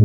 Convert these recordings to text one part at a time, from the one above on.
I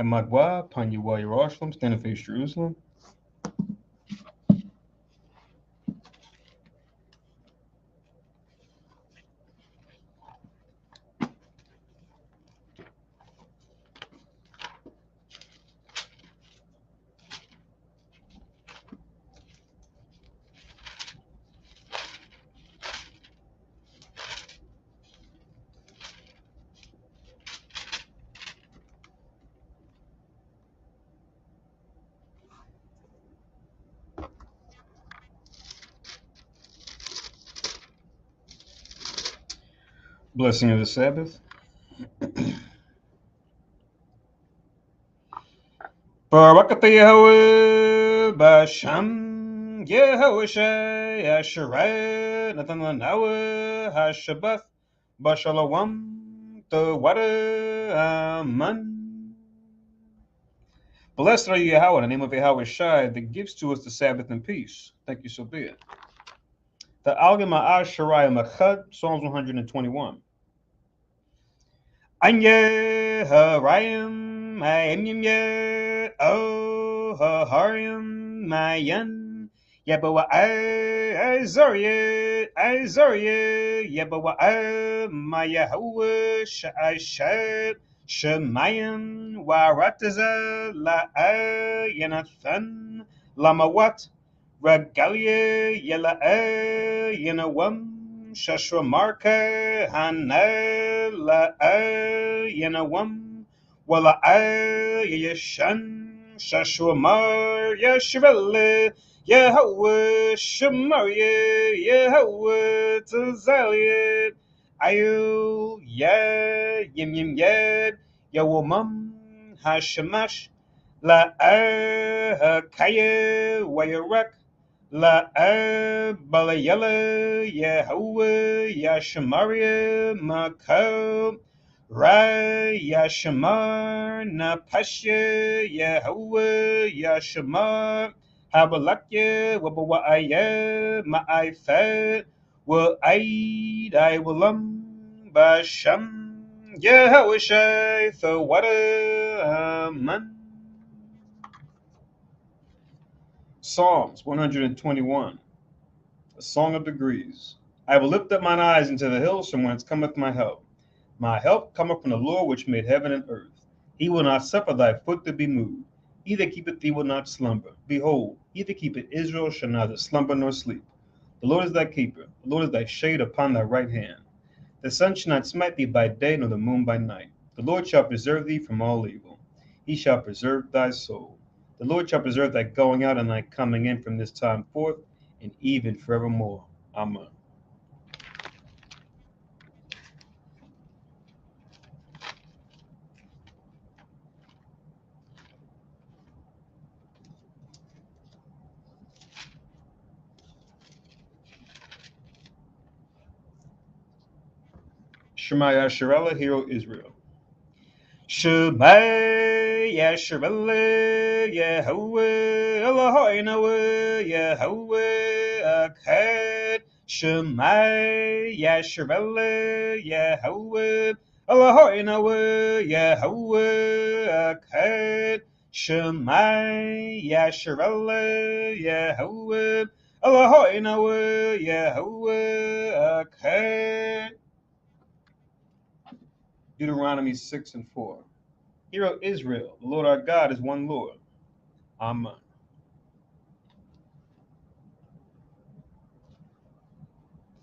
Magwa, Panyawa Yerushalayim, stand and face Jerusalem. Blessing of the Sabbath. Barakatha Yahweh Basham Yehoshai Asherai Nathan Lanawa Hashabath Bashalawam Tawada Aman. Blessed are you, Yahweh, in the name of Yahweh Shai, that gives to us the Sabbath in peace. Thank you, so be it. The Algama Asherai Machad, Psalms 121. Anya Harayim Mayim Ye O Harim Mayan Yabawa Azariah Yabawa Mayahu Shashab Shemayim Warataza La Yanathan Lamawat Regalia Yela Yanawam Shashramarka Hanela Yanawam Wala Yashan Shashramar Yashvele Yahweh Shemaria Yahweh Tazaliat Ayul Yad Yim Yad Yawamam Hashemash La Hakaya Wayarak La Balayala Yahweh Yashamaria Makab Ra Yashamar Napashya Yahweh Yashamar Habalakya Wabawaya Ma'aifat Wa Aid I Walam Basham Yahweh Shai Thawada Aman. Psalms 121, a song of degrees. I will lift up mine eyes into the hills from whence cometh my help. My help cometh from the Lord which made heaven and earth. He will not suffer thy foot to be moved. He that keepeth thee will not slumber. Behold, he that keepeth Israel shall neither slumber nor sleep. The Lord is thy keeper. The Lord is thy shade upon thy right hand. The sun shall not smite thee by day, nor the moon by night. The Lord shall preserve thee from all evil. He shall preserve thy soul. The Lord shall preserve thy going out and thy coming in from this time forth and even forevermore. Amen. Shema Yasharella, hear, O Israel. Shema Yasharella, Yahweh, Eloheinu, Yahweh, Echad. Shema Yasharella, Yahweh, Eloheinu, Yahweh, Echad. Shema Yasharella, Yahweh, Eloheinu, Yahweh, Echad. Deuteronomy 6 and 4. Hear, O Israel, the Lord our God is one Lord. Amen.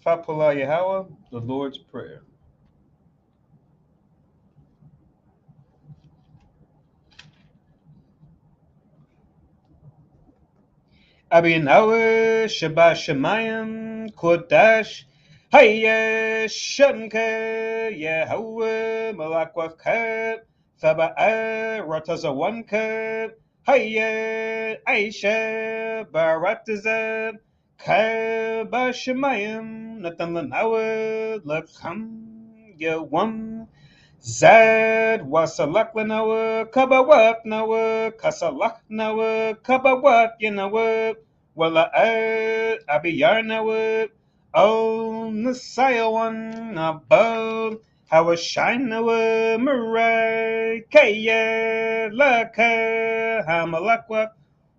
Fapala Yahweh, the Lord's Prayer. Abinawe Shabbat Shemayim Kodash Hayya Shanka Yahweh Malakwavka Thaba'a Ratazawanka Hayya Aisha Baratazab Kaba Shemayim Natan Lanawe Lakam Yawam Zad wasalak nawa kabawak nawa kasalak nawa kabawak yanawa wala abiyar nawa oh nasayawan above how a shine nawa marai kaya laka hamalakwa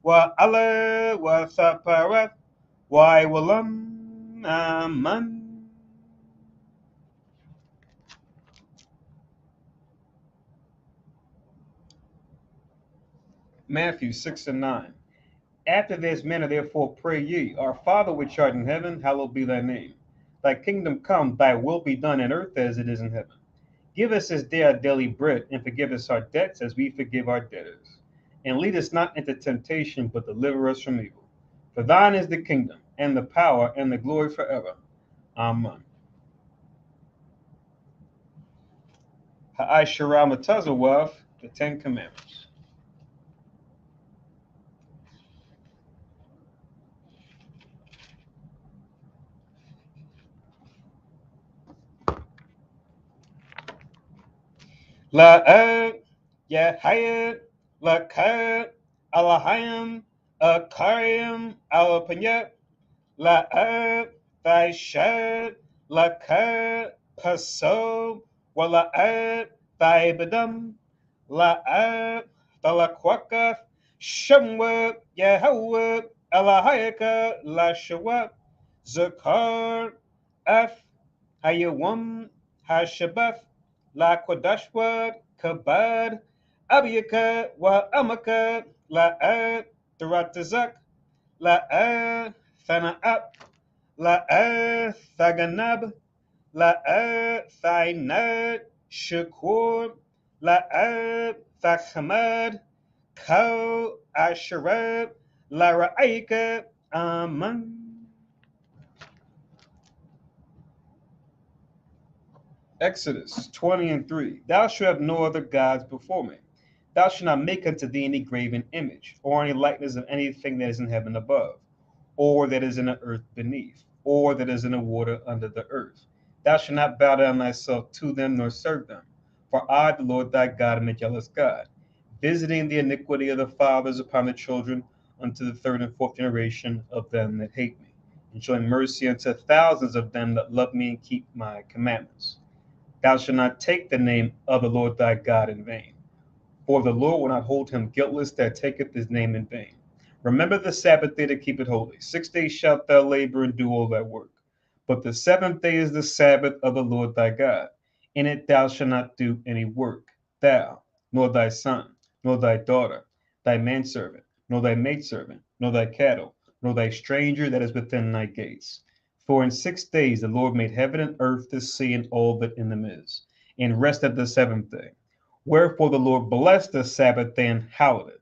wa ala wa thaparat wa walam aman. Matthew 6 and 9. After this manner, therefore, pray ye, Our Father which art in heaven, hallowed be thy name. Thy kingdom come, thy will be done in earth as it is in heaven. Give us this day our daily bread, and forgive us our debts as we forgive our debtors. And lead us not into temptation, but deliver us from evil. For thine is the kingdom, and the power, and the glory forever. Amen. Ha'ashara Matazawaf, the Ten Commandments. La'ad, Yahayat, Lakat, Alahayim, Akariam, Alapanyat, La'ad, Thaishad, Lakat, Paso, Wala'ad, Thaibadam, La'ad, Thalakwaka, Shamwa, Yahawah, Alahayaka, Lashawat, Zakar, F, Hayawam, Hashabath, La Kodashwa, Kabad, Abiyaka, Wa Amaka, La'ad, Taratazak, La'ad, Thana'at, La'ad, Thaganab, La'ad, Thainad, Shakur, La'ad, Thachamad, Kau, Asherab, Lara'aika, Aman. Exodus 20 and 3. Thou shalt have no other gods before me. Thou shalt not make unto thee any graven image, or any likeness of anything that is in heaven above, or that is in the earth beneath, or that is in the water under the earth. Thou shalt not bow down thyself to them, nor serve them. For I, the Lord thy God, am a jealous God, visiting the iniquity of the fathers upon the children unto the third and fourth generation of them that hate me, and showing mercy unto thousands of them that love me and keep my commandments. Thou shalt not take the name of the Lord thy God in vain, for the Lord will not hold him guiltless that taketh his name in vain. Remember the Sabbath day to keep it holy. 6 days shalt thou labor and do all thy work. But the seventh day is the Sabbath of the Lord thy God. In it thou shalt not do any work, thou, nor thy son, nor thy daughter, thy manservant, nor thy maidservant, nor thy cattle, nor thy stranger that is within thy gates. For in 6 days the Lord made heaven and earth, the sea, and all that in them is, and rested the seventh day. Wherefore the Lord blessed the Sabbath day and hallowed it.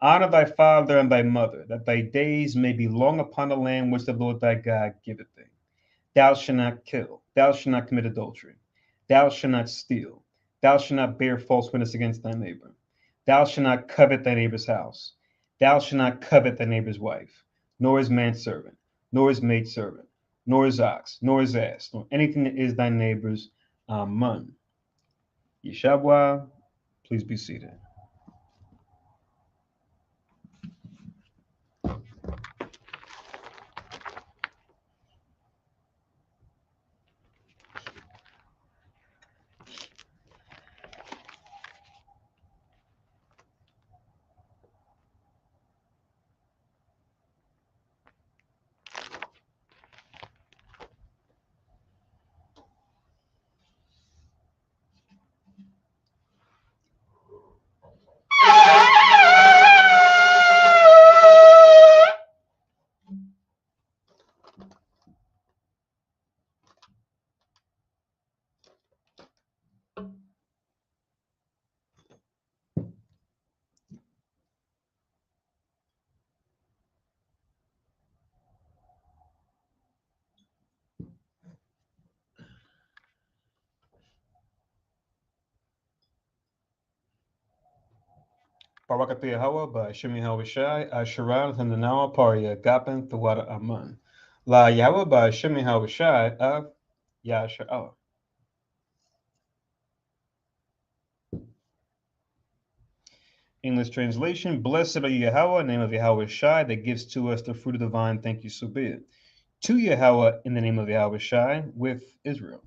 Honor thy father and thy mother, that thy days may be long upon the land which the Lord thy God giveth thee. Thou shalt not kill. Thou shalt not commit adultery. Thou shalt not steal. Thou shalt not bear false witness against thy neighbor. Thou shalt not covet thy neighbor's house. Thou shalt not covet thy neighbor's wife, nor his manservant, nor his maidservant, nor his ox, nor his ass, nor anything that is thy neighbor's. Amen. Yeshabwa, please be seated. Barakatha Yahweh by Shemi Hawashai, Asharan, Handanawa, Paria, Gapan, Thawada Aman. La Yahweh by Shemi Hawashai, Yasha'Allah. English translation: Blessed are you, Yahweh, name of Yahweh Shai, that gives to us the fruit of the vine. Thank you, so be it. To Yahweh, in the name of Yahweh Shai, with Israel.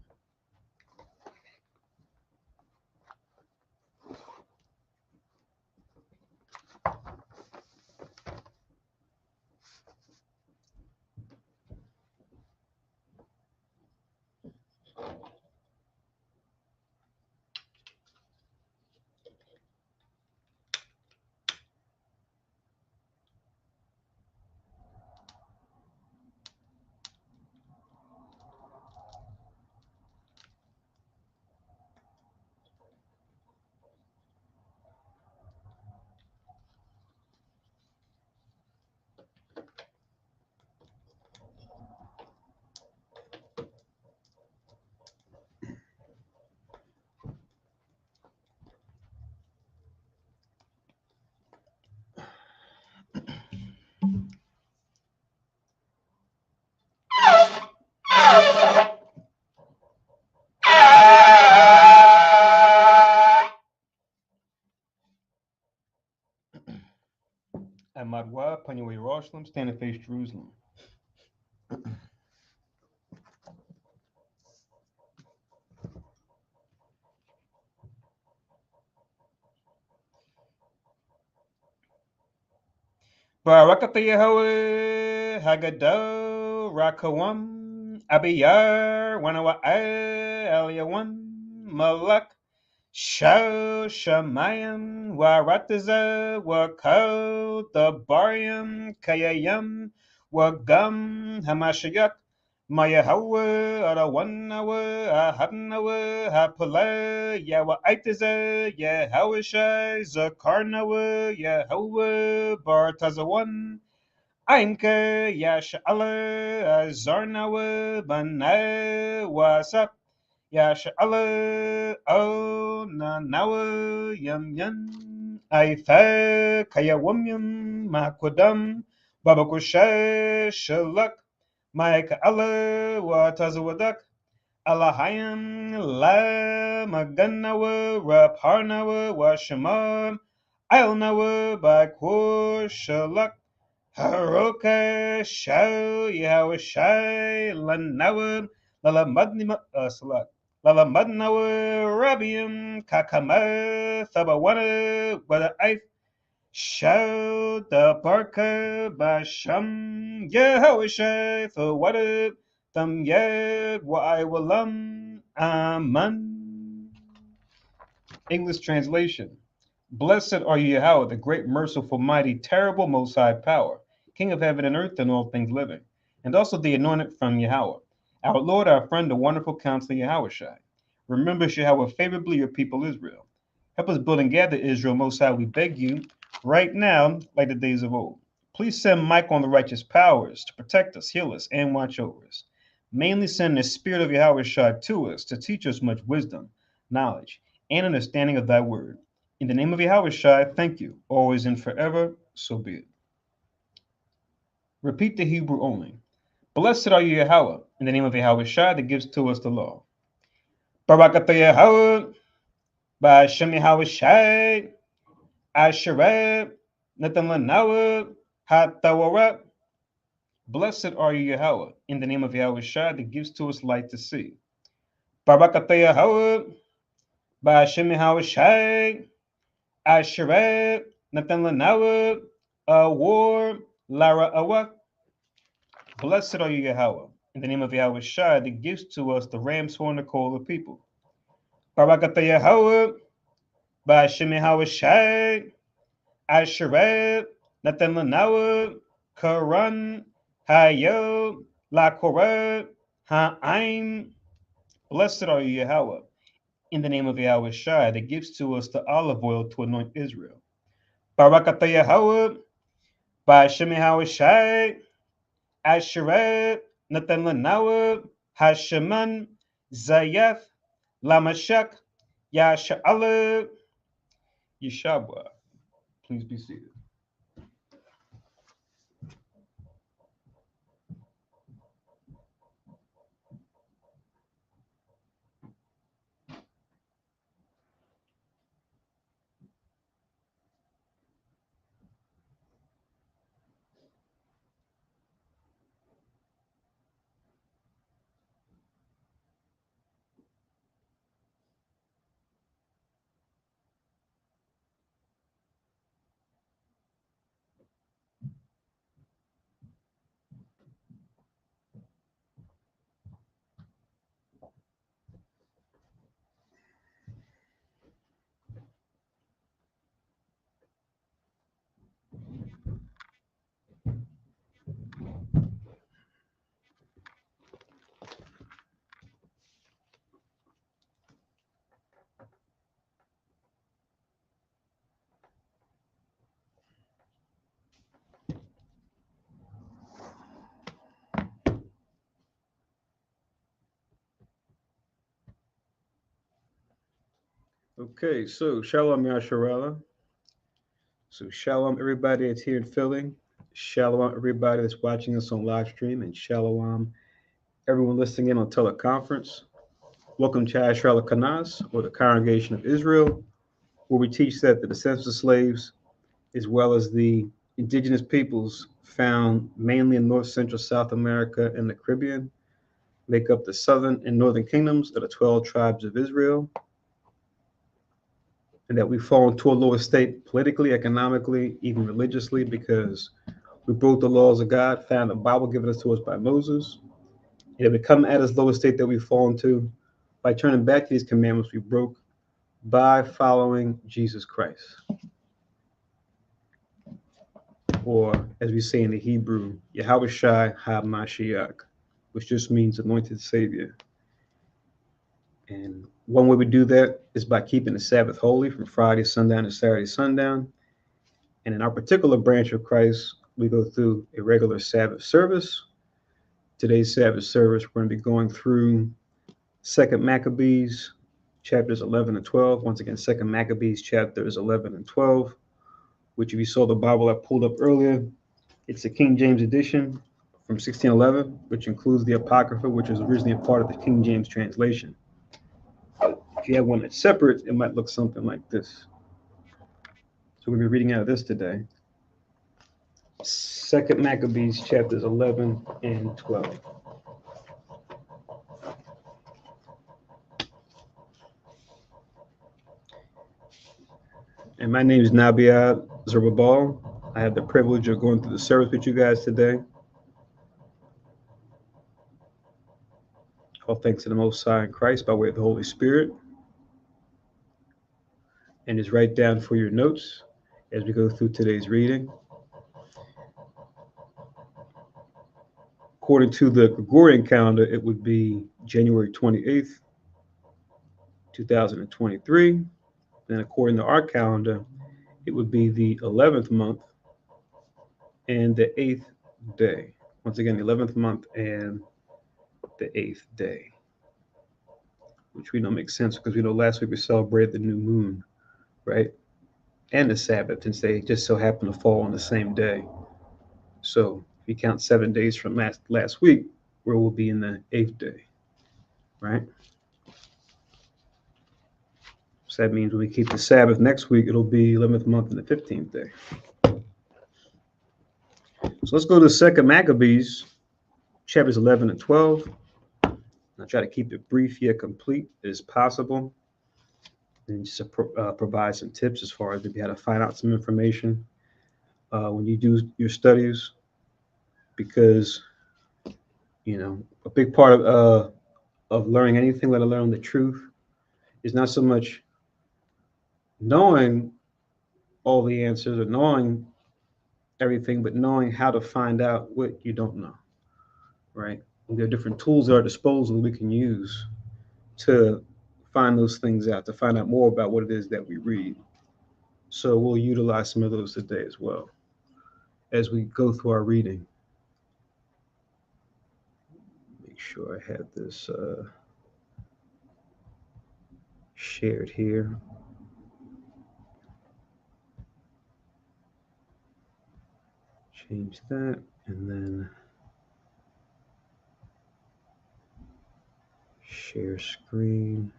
Amadwa, Panyawa Jerusalem, stand and face Jerusalem. Barakatha Yahweh, Haggadah, Rakawam, Abiyar, Wanawa Eliyawan, Malak, Shao Shamayim, Warataza, Wakal, Tabarium, Kayayam, Wagam, Hamashayak, Mayahawa, Arawanawa, Ahabnawa, Hapala, Yawa Aitaza, Yahawashai, Zakarnawa, Yahawa, Bartazawan, Ainka, Yasha'ala, Zarnawa, Bana, Wasap, Yasha'ala, O Nanawa, Yam Yam, Aitha, Kayawamyam, Makwadam, Babakusha, Shalak, Maika Allah, Watazawadak, Alahayam, La Maganawa, Raparnawa, Washamam, Ailnawa, Bakur, Shalak, Haroka, Shao, Yahweh, Lanawa, Lalamadnima, Salak, Lalamadnawa, Rabium, Kakama, Thabawana, Wada Aith, Shao, the Barka, Basham, Yahweh, for Wada, Thum Yed, Wa'iwalam, Aman. English translation: Blessed are you, Yahweh, the great, merciful, mighty, terrible, most high power, King of heaven and earth and all things living, and also the anointed from Yahweh, our Lord, our friend, the wonderful counselor Yahweh Shai. Remember, Yahweh, favorably your people Israel. Help us build and gather Israel, most high, we beg you, right now, like the days of old. Please send Mike on the righteous powers to protect us, heal us, and watch over us. Mainly send the Spirit of Yahweh Shai to us to teach us much wisdom, knowledge, and understanding of thy word. In the name of Yahweh Shai, thank you, always and forever, so be it. Repeat the Hebrew only. Blessed are you, Yahweh, in the name of Yahweh Shai that gives to us the law. Barakatah Yahweh, Ba'ashem Yahweh Shai, Asherah, Nathan Lanawa, Hatawara. Blessed are you, Yahweh, in the name of Yahweh Shai that gives to us light to see. Barakatah Yahweh, Ba'ashem Yahweh Shai, Asherah, Nathan Lanawa, Awar, Lara Awa. Blessed are you, Yahweh, in the name of Yahweh Shai that gives to us the ram's horn to call the people. Barakatah Yahweh, Ba'ashem Yahweh Shai, Asherah, Nathan Lanawa, Karan, Hayo, La Korah, Ha'aim. Blessed are you, Yahweh, in the name of Yahweh Shai that gives to us the olive oil to anoint Israel. Barakatah Yahweh, Ba'ashem Yahweh Shai, Asherah, Nathan Lanawa, Hasheman, Zayath, Lamashak, Yasha'ala, Yeshabwa. Please be seated. Okay, so Shalom Yasharala. So Shalom everybody that's here in Philly. Shalom everybody that's watching us on live stream, and Shalom everyone listening in on teleconference. Welcome to Ashrala Kanas, or the Congregation of Israel, where we teach that the descendants of slaves, as well as the indigenous peoples found mainly in North Central South America and the Caribbean, make up the southern and northern kingdoms of the 12 tribes of Israel, and that we fall into a lower state politically, economically, even religiously, because we broke the laws of God, found the Bible given us to us by Moses, and that we come at this lower state that we fall into by turning back to these commandments we broke by following Jesus Christ. Or, as we say in the Hebrew, Yahweh Shai HaMashiach, which just means anointed Savior. And one way we do that is by keeping the Sabbath holy from Friday sundown to Saturday sundown. And in our particular branch of Christ, we go through a regular Sabbath service. Today's Sabbath service, we're going to be going through 2nd Maccabees, chapters 11 and 12. Once again, 2nd Maccabees, chapters 11 and 12, which if you saw the Bible I pulled up earlier, it's the King James edition from 1611, which includes the Apocrypha, which was originally a part of the King James translation. If you have one that's separate, it might look something like this. So we'll be reading out of this today. 2nd Maccabees, chapters 11 and 12. And my name is Nabiad Zerbabal. I have the privilege of going through the service with you guys today. All thanks to the Most High in Christ by way of the Holy Spirit. And just write down for your notes as we go through today's reading. According to the Gregorian calendar, it would be January 28th, 2023. And according to our calendar, it would be the 11th month and the 8th day. Once again, the 11th month and the 8th day, which we know makes sense because we know last week we celebrated the new moon, right? And the Sabbath, since they just so happen to fall on the same day. So if you count 7 days from last week, where we'll be in the 8th day, right? So that means when we keep the Sabbath next week, it'll be 11th month and the 15th day. So let's go to 2nd Maccabees, chapters 11 and 12. I'll try to keep it brief yet complete as possible, and just provide some tips as far as maybe how to find out some information when you do your studies, because a big part of learning anything, let alone the truth, is not so much knowing all the answers or knowing everything, but knowing how to find out what you don't know, right? And there are different tools at our disposal we can use to find those things out, to find out more about what it is that we read. So we'll utilize some of those today as well as we go through our reading. Make sure I have this shared here. Change that, and then share screen.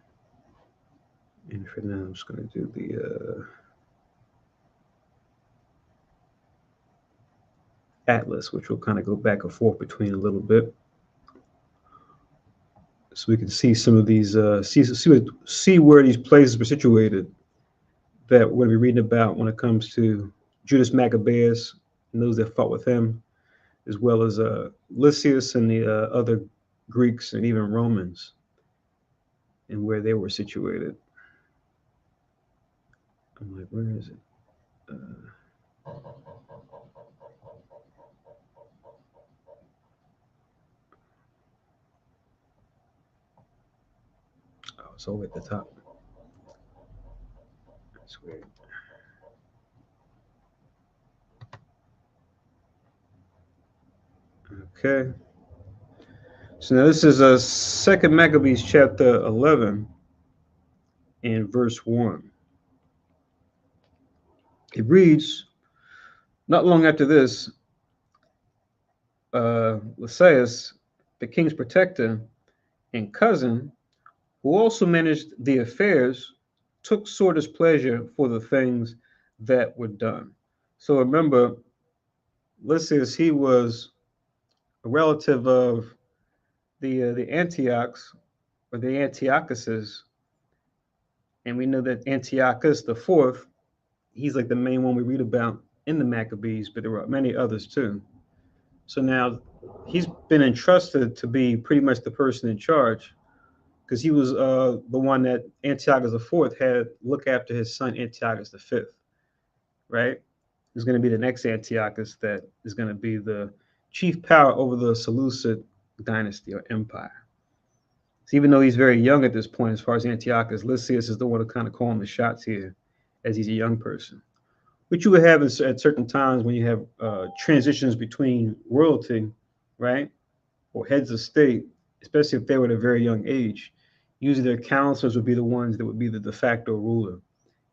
And for now, I'm just going to do the atlas, which will kind of go back and forth between a little bit, so we can see some of these, see where these places were situated that we're going to be reading about when it comes to Judas Maccabeus and those that fought with him, as well as Lysias and the other Greeks and even Romans, and where they were situated. I'm like, where is it? Oh, it's all at the top. That's weird. Okay. So now this is a 2nd Maccabees chapter 11 and verse 1. It reads, not long after this, Lysias, the king's protector and cousin, who also managed the affairs, took sore displeasure for the things that were done. So remember, Lysias, he was a relative of the Antiochs or the Antiochuses, and we know that Antiochus the fourth, he's like the main one we read about in the Maccabees, but there were many others too. So now he's been entrusted to be pretty much the person in charge, because he was the one that Antiochus the fourth had look after his son Antiochus the fifth, right? Who's going to be the next Antiochus that is going to be the chief power over the Seleucid dynasty or empire. So even though he's very young at this point, as far as Antiochus, Lysias is the one to kind of calling the shots here, as he's a young person. Which you would have at certain times when you have transitions between royalty, right, or heads of state, especially if they were at a very young age. Usually their counselors would be the ones that would be the de facto ruler,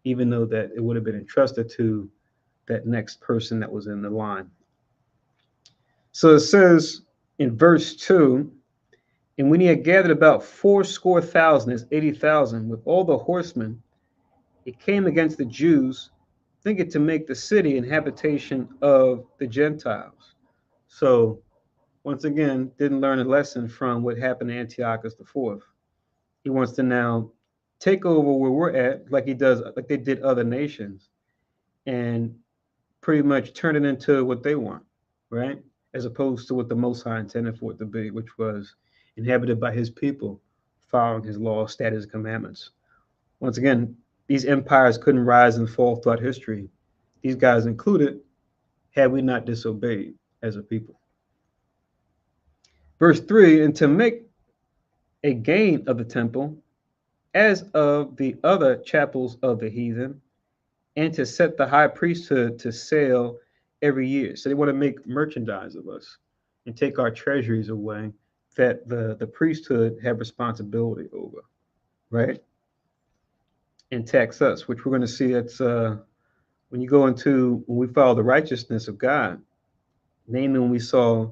even though that it would have been entrusted to that next person that was in the line. So it says in verse 2, and when he had gathered about 80,000, that's 80,000, with all the horsemen, it came against the Jews, thinking to make the city an habitation of the Gentiles. So once again, didn't learn a lesson from what happened to Antiochus IV. He wants to now take over where we're at, like he does, like they did other nations, and pretty much turn it into what they want, right? As opposed to what the Most High intended for it to be, which was inhabited by his people, following his law, statutes, and commandments. Once again, these empires couldn't rise and fall throughout history, these guys included, had we not disobeyed as a people. Verse 3, and to make a gain of the temple, as of the other chapels of the heathen, and to set the high priesthood to sale every year. So they want to make merchandise of us and take our treasuries away that the priesthood have responsibility over, right? And tax us, which we're going to see that's when you go into when we follow the righteousness of God, namely when we saw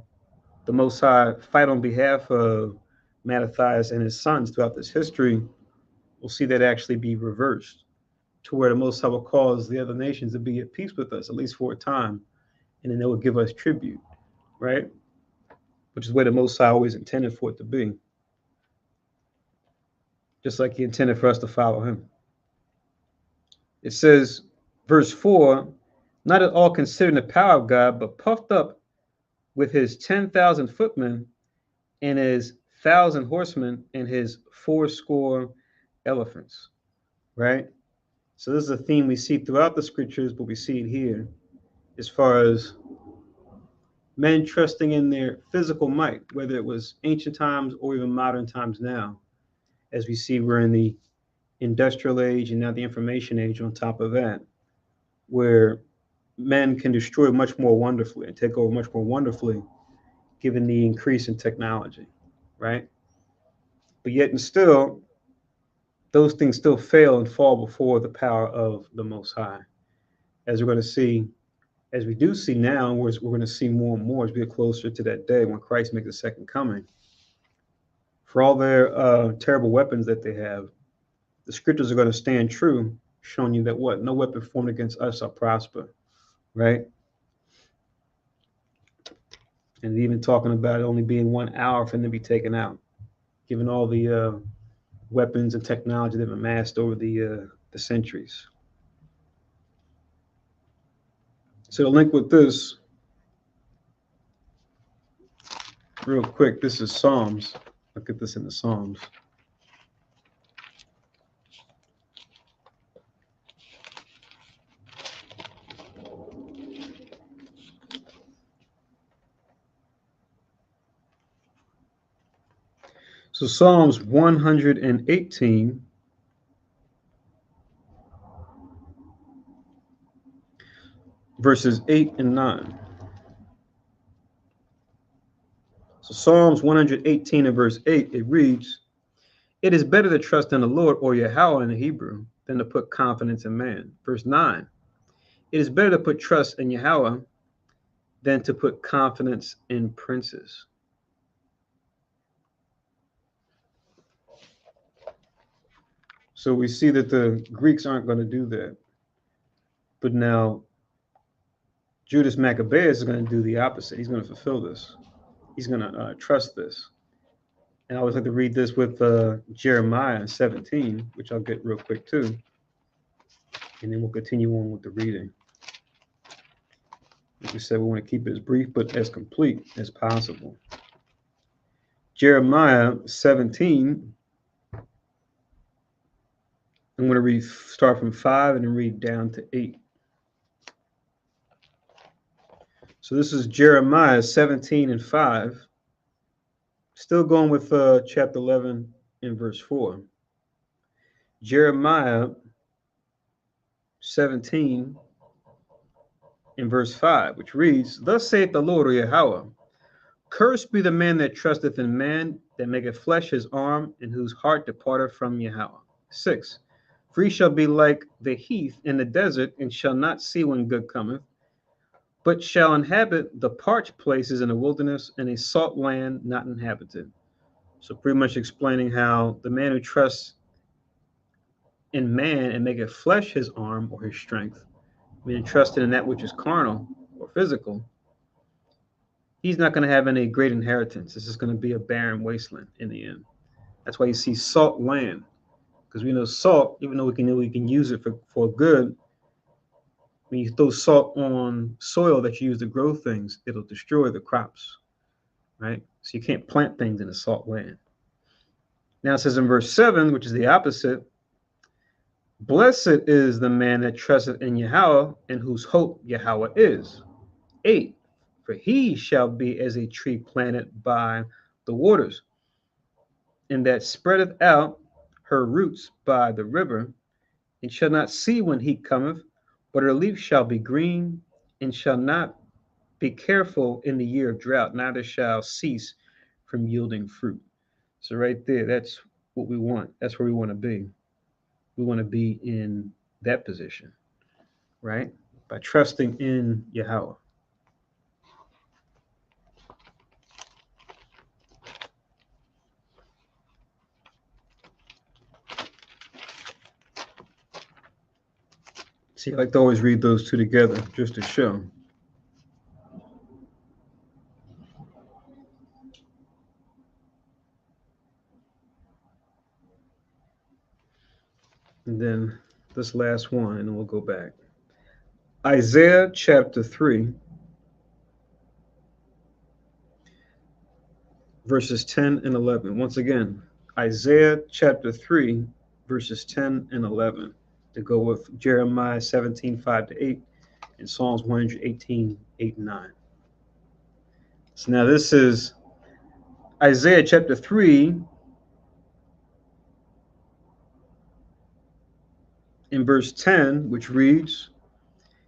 the Most High fight on behalf of Mattathias and his sons throughout this history, we'll see that actually be reversed to where the Most High will cause the other nations to be at peace with us, at least for a time, and then they will give us tribute, right? Which is where the Most High always intended for it to be, just like he intended for us to follow him. It says, verse 4, not at all considering the power of God, but puffed up with his 10,000 footmen and his 1,000 horsemen and his 80 elephants, right? So this is a theme we see throughout the scriptures, but we see it here as far as men trusting in their physical might, whether it was ancient times or even modern times now. As we see, we're in the industrial age and now the information age on top of that, where men can destroy much more wonderfully and take over much more wonderfully given the increase in technology, right? But yet and still, those things still fail and fall before the power of the Most High. As we're going to see, as we do see now, we're going to see more and more as we get closer to that day when Christ makes a second coming. For all their terrible weapons that they have, the scriptures are going to stand true, showing you that what? No weapon formed against us shall prosper, right? And even talking about it only being 1 hour for them to be taken out, given all the weapons and technology they've amassed over the centuries. So to link with this, real quick, this is Psalms. Look at this in the Psalms. So Psalms 118, verses 8 and 9. So Psalms 118 and verse 8, it reads, it is better to trust in the Lord, or Yahweh in the Hebrew, than to put confidence in man. Verse 9, it is better to put trust in Yahweh than to put confidence in princes. So we see that the Greeks aren't going to do that. But now Judas Maccabeus is going to do the opposite. He's going to fulfill this. He's going to trust this. And I always like to read this with Jeremiah 17, which I'll get real quick too. And then we'll continue on with the reading. Like we said, we want to keep it as brief but as complete as possible. Jeremiah 17, I'm going to start from 5 and then read down to 8. So this is Jeremiah 17 and 5. Still going with chapter 11 and verse 4. Jeremiah 17 in verse 5, which reads, thus saith the Lord, or Yahweh, cursed be the man that trusteth in man, that maketh flesh his arm, and whose heart departeth from Yahweh. 6, for he shall be like the heath in the desert, and shall not see when good cometh, but shall inhabit the parched places in the wilderness, and a salt land not inhabited. So pretty much explaining how the man who trusts in man and maketh flesh his arm or his strength, meaning trusting in that which is carnal or physical, he's not going to have any great inheritance. This is going to be a barren wasteland in the end. That's why you see salt land, because we know salt, even though we can use it for good, when you throw salt on soil that you use to grow things, it'll destroy the crops, right? So you can't plant things in a salt land. Now it says in verse 7, which is the opposite, blessed is the man that trusteth in Yahweh, and whose hope Yahweh is. 8, for he shall be as a tree planted by the waters, and that spreadeth out her roots by the river, and shall not see when heat cometh, But her leaf shall be green, and shall not be careful in the year of drought, neither shall cease from yielding fruit. So right there, that's what we want. That's where we want to be. We want to be in that position, right? By trusting in Yahweh. See, I like to always read those two together just to show. And then this last one, and then we'll go back. Isaiah chapter 3, verses 10 and 11. Once again, Isaiah chapter 3, verses 10 and 11, to go with Jeremiah 17, 5 to 8, and Psalms 118, 8 and 9. So now this is Isaiah chapter 3, in verse 10, which reads,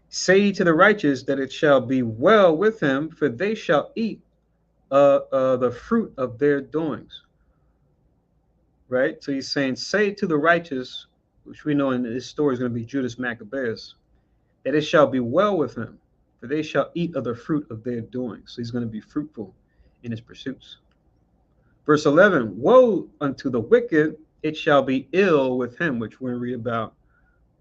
Say to the righteous that it shall be well with him, for they shall eat the fruit of their doings. Right? So he's saying, say to the righteous, which we know in this story is going to be Judas Maccabeus, that it shall be well with him, for they shall eat of the fruit of their doings. So he's going to be fruitful in his pursuits. Verse 11, woe unto the wicked, it shall be ill with him, which we're going to read about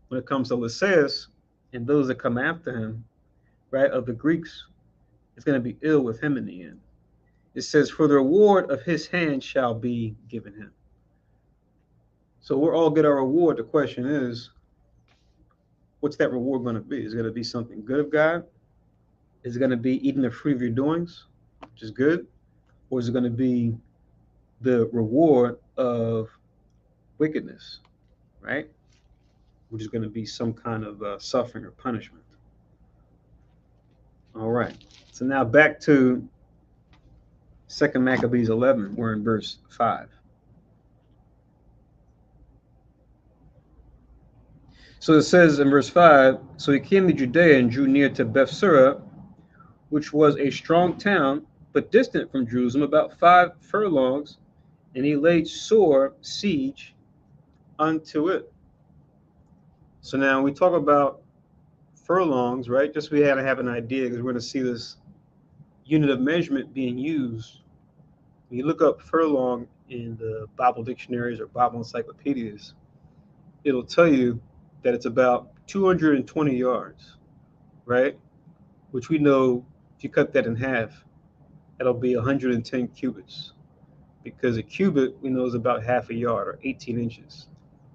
when it comes to Lysias and those that come after him, right, of the Greeks. It's going to be ill with him in the end. It says, for the reward of his hand shall be given him. So we'll all get our reward. The question is, what's that reward going to be? Is it going to be something good of God? Is it going to be eating the fruit of your doings, which is good? Or is it going to be the reward of wickedness, right? Which is going to be some kind of suffering or punishment. All right. So now back to 2 Maccabees 11. We're in verse 5. So it says in verse 5, so he came to Judea and drew near to Bethsura, which was a strong town, but distant from Jerusalem, about 5 furlongs, and he laid sore siege unto it. So now we talk about furlongs, right? Just so we had to have an idea, because we're going to see this unit of measurement being used. When you look up furlong in the Bible dictionaries or Bible encyclopedias, it'll tell you that it's about 220 yards, right? Which we know if you cut that in half, that'll be 110 cubits. Because a cubit we know is about half a yard or 18 inches,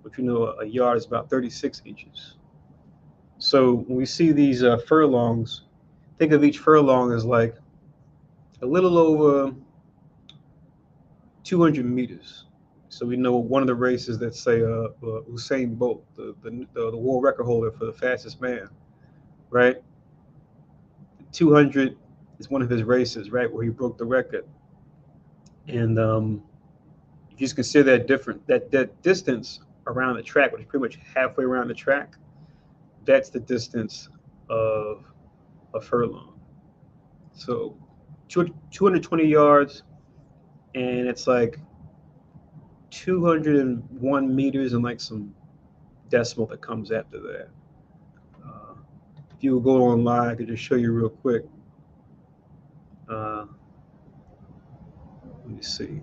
which we know a yard is about 36 inches. So when we see these furlongs, think of each furlong as like a little over 200 meters. So we know one of the races that say Usain Bolt, the world record holder for the fastest man, right? 200 is one of his races, right, where he broke the record. And if you just consider that distance around the track, which is pretty much halfway around the track, that's the distance of a furlong. So 220 yards, and it's like 201 meters and like some decimal that comes after that. If you will go online, I could just show you real quick. Let me see.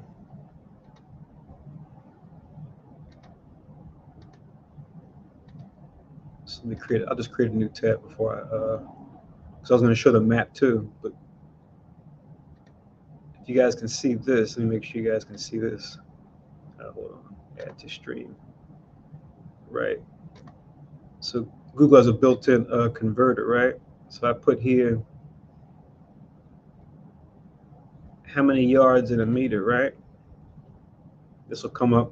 So let me create. I'll just create a new tab before because I was going to show the map too. But if you guys can see this, let me make sure you guys can see this. Hold on. Add to stream. Right. So Google has a built-in converter, right? So I put here how many yards in a meter, right? This will come up.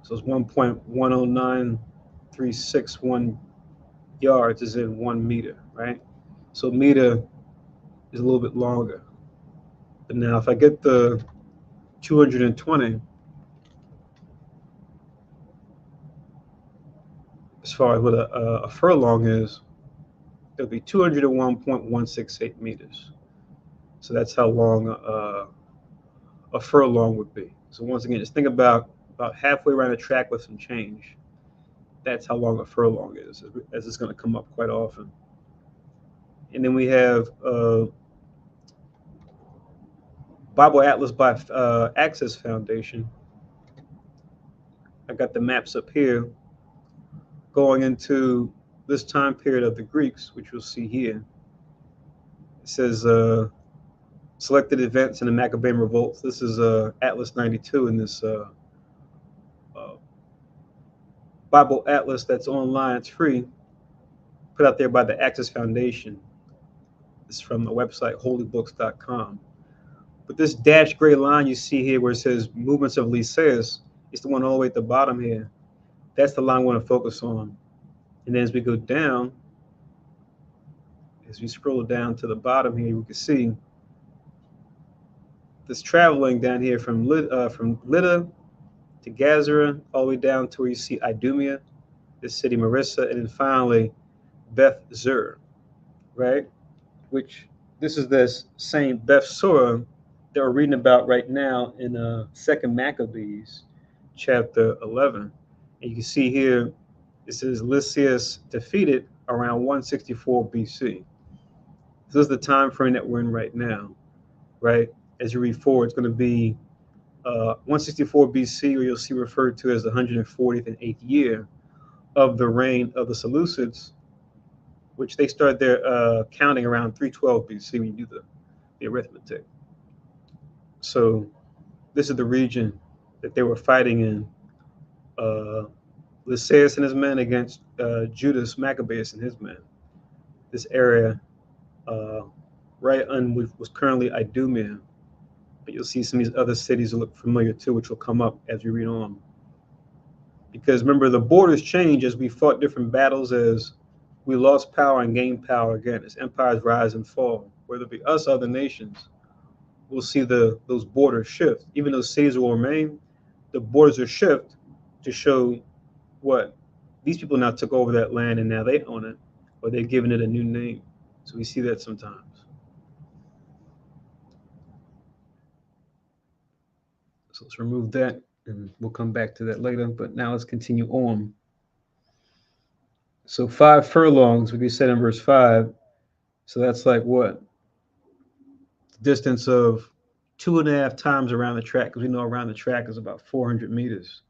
So it's 1.109361 yards is in 1 meter, right? So meter is a little bit longer. But now if I get the 220, far as what a furlong is, it'll be 201.168 meters. So that's how long a furlong would be. So once again, just think about halfway around the track with some change. That's how long a furlong is, as it's going to come up quite often. And then we have Bible Atlas by Access Foundation. I got the maps up here going into this time period of the Greeks, which you'll see here. It says selected events in the Maccabean revolts. This is Atlas 92 in this Bible Atlas that's online. It's free, put out there by the Access Foundation. It's from the website holybooks.com. But this dashed gray line you see here where it says movements of Lysaeus, it's the one all the way at the bottom here. That's the line we want to focus on. And then as we go down, as we scroll down to the bottom here, we can see this traveling down here from Lydda to Gazara, all the way down to where you see Idumea, this city Marissa, and then finally Beth Zur, right? Which this is this same Beth Zur that we're reading about right now in 2nd Maccabees, chapter 11. And you can see here, it says Lysias defeated around 164 BC. This is the time frame that we're in right now, right? As you read forward, it's going to be 164 BC, or you'll see referred to as the 140th and 8th year of the reign of the Seleucids, which they started their counting around 312 BC when you do the arithmetic. So this is the region that they were fighting in. Lysias and his men against Judas Maccabeus and his men. This area right on was currently Idumea. But you'll see some of these other cities that look familiar too, which will come up as we read on. Because remember, the borders change as we fought different battles, as we lost power and gained power again, as empires rise and fall. Whether it be us or other nations, we'll see those borders shift. Even though cities will remain, the borders will shift to show what these people now took over that land and now they own it, or they're giving it a new name. So we see that sometimes. So let's remove that and we'll come back to that later. But now let's continue on. So 5 furlongs, we said in verse 5. So that's like what? Distance of 2.5 times around the track, because we know around the track is about 400 meters.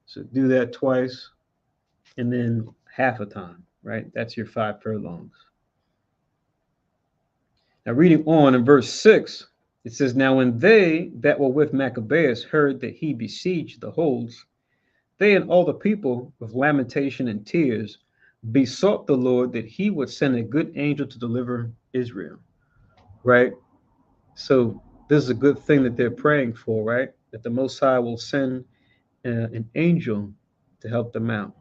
So do that twice and then half a time, right? That's your 5 furlongs. Now reading on in verse 6, it says, now when they that were with Maccabeus heard that he besieged the holds, they and all the people with lamentation and tears besought the Lord that he would send a good angel to deliver Israel, right? So this is a good thing that they're praying for, right? That the Most High will send an angel to help them out.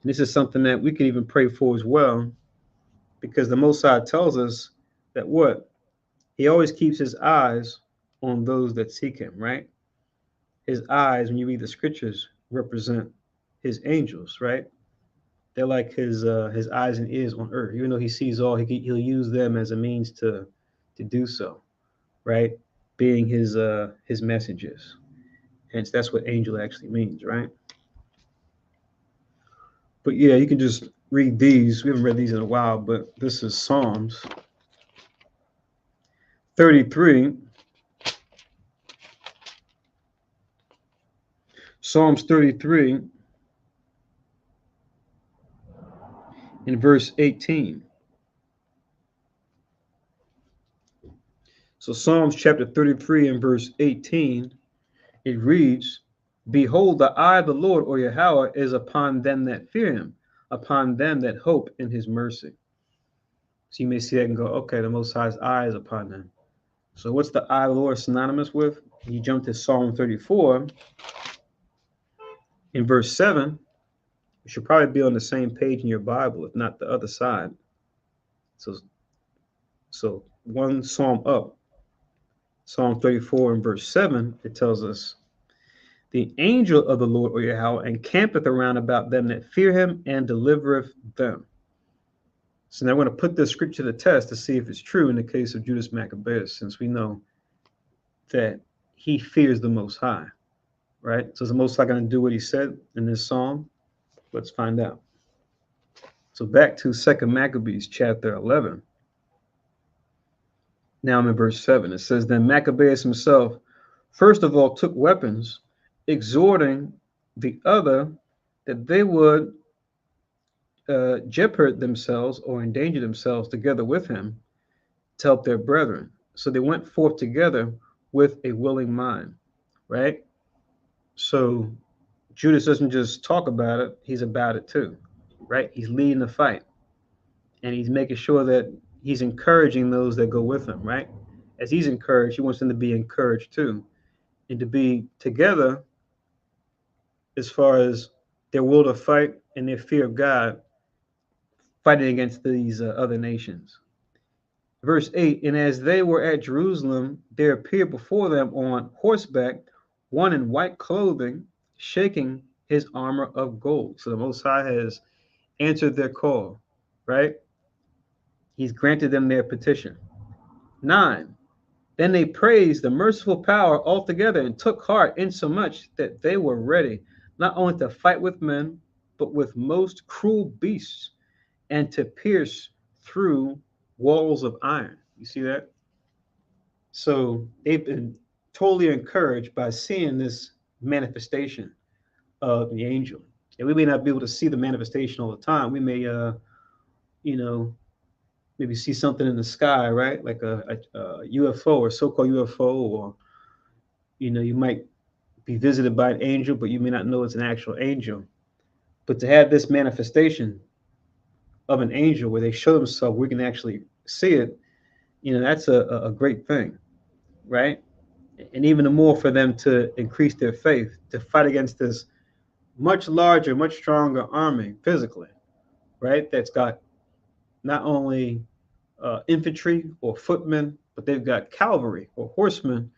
And this is something that we can even pray for as well, because the Most High tells us that what? He always keeps his eyes on those that seek him, right? His eyes, when you read the scriptures, represent his angels, right? They're like his eyes and ears on earth. Even though he sees all, he'll use them as a means to do so, right? Being his messengers. Hence, that's what angel actually means, right? But yeah, you can just read these. We haven't read these in a while, but this is Psalms 33. Psalms 33 in verse 18. So Psalms chapter 33 and verse 18, it reads, behold, the eye of the Lord, or Yahweh, is upon them that fear him, upon them that hope in his mercy. So you may see that and go, okay, the Most High's eye is upon them. So what's the eye of the Lord synonymous with? You jump to Psalm 34 in verse 7. It should probably be on the same page in your Bible, if not the other side. So one psalm up, Psalm 34 and verse 7, it tells us The angel of the Lord, or Yahweh, encampeth around about them that fear him and delivereth them. So now we're going to put this scripture to the test to see if it's true in the case of Judas Maccabeus, since we know that he fears the Most High, right? So is the Most High going to do what he said in this psalm? Let's find out. So back to 2 Maccabees chapter 11. Now I'm in verse 7. It says, Then Maccabeus himself first of all took weapons, exhorting the other that they would jeopard themselves or endanger themselves together with him to help their brethren. So they went forth together with a willing mind, right? So Judas doesn't just talk about it, he's about it too, right? He's leading the fight, and he's making sure that he's encouraging those that go with him, right? As he's encouraged, he wants them to be encouraged too, and to be together as far as their will to fight and their fear of God, fighting against these other nations. Verse 8, and as they were at Jerusalem, there appeared before them on horseback one in white clothing, shaking his armor of gold. So the Most High has answered their call, right? He's granted them their petition. 9, then they praised the merciful power altogether and took heart insomuch that they were ready not only to fight with men, but with most cruel beasts, and to pierce through walls of iron. You see that? So they've been totally encouraged by seeing this manifestation of the angel. And we may not be able to see the manifestation all the time. We may, maybe see something in the sky, right? Like a UFO or so-called UFO, or, you might be visited by an angel, but you may not know it's an actual angel. But to have this manifestation of an angel where they show themselves, we can actually see it, that's a great thing, right? And even more for them to increase their faith, to fight against this much larger, much stronger army physically, right? That's got not only infantry or footmen, but they've got cavalry or horsemen,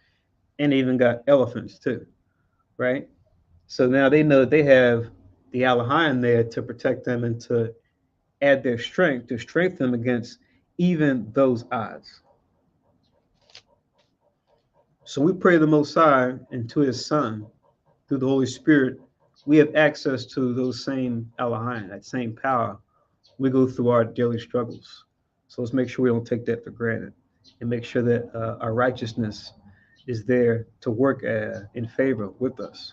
and they even got elephants too, right? So now they know that they have the Alahine there to protect them and to add their strength, to strengthen them against even those odds. So we pray the Most High and to his Son, through the Holy Spirit, we have access to those same Alahine, that same power. We go through our daily struggles. So let's make sure we don't take that for granted, and make sure that our righteousness is there to work in favor with us.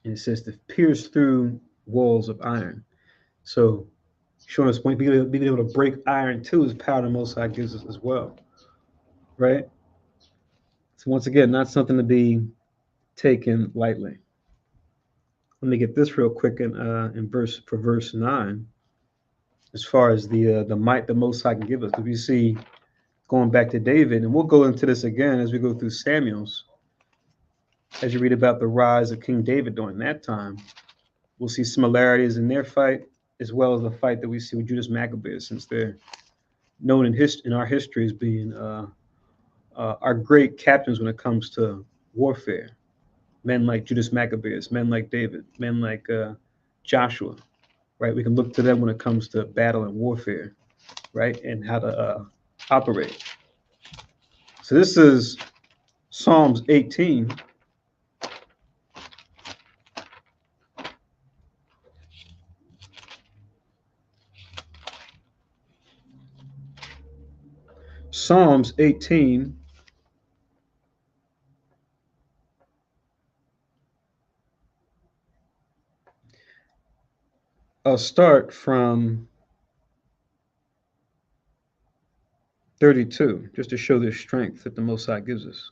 And it says to pierce through walls of iron. So showing us being able to break iron too is power the Most High gives us as well, right? So once again, not something to be taken lightly. Let me get this real quick in verse 9, as far as the might the Most High can give us. Because we see, going back to David, and we'll go into this again as we go through Samuel's, as you read about the rise of King David during that time, we'll see similarities in their fight as well as the fight that we see with Judas Maccabeus, since they're known in our history as being our great captains when it comes to warfare. Men like Judas Maccabeus, men like David, men like Joshua, right? We can look to them when it comes to battle and warfare, right? And how to operate. So this is Psalms 18. Psalms 18. I'll start from 32, just to show the strength that the Most High gives us.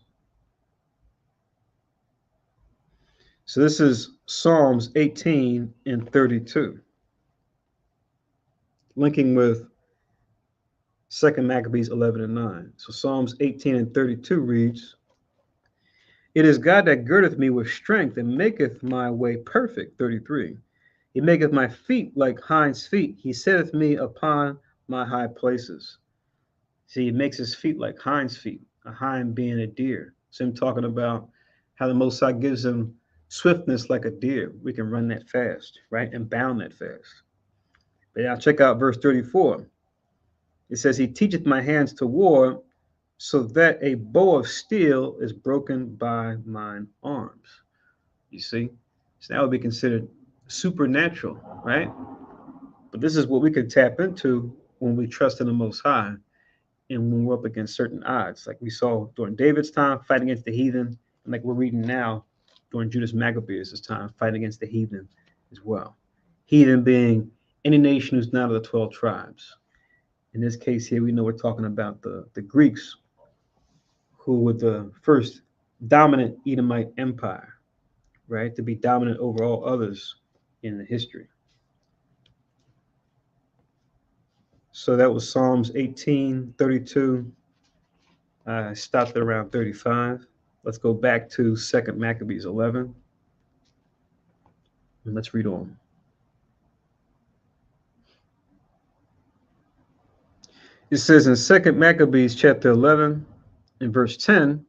So this is Psalms 18 and 32, linking with 2 Maccabees 11 and 9. So Psalms 18 and 32 reads, It is God that girdeth me with strength and maketh my way perfect. 33. He maketh my feet like hinds' feet. He setteth me upon my high places. See, he makes his feet like hinds' feet. a hind being a deer. So I'm talking about how the Most High gives him swiftness like a deer. We can run that fast, right? And bound that fast. But now check out verse 34. It says, He teacheth my hands to war, so that a bow of steel is broken by mine arms. You see? So that would be considered supernatural, right? But this is what we can tap into when we trust in the Most High and when we're up against certain odds, like we saw during David's time, fighting against the heathen, and like we're reading now during Judas Maccabeus' time, fighting against the heathen as well. Heathen being any nation who's not of the 12 tribes. In this case here, we know we're talking about the Greeks, who were the first dominant Edomite empire, right? To be dominant over all others in the history. So that was Psalms 18, 32. I stopped at around 35. Let's go back to 2 Maccabees 11. And let's read on. It says in 2 Maccabees chapter 11 in verse 10,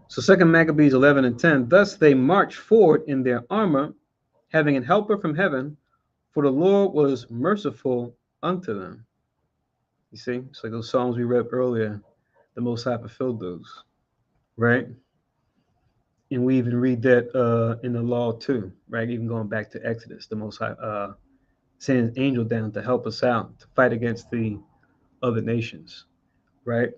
so 2 Maccabees 11 and 10, thus they marched forward in their armor, having an helper from heaven, for the Lord was merciful unto them. You see, it's like those Psalms we read earlier, the Most High fulfilled those, right? And we even read that in the law too, right? Even going back to Exodus, the Most High sends an angel down to help us out to fight against the other nations, right?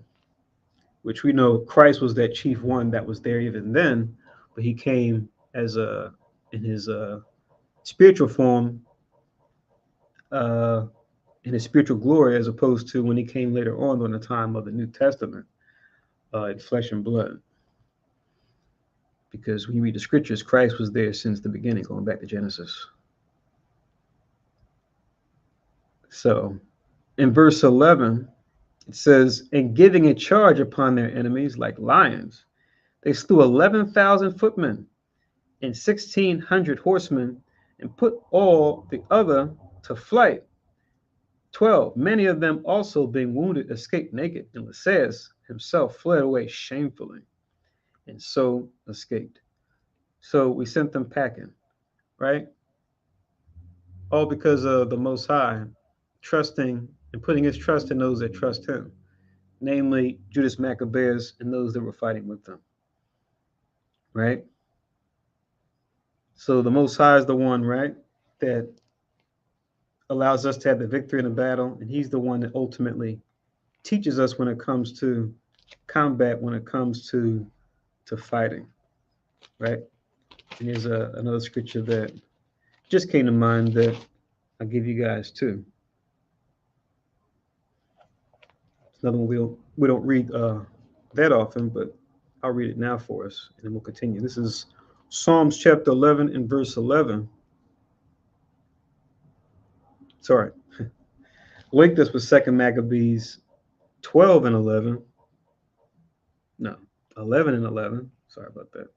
Which we know Christ was that chief one that was there even then, but he came as a in his spiritual form, uh, in his spiritual glory, as opposed to when he came later on during the time of the New Testament, in flesh and blood. Because when you read the scriptures, Christ was there since the beginning, going back to Genesis. So in verse 11, it says, and giving a charge upon their enemies like lions, they slew 11,000 footmen and 1,600 horsemen, and put all the other to flight. 12, many of them also being wounded, escaped naked, and Lysias himself fled away shamefully, and so escaped. So we sent them packing, right? All because of the Most High trusting and putting his trust in those that trust him, namely Judas Maccabeus and those that were fighting with them, right? So the Most High is the one, right, that allows us to have the victory in the battle, and he's the one that ultimately teaches us when it comes to combat, when it comes to fighting, right? And here's another scripture that just came to mind that I'll give you guys too. It's another one we don't read that often, but I'll read it now for us, and then we'll continue. This is Psalms chapter 11 and verse 11. Sorry. Link this with 2 Maccabees 12 and 11. No, 11 and 11. Sorry about that.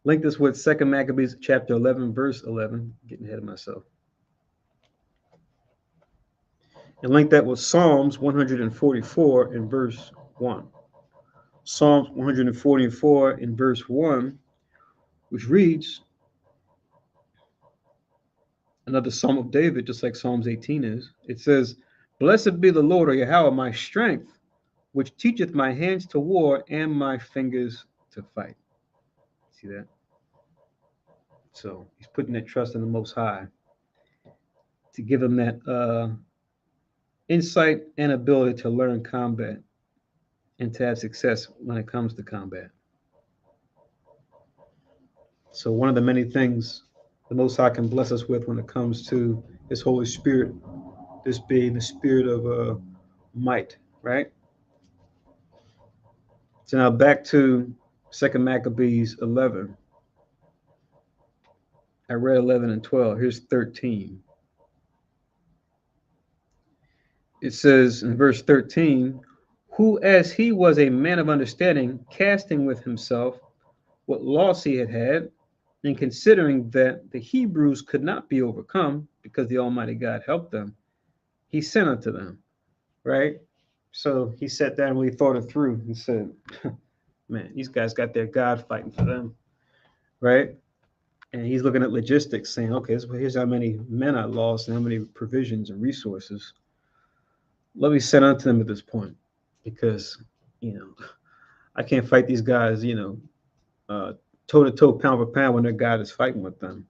Link this with 2 Maccabees chapter 11, verse 11. Getting ahead of myself. And link that with Psalms 144 and verse 1. Psalms 144 in verse 1, which reads, another Psalm of David, just like Psalms 18 is. It says, blessed be the Lord, or Yahweh, my strength, which teacheth my hands to war and my fingers to fight. See that? So he's putting that trust in the Most High to give him that insight and ability to learn combat and to have success when it comes to combat. So one of the many things the Most High can bless us with when it comes to his Holy Spirit, this being the spirit of might, right? So now back to 2 Maccabees 11. I read 11 and 12. Here's 13. It says in verse 13, who as he was a man of understanding, casting with himself what loss he had had, And considering that the Hebrews could not be overcome because the Almighty God helped them, he sent unto them, right? So he sat down and really thought it through and said, man, these guys got their God fighting for them, right? And he's looking at logistics, saying, okay, so here's how many men I lost and how many provisions and resources. Let me send unto them at this point because, you know, I can't fight these guys, toe to toe, pound for pound when their God is fighting with them.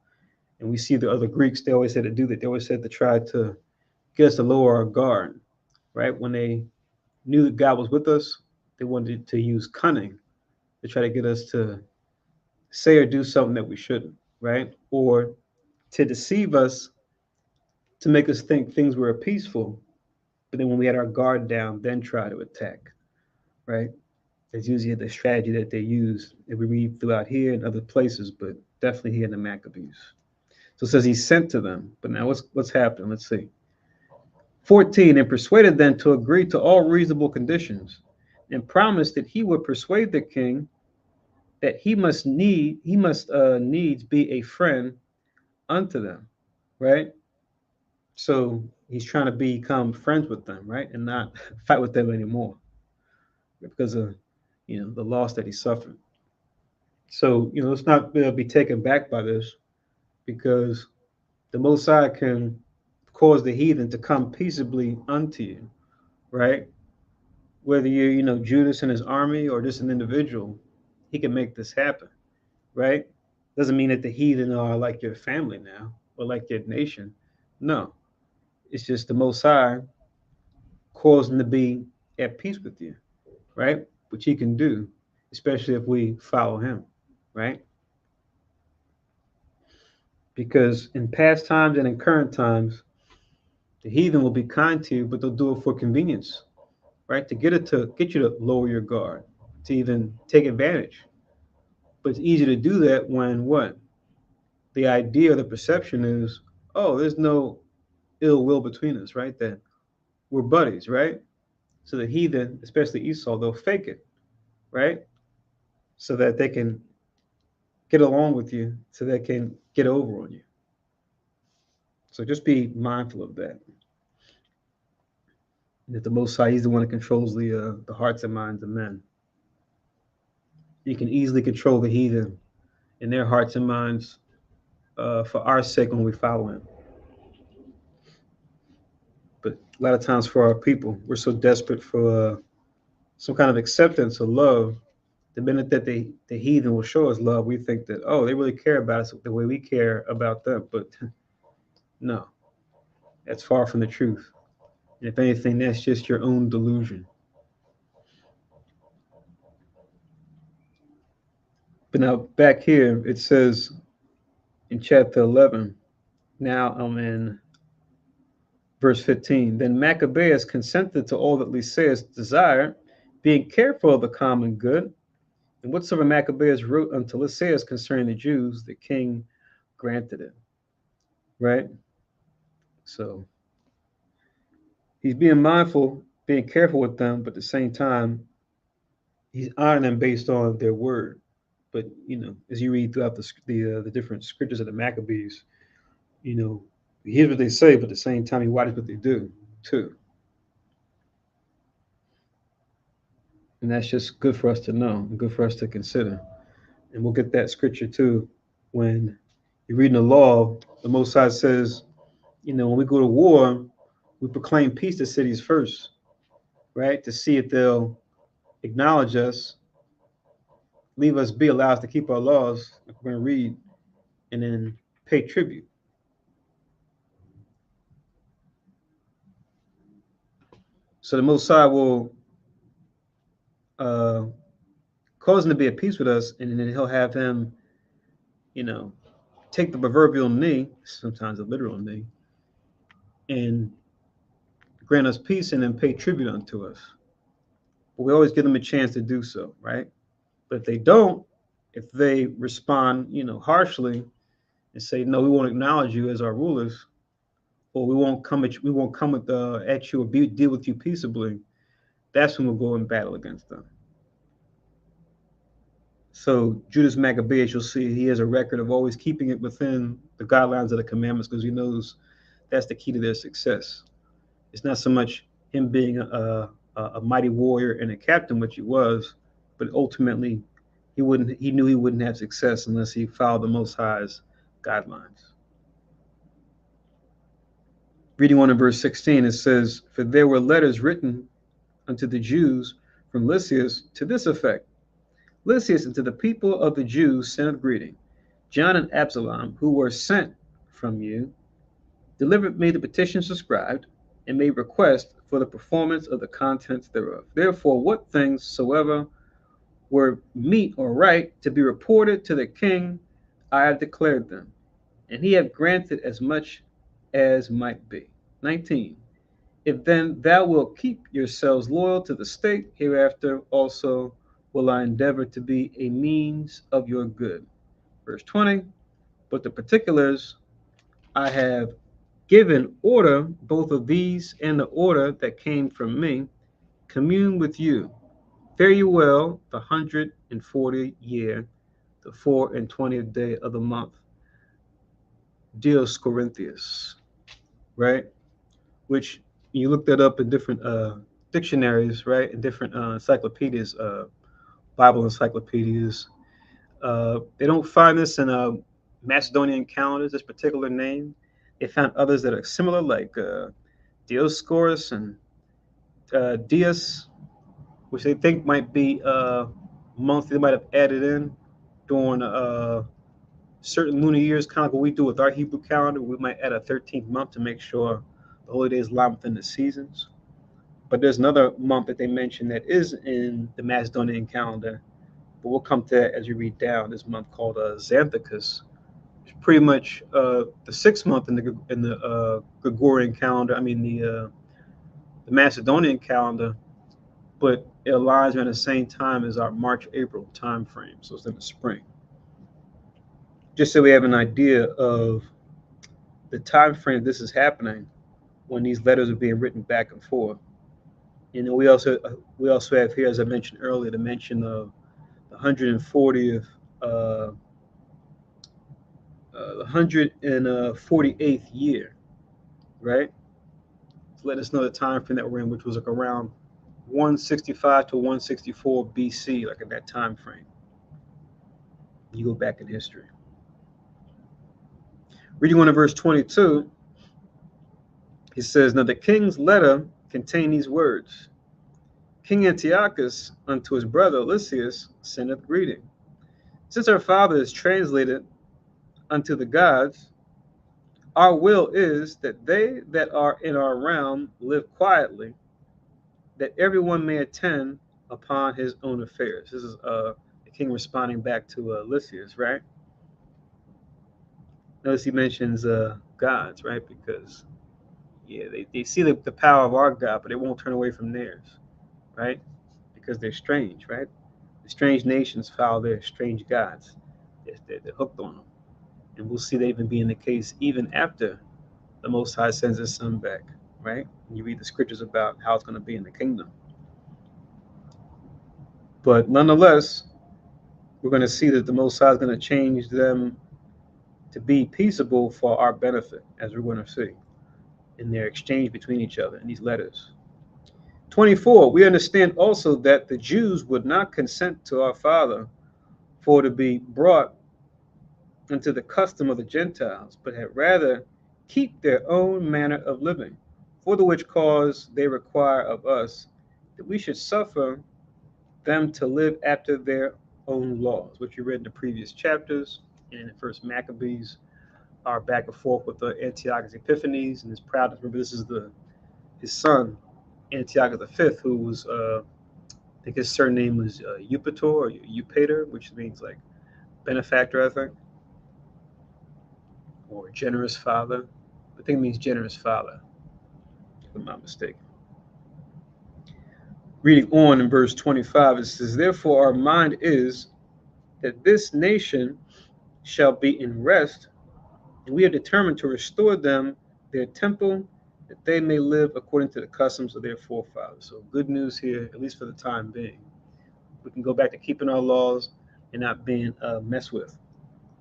And we see the other Greeks, they always said to do that. They always said to try to get us to lower our guard, right? When they knew that God was with us, they wanted to use cunning to try to get us to say or do something that we shouldn't, right? Or to deceive us to make us think things were peaceful, but then when we had our guard down, then try to attack, right? That's usually the strategy that they use that we read throughout here and other places, but definitely here in the Maccabees. So it says he sent to them. But now what's happened? Let's see. 14, and persuaded them to agree to all reasonable conditions, and promised that he would persuade the king that he must needs be a friend unto them, right? So he's trying to become friends with them, right, and not fight with them anymore because of the loss that he suffered. So let's not be taken back by this because the Most High can cause the heathen to come peaceably unto you, right? Whether you're Judas and his army or just an individual, he can make this happen, right? Doesn't mean that the heathen are like your family now or like your nation. No, it's just the Most High causing to be at peace with you, right? Which he can do, especially if we follow him, right? Because in past times and in current times, the heathen will be kind to you, but they'll do it for convenience, right? To get you to lower your guard, to even take advantage. But it's easy to do that when what? The idea or the perception is, oh, there's no ill will between us, right? That we're buddies, right? So the heathen, especially Esau, they'll fake it, right? So that they can get along with you, so they can get over on you. So just be mindful of that. That the Most High, He's the one that controls the hearts and minds of men. He can easily control the heathen in their hearts and minds for our sake when we follow Him. But a lot of times for our people, we're so desperate for some kind of acceptance or love. The minute that the heathen will show us love, we think that, oh, they really care about us the way we care about them. But no, that's far from the truth. And if anything, that's just your own delusion. But now back here, it says in chapter 11, now I'm in verse 15. Then Maccabeus consented to all that Lysias desired, being careful of the common good. And whatsoever Maccabeus wrote unto Lysias concerning the Jews, the king granted it. Right? So he's being mindful, being careful with them, but at the same time, he's honoring them based on their word. But as you read throughout the different scriptures of the Maccabees, you know, he hears what they say, but at the same time, he watches what they do too. And that's just good for us to know and good for us to consider. And we'll get that scripture too when you're reading the law. The Most High says, when we go to war, we proclaim peace to cities first, right? To see if they'll acknowledge us, leave us be, allow us to keep our laws, like we're going to read, and then pay tribute. So the Most High will uh, cause him to be at peace with us, and then he'll have him, you know, take the proverbial knee, sometimes a literal knee, and grant us peace and then pay tribute unto us. But we always give them a chance to do so, right? But if they don't, if they respond, harshly and say, no, we won't acknowledge you as our rulers, or we won't come at you or deal with you peaceably, that's when we'll go in battle against them. So Judas Maccabeus, you'll see he has a record of always keeping it within the guidelines of the commandments because he knows that's the key to their success. It's not so much him being a mighty warrior and a captain, which he was, but ultimately he wouldn't. He knew he wouldn't have success unless he followed the Most High's guidelines. Reading on in verse 16, it says, "For there were letters written unto the Jews from Lysias to this effect: Lysias unto the people of the Jews sendeth greeting. John and Absalom, who were sent from you, delivered me the petition subscribed, and made request for the performance of the contents thereof. Therefore, what things soever were meet or right to be reported to the king, I have declared them, and he hath granted as much as might be." 19. "If then thou wilt keep yourselves loyal to the state, hereafter also will I endeavor to be a means of your good." Verse 20. "But the particulars I have given order, both of these and the order that came from me, commune with you. Fare you well the 140th year, the 24th day of the month, Dios Corinthians." Right? Which you look that up in different dictionaries, right? In different encyclopedias, Bible encyclopedias. They don't find this in Macedonian calendars, this particular name. They found others that are similar, like Dioscorus and Dias, which they think might be months they might have added in during certain lunar years, kind of like what we do with our Hebrew calendar. We might add a 13th month to make sure the holy days line within the seasons. But there's another month that they mention that is in the Macedonian calendar, but we'll come to that as we read down. This month called Xanthicus, which is pretty much the 6th month in the Gregorian calendar. I mean the Macedonian calendar, but it aligns around the same time as our March-April time frame, so it's in the spring. Just so we have an idea of the time frame this is happening when these letters are being written back and forth. And we also have here, as I mentioned earlier, the mention of the 140th, the 148th year, right? To let us know the time frame that we're in, which was like around 165 to 164 BC, like in that time frame. You go back in history. Reading on to verse 22, he says, "Now the king's letter contained these words: King Antiochus unto his brother Lysias sendeth greeting. Since our father is translated unto the gods, our will is that they that are in our realm live quietly, that everyone may attend upon his own affairs." This is the king responding back to Lysias, right? Notice he mentions gods, right? Because yeah, they see the power of our God, but they won't turn away from theirs, right? Because they're strange, right? The strange nations follow their strange gods. They're hooked on them. And we'll see that even being the case even after the Most High sends his son back, right? And you read the scriptures about how it's going to be in the kingdom. But nonetheless, we're going to see that the Most High is going to change them to be peaceable for our benefit, as we're going to see in their exchange between each other in these letters. 24, "We understand also that the Jews would not consent to our father for to be brought into the custom of the Gentiles, but had rather keep their own manner of living, for the which cause they require of us that we should suffer them to live after their own laws," which you read in the previous chapters and in the first Maccabees, are back and forth with the Antiochus Epiphanes and his proudness. Remember, this is his son Antiochus V, who was I think his surname was Eupator or Eupator, which means like benefactor, I think, or generous father. I think it means generous father, if I'm not mistaken. Reading on in verse 25, it says, "Therefore our mind is that this nation shall be in rest, and we are determined to restore them their temple, that they may live according to the customs of their forefathers." So good news here, at least for the time being. We can go back to keeping our laws and not being messed with,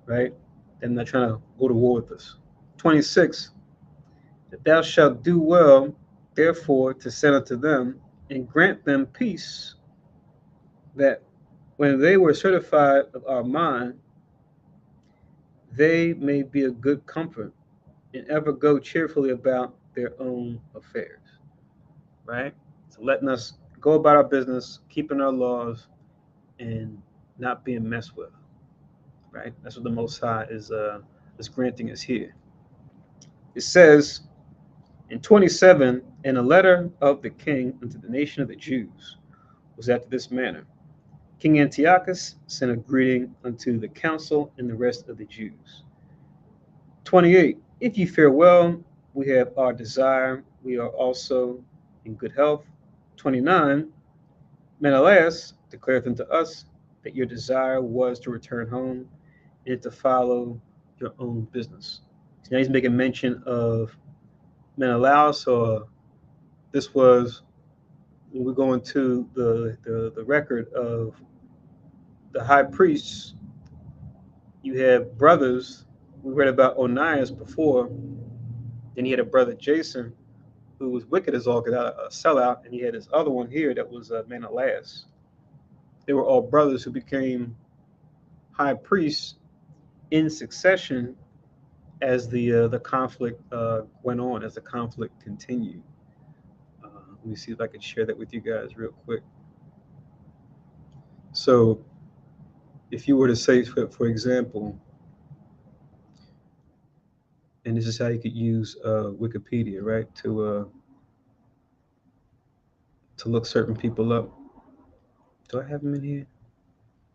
right? They're not trying to go to war with us. 26, that thou shalt do well, therefore, to send unto them and grant them peace, that when they were certified of our mind, they may be a good comfort and ever go cheerfully about their own affairs, right? So letting us go about our business, keeping our laws, and not being messed with, right? That's what the Most High is granting us here. It says in 27, and a letter of the king unto the nation of the Jews was after this manner. King Antiochus sent a greeting unto the council and the rest of the Jews. 28. If ye fare well, we have our desire. We are also in good health. 29. Menelaus declareth unto us that your desire was to return home and to follow your own business. So now he's making mention of Menelaus, or this was when we go into the record of the high priests. You have brothers. We read about Onias before. Then he had a brother Jason who was wicked as all get out, a sellout, and he had this other one here that was Menelaus. They were all brothers who became high priests in succession as the conflict went on, as the conflict continued. Let me see if I can share that with you guys real quick. So, if you were to say, for example, and this is how you could use Wikipedia, right, to look certain people up. Do I have him in here?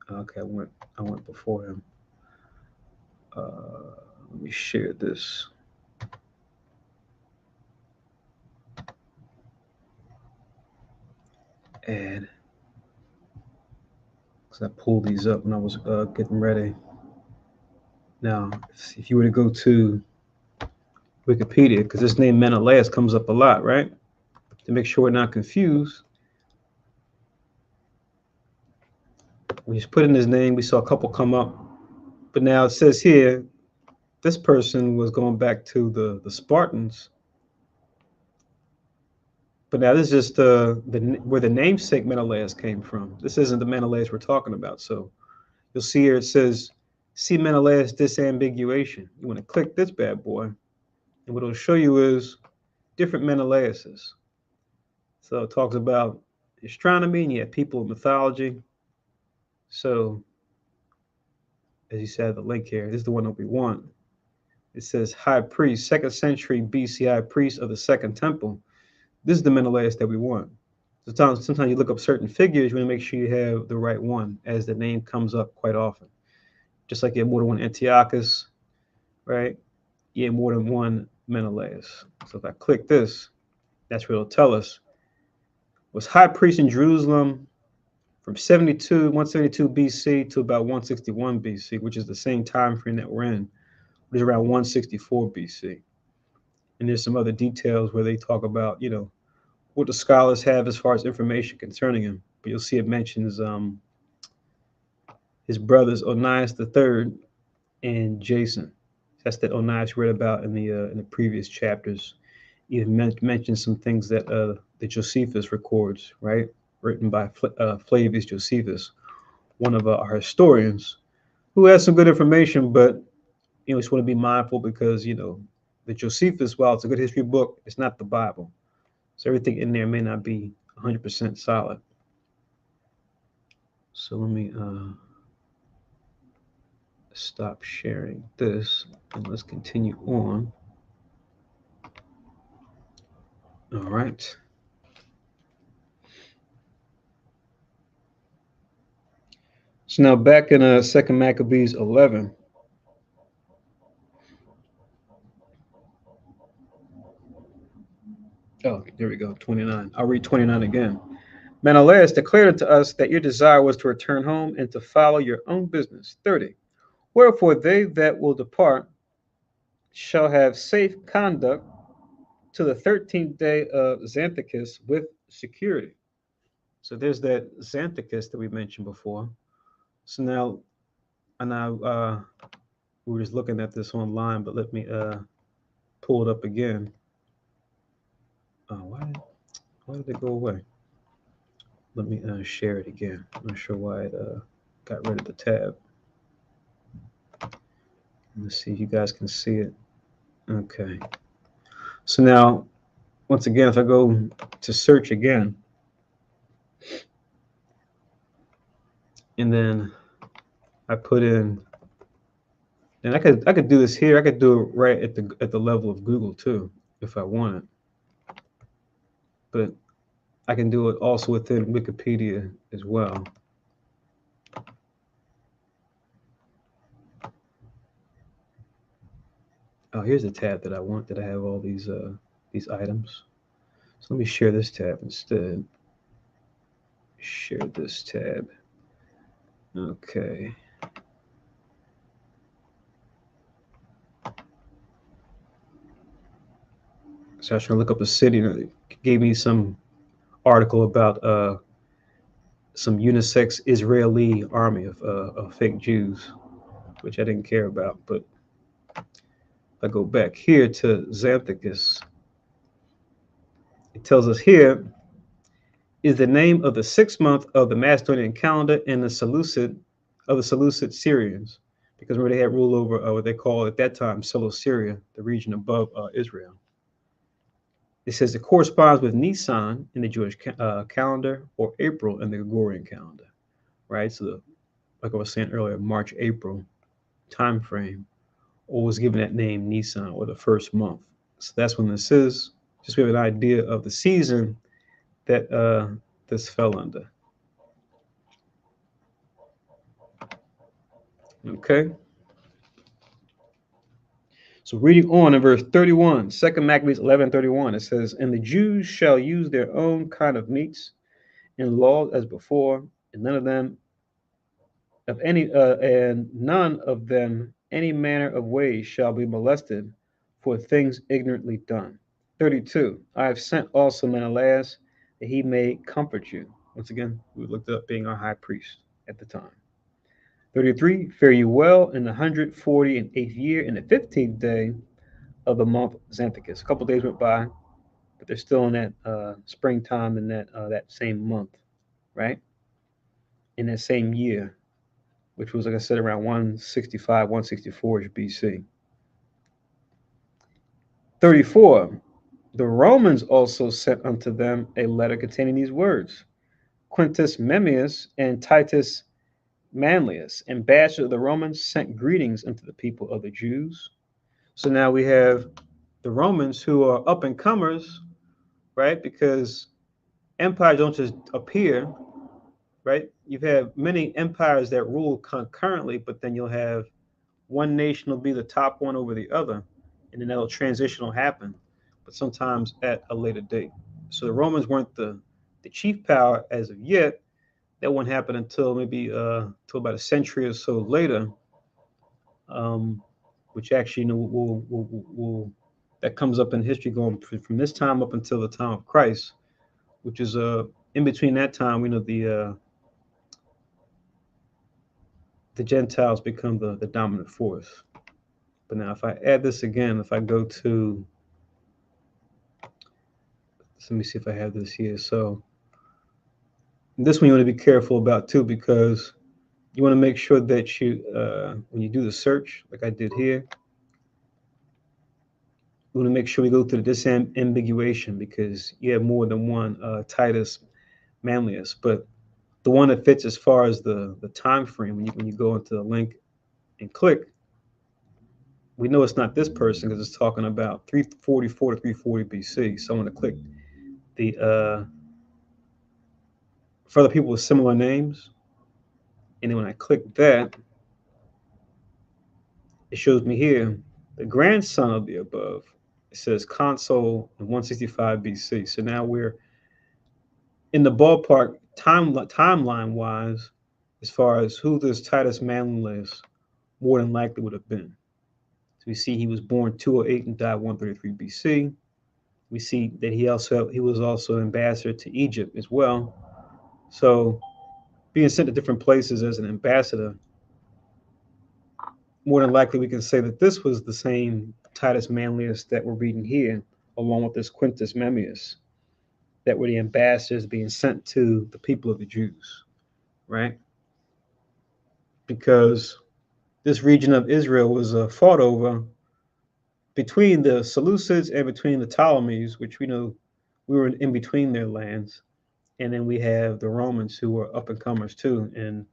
Okay, I went before him. Let me share this. And because I pulled these up when I was getting ready. Now, if you were to go to Wikipedia, because this name Menelaus comes up a lot, right? To make sure we're not confused, we just put in his name. We saw a couple come up, but now it says here this person was going back to the Spartans. But now this is just where the namesake Menelaus came from. This isn't the Menelaus we're talking about. So you'll see here it says, see Menelaus disambiguation. You want to click this bad boy, and what it'll show you is different Menelauses. So it talks about astronomy, and you have people in mythology. So as you said, the link here, this is the one that we want. It says high priest, 2nd century BC high priest of the Second Temple. This is the Menelaus that we want. Sometimes you look up certain figures, you want to make sure you have the right one, as the name comes up quite often. Just like you have more than one Antiochus, right? You have more than one Menelaus. So if I click this, that's what it'll tell us. Was high priest in Jerusalem from 172 BC to about 161 BC, which is the same time frame that we're in, which is around 164 BC. And there's some other details where they talk about, what the scholars have as far as information concerning him. But you'll see it mentions his brothers Onias III and Jason. That's that Onias read about in the previous chapters. Even mentions some things that Josephus records, right? Written by Flavius Josephus, one of our historians, who has some good information, but just want to be mindful because the Josephus, while it's a good history book, it's not the Bible. So everything in there may not be 100% solid. So let me stop sharing this and let's continue on. All right. So now back in 2nd Maccabees 11. Oh, there we go, 29. I'll read 29 again. Menelaus declared to us that your desire was to return home and to follow your own business. 30. Wherefore they that will depart shall have safe conduct to the 13th day of Xanthicus with security. So there's that Xanthicus that we mentioned before. So now And I we were just looking at this online, but let me pull it up again. Why did it go away? Let me share it again. I'm not sure why it got rid of the tab. Let's see if you guys can see it. Okay. So now, once again, if I go to search again, and then I put in, and I could do this here. I could do it right at the level of Google too, if I wanted. But I can do it also within Wikipedia as well. Oh, here's a tab that I want that I have all these items. So let me share this tab instead. Share this tab. Okay. So I was trying to look up a city, and it gave me some article about some unisex Israeli army of fake Jews, which I didn't care about. But if I go back here to Xanthicus, it tells us here is the name of the 6th month of the Macedonian calendar in the Seleucid Syrians, because remember they had rule over what they called at that time Cilicia, the region above Israel. It says it corresponds with Nisan in the Jewish calendar or April in the Gregorian calendar, right? So, like I was saying earlier, March, April time frame, or was given that name Nisan or the 1st month. So that's when this is. Just to give an idea of the season that this fell under. Okay. So reading on in verse 31, 2 Maccabees 11:31, it says, "And the Jews shall use their own kind of meats and laws as before, and none of them any manner of ways shall be molested for things ignorantly done." 32, I have sent also Menelaus that he may comfort you. Once again, we looked up being our high priest at the time. 33, fare you well in the 148th year, in the 15th day of the month Xanthicus. A couple days went by, but they're still in that springtime in that same month, right? In that same year, which was, like I said, around 165, 164 BC. 34, the Romans also sent unto them a letter containing these words: Quintus Memmius and Titus Manlius, ambassadors of the Romans, sent greetings unto the people of the Jews. So now we have the Romans who are up and comers, right? Because empires don't just appear, right? You've had many empires that rule concurrently, but then you'll have one nation will be the top one over the other, and then that'll transition will happen, but sometimes at a later date. So the Romans weren't the chief power as of yet. That won't happen until maybe until about a century or so later, um, which actually will that comes up in history going from this time up until the time of Christ, which is in between that time we know the Gentiles become the dominant force. But now, if I add this again, if I go to, let me see if I have this here. So this one you want to be careful about too, because you want to make sure that when you do the search, like I did here, we want to make sure we go through the disambiguation, because you have more than one Titus Manlius, but the one that fits as far as the time frame when you go into the link and click, we know it's not this person because it's talking about 344 to 340 BC. So I'm going to click the for other people with similar names, and then when I click that, it shows me here the grandson of the above. It says consul in 165 BC. So now we're in the ballpark timeline wise, as far as who this Titus Manlius more than likely would have been. So we see he was born 208 and died 133 BC. We see that he was also ambassador to Egypt as well. So being sent to different places as an ambassador, more than likely we can say that this was the same Titus Manlius that we're reading here, along with this Quintus Memmius, that were the ambassadors being sent to the people of the Jews, right? Because this region of Israel was fought over between the Seleucids and between the Ptolemies, which we know we were in between their lands. And then we have the Romans who were up and comers too. And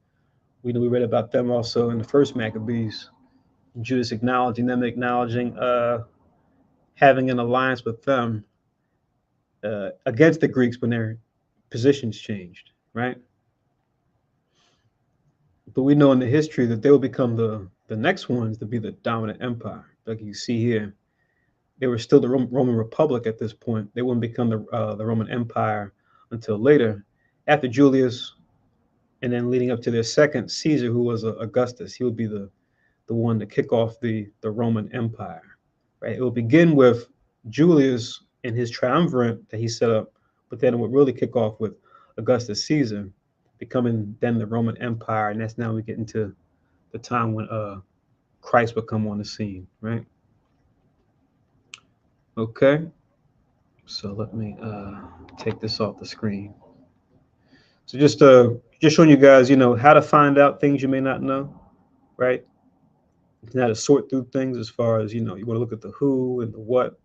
we know we read about them also in the first Maccabees. Judas acknowledging them, acknowledging having an alliance with them against the Greeks when their positions changed, right? But we know in the history that they will become the next ones to be the dominant empire. Like you see here, they were still the Roman Republic at this point. They wouldn't become the Roman Empire until later, after Julius, and then leading up to their second Caesar, who was Augustus. He would be the one to kick off the Roman Empire. Right? It will begin with Julius and his triumvirate that he set up, but then it would really kick off with Augustus Caesar, becoming then the Roman Empire, and that's now we get into the time when Christ would come on the scene, right? Okay, so let me take this off the screen. So just showing you guys, how to find out things you may not know, right? And how to sort through things as far as you want to look at the who and the what.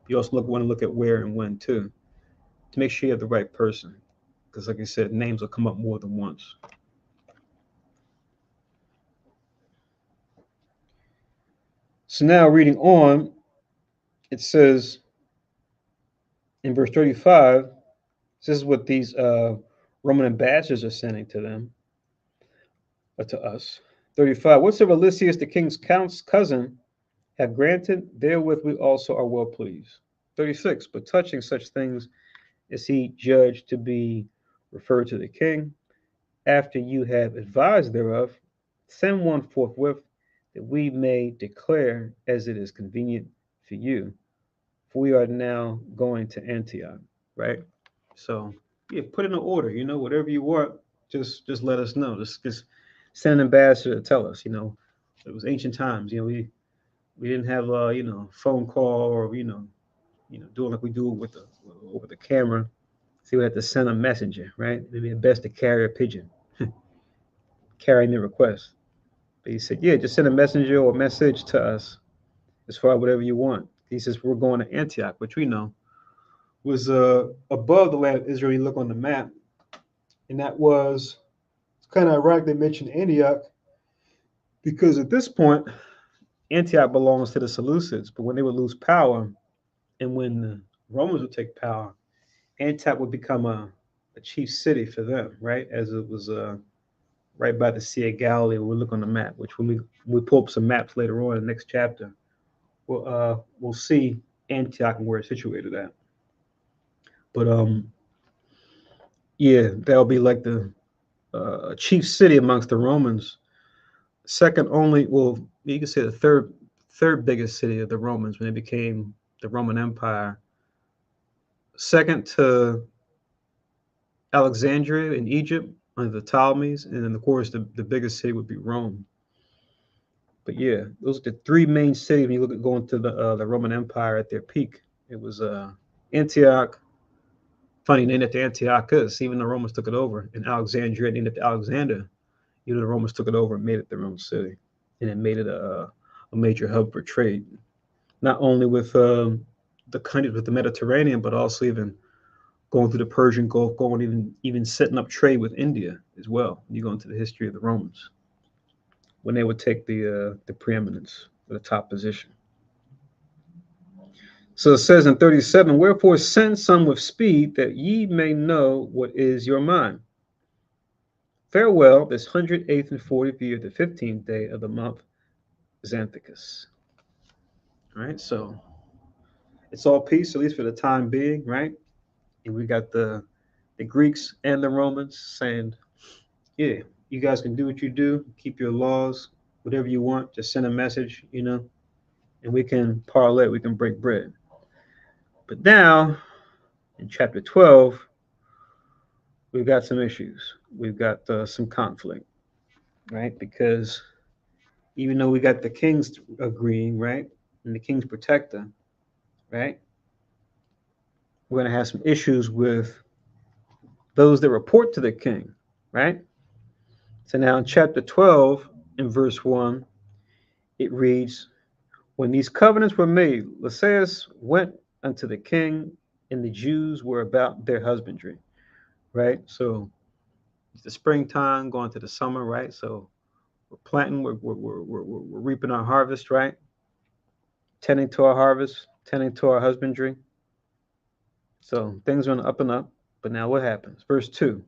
You also want to look at where and when too, to make sure you have the right person. Because like I said, names will come up more than once. So now reading on, it says in verse 35, this is what these Roman ambassadors are sending to them, or to us. 35, whatsoever Lysias, the king's cousin, have granted, therewith we also are well pleased. 36, but touching such things as he judged to be referred to the king, after you have advised thereof, send one forthwith, that we may declare as it is convenient for you. For we are now going to Antioch, right? So yeah, put in an order, whatever you want, just let us know. Just send an ambassador to tell us, it was ancient times, we didn't have phone call or doing like we do with the over the camera. So we had to send a messenger, right? It'd be best to carry a pigeon, carrying the request. But he said, yeah, just send a messenger or a message to us as far as whatever you want. He says we're going to Antioch, which we know was above the land of Israel. You look on the map, and that was, it's kind of ironic they mentioned Antioch because at this point Antioch belongs to the Seleucids, but when they would lose power and when the Romans would take power, Antioch would become a chief city for them, right? As it was right by the Sea of Galilee. When we look on the map, which when we pull up some maps later on in the next chapter, we'll see Antioch and where it's situated at. But yeah, that'll be like the chief city amongst the Romans. Second only, well, you could say the third biggest city of the Romans when they became the Roman Empire. Second to Alexandria in Egypt under the Ptolemies, and then of course the biggest city would be Rome. But yeah, those are the three main cities when you look at going to the Roman Empire at their peak. It was Antioch, funny name after Antiochus, even the Romans took it over, and Alexandria named after Alexander. The Romans took it over and made it their own city, and it made it a major hub for trade, not only with the countries with the Mediterranean, but also even going through the Persian Gulf, going even setting up trade with India as well. You go into the history of the Romans when they would take the preeminence, the top position. So it says in 37, wherefore send some with speed that ye may know what is your mind. Farewell, this 108th and 40th year, the 15th day of the month, Xanthicus. All right, so it's all peace, at least for the time being, right? And we got the Greeks and the Romans saying, yeah, you guys can do what you do, keep your laws, whatever you want, just send a message, and we can parlay, we can break bread. But now, in chapter 12, we've got some issues. We've got some conflict, right? Because even though we got the kings agreeing, right, and the king's protector, right, we're going to have some issues with those that report to the king, right? So now in chapter 12, in verse 1, it reads, when these covenants were made, Lysias went unto the king, and the Jews were about their husbandry, right? So it's the springtime going to the summer, right? So we're planting, we're reaping our harvest, right? Tending to our harvest, tending to our husbandry. So things are on the up and up. But now what happens? Verse 2.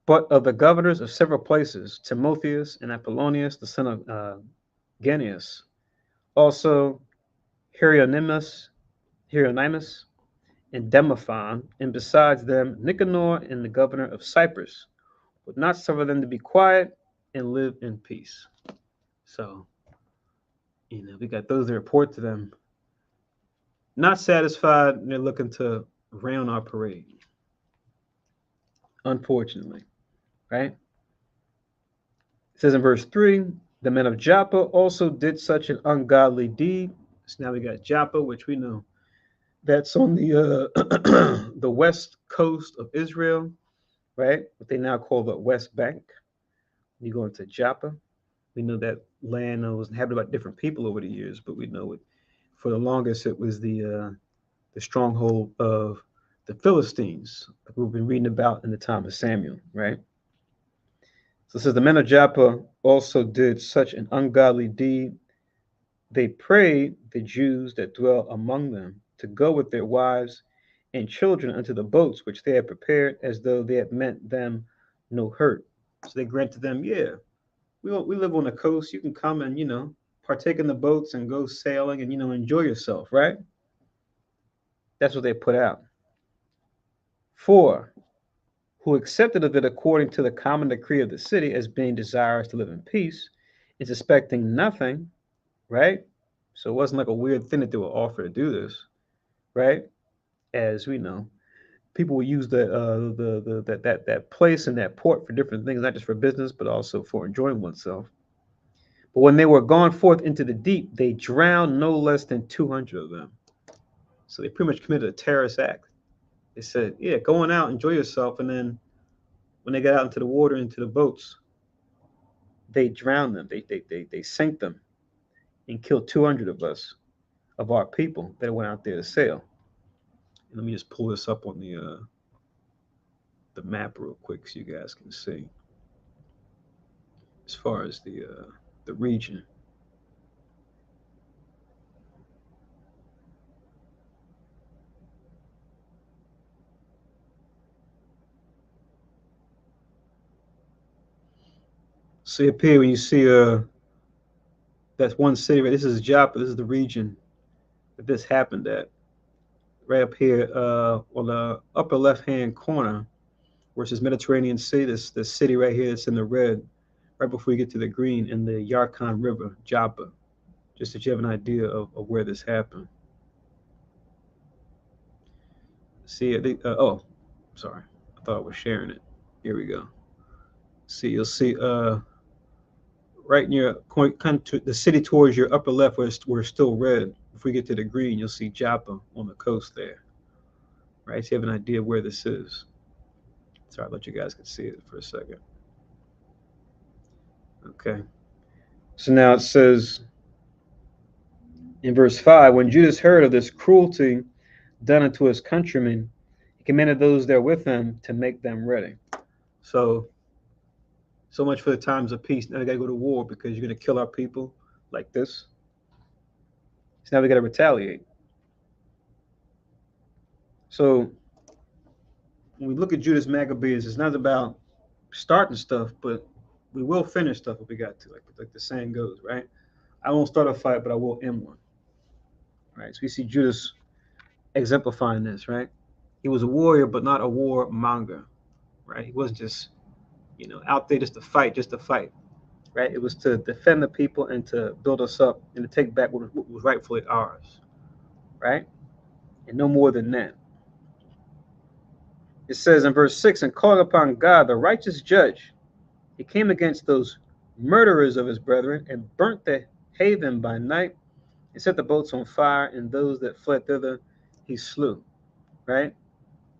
But of the governors of several places, Timotheus and Apollonius, the son of Genius, also Hieronymus, and Demophon, and besides them, Nicanor and the governor of Cyprus, would not suffer them to be quiet and live in peace. So, we got those that report to them, not satisfied, and they're looking to rain on our parade, unfortunately, right? It says in verse 3, the men of Joppa also did such an ungodly deed. So now we got Joppa, which we know that's on the the west coast of Israel, right? What they now call the West Bank. You go into Joppa. We know that land was inhabited by different people over the years, but we know it for the longest it was the stronghold of the Philistines, like we've been reading about in the time of Samuel, right? So it says the men of Joppa also did such an ungodly deed. They prayed the Jews that dwell among them to go with their wives and children unto the boats which they had prepared, as though they had meant them no hurt. So they granted them, yeah, we live on the coast. You can come and partake in the boats and go sailing and enjoy yourself, right? That's what they put out. 4, who accepted of it according to the common decree of the city, as being desirous to live in peace, and suspecting nothing, right? So it wasn't like a weird thing that they were offered to do this, right? As we know, people will use that place and that port for different things, not just for business, but also for enjoying oneself. But when they were gone forth into the deep, they drowned no less than 200 of them. So they pretty much committed a terrorist act. They said, yeah, go on out, enjoy yourself. And then when they got out into the water, into the boats, they drowned them. They sank them and killed 200 of us, of our people that went out there to sail. And let me just pull this up on the map real quick so you guys can see as far as the region. See up here when you see that's one city, right? This is Joppa. This is the region that this happened at. Right up here on the upper left-hand corner, where it says Mediterranean Sea. This city right here that's in the red, right before you get to the green, in the Yarkon River, Joppa. Just that you have an idea of where this happened. See, oh, sorry. I thought I was sharing it. Here we go. See, you'll see right near kind of to the city towards your upper left, where it's still red. If we get to the green, you'll see Joppa on the coast there. Right, so you have an idea of where this is. Sorry, I'll let you guys can see it for a second. Okay. So now it says in verse 5, when Judas heard of this cruelty done unto his countrymen, he commanded those there with him to make them ready. So much for the times of peace. Now we got to go to war because you're going to kill our people like this. So now we got to retaliate. So when we look at Judas Maccabees, it's not about starting stuff, but we will finish stuff if we got to, like the saying goes, right? I won't start a fight, but I will end one. Right? So we see Judas exemplifying this, right? He was a warrior, but not a warmonger, right? He wasn't just, out there just to fight, right? It was to defend the people and to build us up and to take back what was rightfully ours, right? And no more than that. It says in verse 6, and calling upon God, the righteous judge, he came against those murderers of his brethren, and burnt the haven by night, and set the boats on fire, and those that fled thither he slew. Right?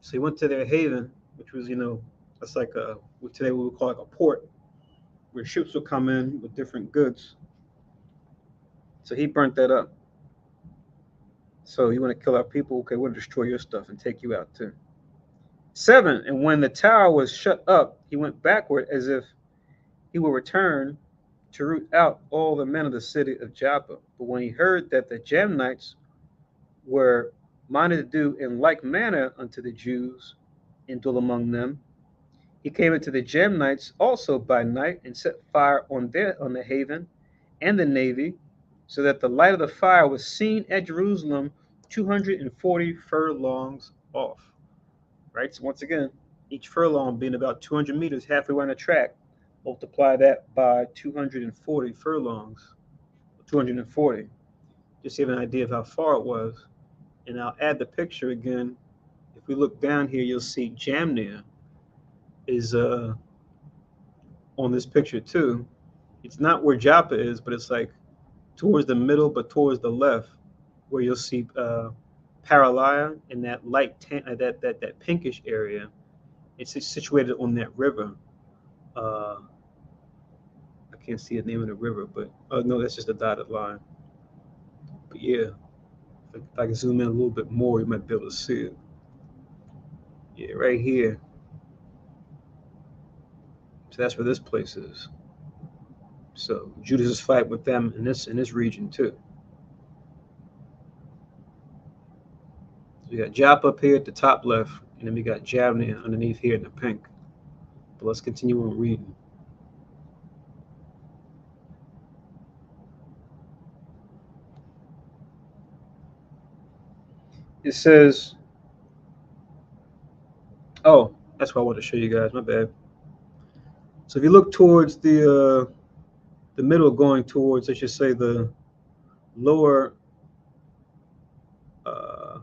So he went to their haven, which was, that's like what today we would call like a port, where ships would come in with different goods. So he burnt that up. So you want to kill our people? Okay, we'll destroy your stuff and take you out too. 7. And when the tower was shut up, he went backward as if he would return to root out all the men of the city of Joppa. But when he heard that the Jamnites were minded to do in like manner unto the Jews and dwell among them, he came into the Jamnites also by night and set fire on the haven and the navy, so that the light of the fire was seen at Jerusalem 240 furlongs off. Right? So once again, each furlong being about 200 meters, halfway around the track, multiply that by 240 furlongs, 240, just to give an idea of how far it was. And I'll add the picture again. If we look down here, you'll see Jamnia is on this picture too. It's not where Joppa is, but it's like towards the middle, but towards the left, where you'll see Paralia in that that pinkish area. It's situated on that river. Uh, I can't see the name of the river, but no, that's just a dotted line. But yeah, if I can zoom in a little bit more, you might be able to see it. Yeah, right here. So that's where this place is. So Judas is fighting with them in this region too. So we got Joppa up here at the top left, and then we got Javnia underneath here in the pink. But let's continue on reading. It says, oh, that's what I want to show you guys. My bad. So if you look towards the middle, going towards, I should say, lower uh,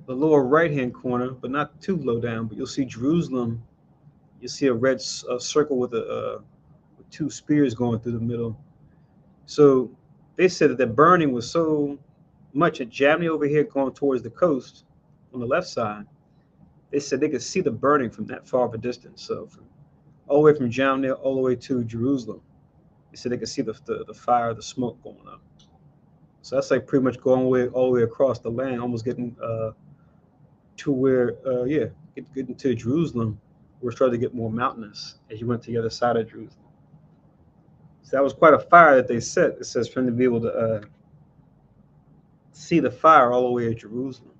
the lower right hand corner, but not too low down. But you'll see Jerusalem. You see a red circle with two spears going through the middle. So they said that the burning was so much at Jamni over here going towards the coast on the left side. They said they could see the burning from that far of a distance. So from all the way from Jamnia all the way to Jerusalem, they said they could see the fire, the smoke going up. So that's like pretty much going all the way across the land, almost getting to where, getting to Jerusalem. We're starting to get more mountainous as you went to the other side of Jerusalem. So that was quite a fire that they set. It says for them to be able to see the fire all the way at Jerusalem,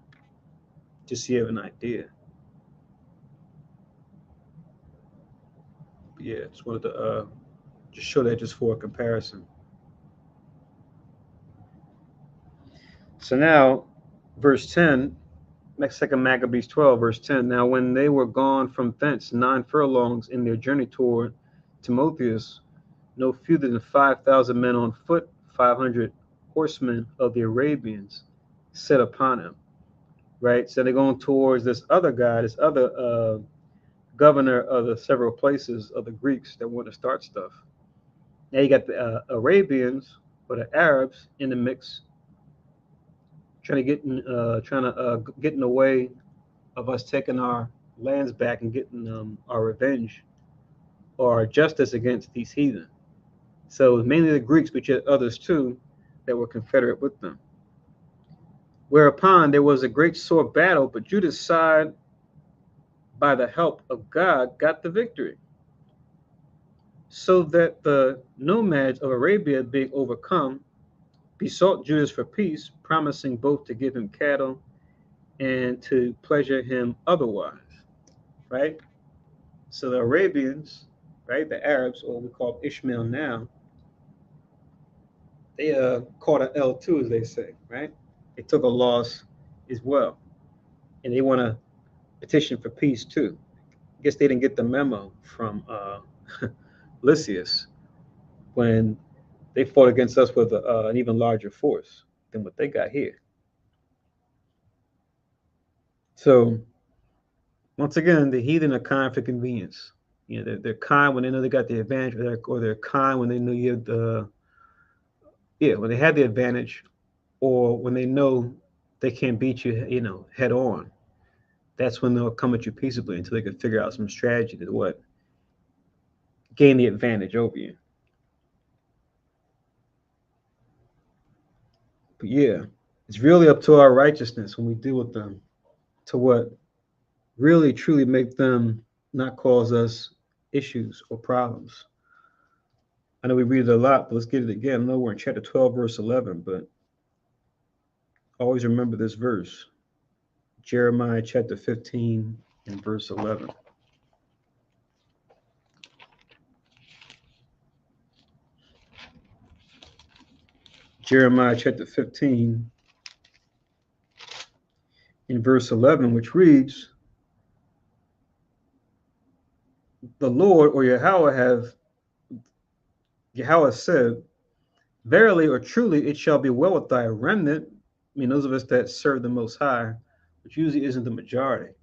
just so you have an idea. But yeah, just wanted to just show that just for a comparison. So now, verse 10, second Maccabees 12, verse 10. Now, when they were gone from thence 9 furlongs in their journey toward Timotheus, no fewer than 5,000 men on foot, 500 horsemen of the Arabians set upon him. Right? So they're going towards this other guy, this other governor of the several places of the Greeks that want to start stuff. Now you got the Arabians or the Arabs in the mix, trying to get in the way of us taking our lands back and getting our revenge or our justice against these heathen. So it was mainly the Greeks, but yet others too that were confederate with them. Whereupon there was a great sore battle, but Judah's side, by the help of God, got the victory. So that the nomads of Arabia, being overcome, besought Judas for peace, promising both to give him cattle and to pleasure him otherwise. Right? So the Arabians, right, the Arabs, or we call Ishmael now, they caught an L too, as they say, right? They took a loss as well, and they want to petition for peace too. I guess they didn't get the memo from Lysias when they fought against us with an even larger force than what they got here. So once again, the heathen are kind for convenience. You know, they're kind when they know they got the advantage, or they're kind when they know you have when they have the advantage, or when they know they can't beat you, head on. That's when they'll come at you peaceably until they can figure out some strategy to what gain the advantage over you. But yeah, it's really up to our righteousness when we deal with them to what really truly make them not cause us issues or problems. I know we read it a lot, but let's get it again. I know we're in chapter 12, verse 11, but always remember this verse, Jeremiah chapter 15 and verse 11. Jeremiah chapter 15 in verse 11, which reads, the Lord or Yahweh said, verily or truly it shall be well with thy remnant. I mean, those of us that serve the Most High, which usually isn't the majority,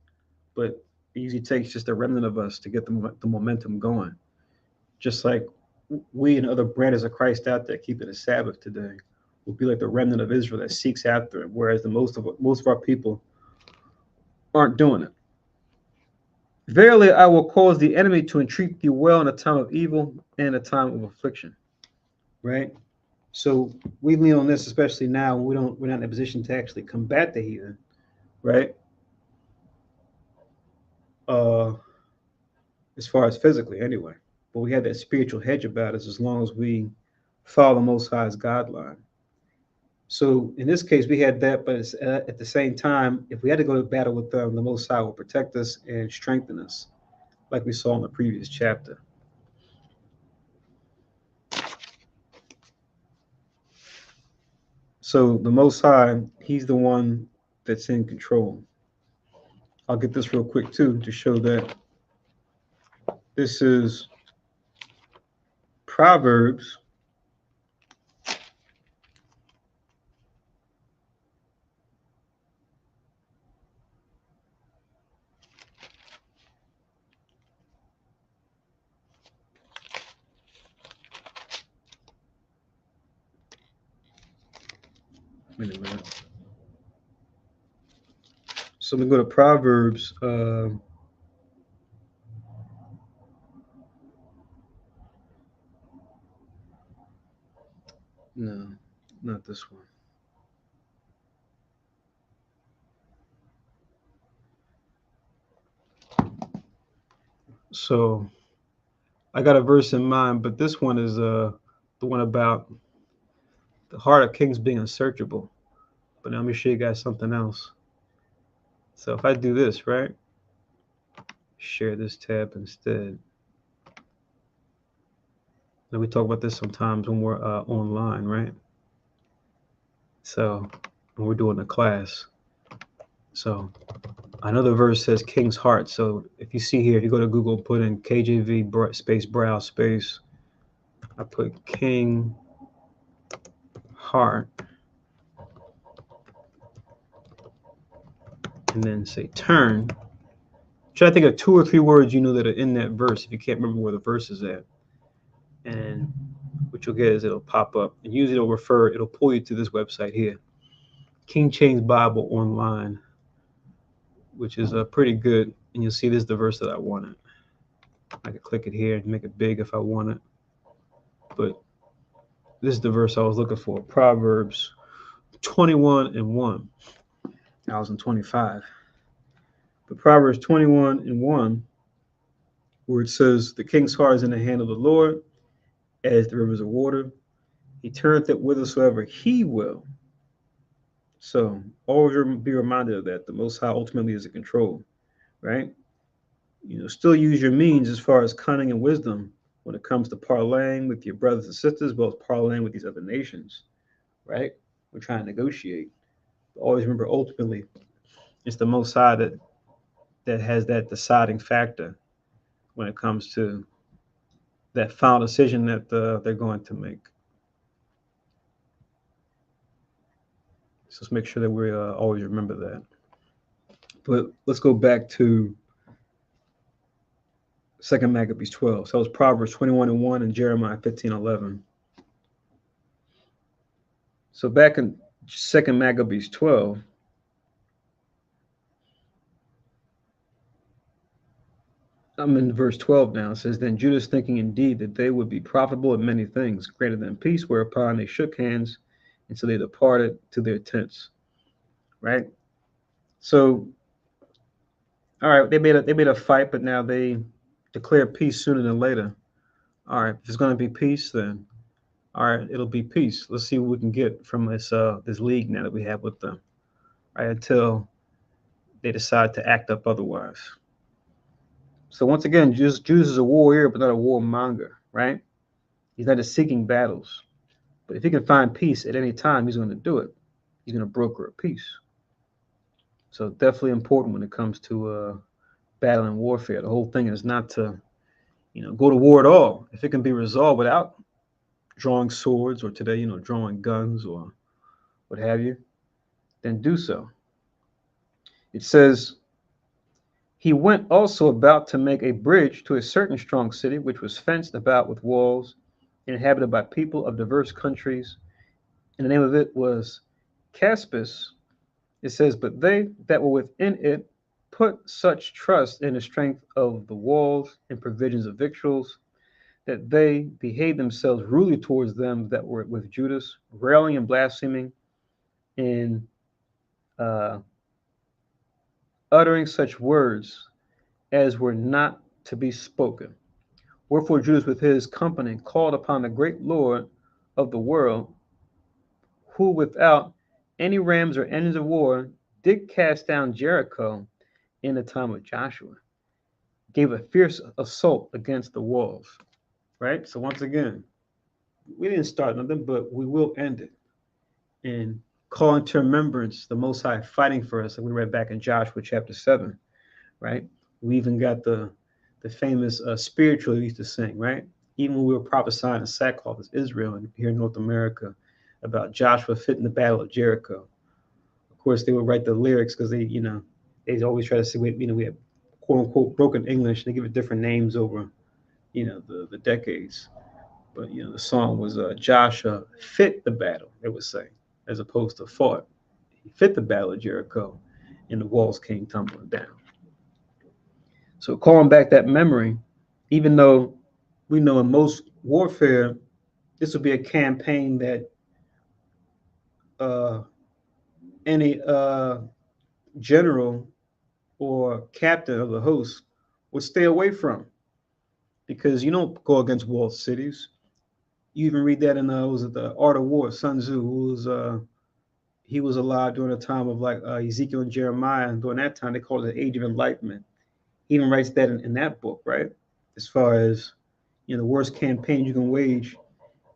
but it usually takes just a remnant of us to get the momentum going. Just like we and other branches of Christ out there keeping the Sabbath today will be like the remnant of Israel that seeks after it, whereas most of our people aren't doing it. Verily, I will cause the enemy to entreat thee well in a time of evil and a time of affliction. Right. So we lean on this, especially now we're not in a position to actually combat the heathen, right? Uh, as far as physically, anyway. But we have that spiritual hedge about us as long as we follow the Most High's guideline. So in this case, we had that, but at the same time, if we had to go to battle with them, the Most High will protect us and strengthen us, like we saw in the previous chapter. So the Most High, He's the one that's in control. I'll get this real quick too to show that this is Proverbs. Wait a minute. So we go to Proverbs. No, not this one. So I got a verse in mind, but this one is the one about the heart of kings being unsearchable. But now let me show you guys something else. So if I do this, right? Share this tab instead. Now we talk about this sometimes when we're online, right? So when we're doing a class. So another verse says king's heart. So if you see here, if you go to Google, put in KJV space browse space, I put king heart, and then say turn. Try to think of 2 or 3 words you know that are in that verse if you can't remember where the verse is at. And what you'll get is it'll pop up. And usually it'll pull you to this website here, King James Bible Online, which is pretty good. And you'll see this is the verse that I wanted. I can click it here and make it big if I want it. But this is the verse I was looking for, Proverbs 21 and 1. I was in 25. But Proverbs 21 and 1, where it says, the king's heart is in the hand of the Lord, as the rivers of water. He turneth it whithersoever he will. So always be reminded of that. The Most High ultimately is in control, right? Still use your means as far as cunning and wisdom when it comes to parlaying with your brothers and sisters, as well as parlaying with these other nations, right? We're trying to negotiate. But always remember, ultimately, it's the Most High that has that deciding factor when it comes to that final decision that they're going to make. So let's make sure that we always remember that. But let's go back to Second Maccabees 12. So it was Proverbs 21 and 1 and Jeremiah 15:11. So back in Second Maccabees 12, I'm in verse 12 now. It says, Then Judas, thinking indeed that they would be profitable in many things, granted them peace, whereupon they shook hands, and so they departed to their tents. Right? So, all right, they made a fight, but now they declare peace sooner than later. All right, if it's going to be peace, then all right, it'll be peace. Let's see what we can get from this league now that we have with them. Right, until they decide to act up otherwise. So once again, Judas is a warrior, but not a warmonger, right? He's not just seeking battles. But if he can find peace at any time, he's going to do it. He's going to broker a peace. So definitely important when it comes to battle and warfare. The whole thing is not to, go to war at all. If it can be resolved without drawing swords or today, drawing guns or what have you, then do so. It says, he went also about to make a bridge to a certain strong city, which was fenced about with walls, inhabited by people of diverse countries. And the name of it was Caspis. It says, But they that were within it put such trust in the strength of the walls and provisions of victuals, that they behaved themselves rudely towards them that were with Judas, railing and blaspheming, and uh, uttering such words as were not to be spoken. Wherefore Judas with his company called upon the great Lord of the world, who without any rams or engines of war did cast down Jericho in the time of Joshua, gave a fierce assault against the walls. Right? So once again, we didn't start nothing, but we will end it. And calling to remembrance the Most High fighting for us, like we read back in Joshua chapter 7, right? We even got the famous spiritual we used to sing, right? Even when we were prophesying in sackcloth as Israel and here in North America about Joshua fitting the battle of Jericho. Of course, they would write the lyrics because they always try to say, we have quote unquote broken English. And they give it different names over, the decades. But, the song was Joshua fit the battle, they would say, as opposed to fought. He fit the battle of Jericho and the walls came tumbling down. So calling back that memory, even though we know in most warfare, this would be a campaign that uh, any general or captain of the host would stay away from because you don't go against walled cities. You even read that in was it the Art of War, Sun Tzu, who was he was alive during the time of like Ezekiel and Jeremiah, and during that time they called it the Age of Enlightenment. He even writes that in that book, right? As far as the worst campaign you can wage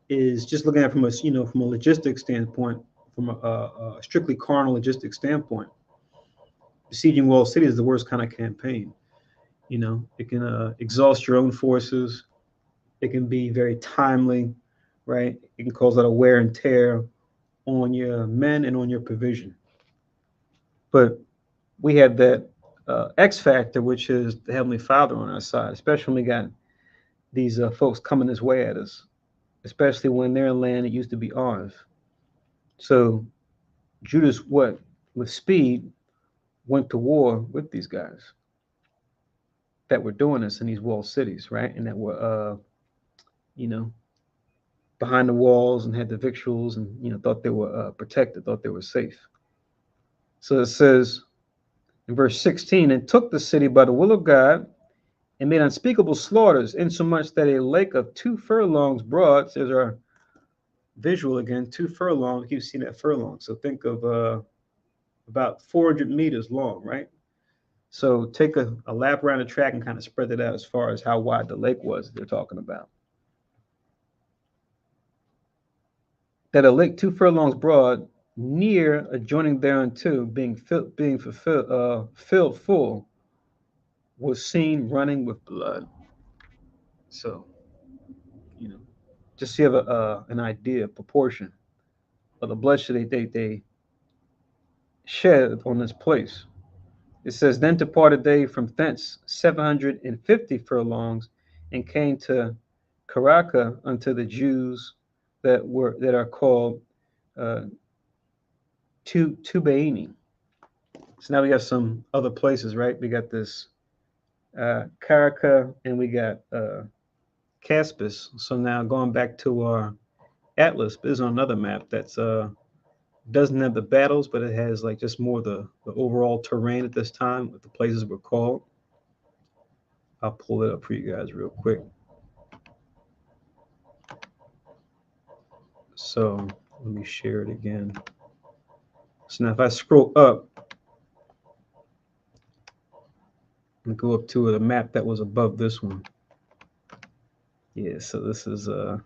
is just looking at it from a logistics standpoint, from a strictly carnal logistics standpoint. Besieging walled cities is the worst kind of campaign. It can exhaust your own forces. It can be very timely, right? It can cause a lot of wear and tear on your men and on your provision. But we have that X factor, which is the Heavenly Father on our side, especially when we got these folks coming this way at us, especially when they're in land that used to be ours. So Judas, with speed, went to war with these guys that were doing this in these walled cities, right? And that were, you know, behind the walls and had the victuals and, thought they were protected, thought they were safe. So it says in verse 16, and took the city by the will of God and made unspeakable slaughters, insomuch that a lake of 2 furlongs broad, there's our visual again, 2 furlongs, you see that furlong. So think of about 400 meters long, right? So take a lap around the track and kind of spread it out as far as how wide the lake was they're talking about. That a lake 2 furlongs broad, near adjoining thereunto, filled full, was seen running with blood. So, you know, just so you have an idea, proportion of the bloodshed they shed on this place. It says, then departed they from thence 750 furlongs, and came to Karaka unto the Jews that are called uh, Tubaini. So now we got some other places, right? We got this Karaka, and we got Caspis. So now going back to our atlas, there's another map that's doesn't have the battles, but it has like just more the overall terrain at this time, what the places were called. I'll pull it up for you guys real quick. So let me share it again. So now if I scroll up and go up to the map that was above this one. Yeah, so this is a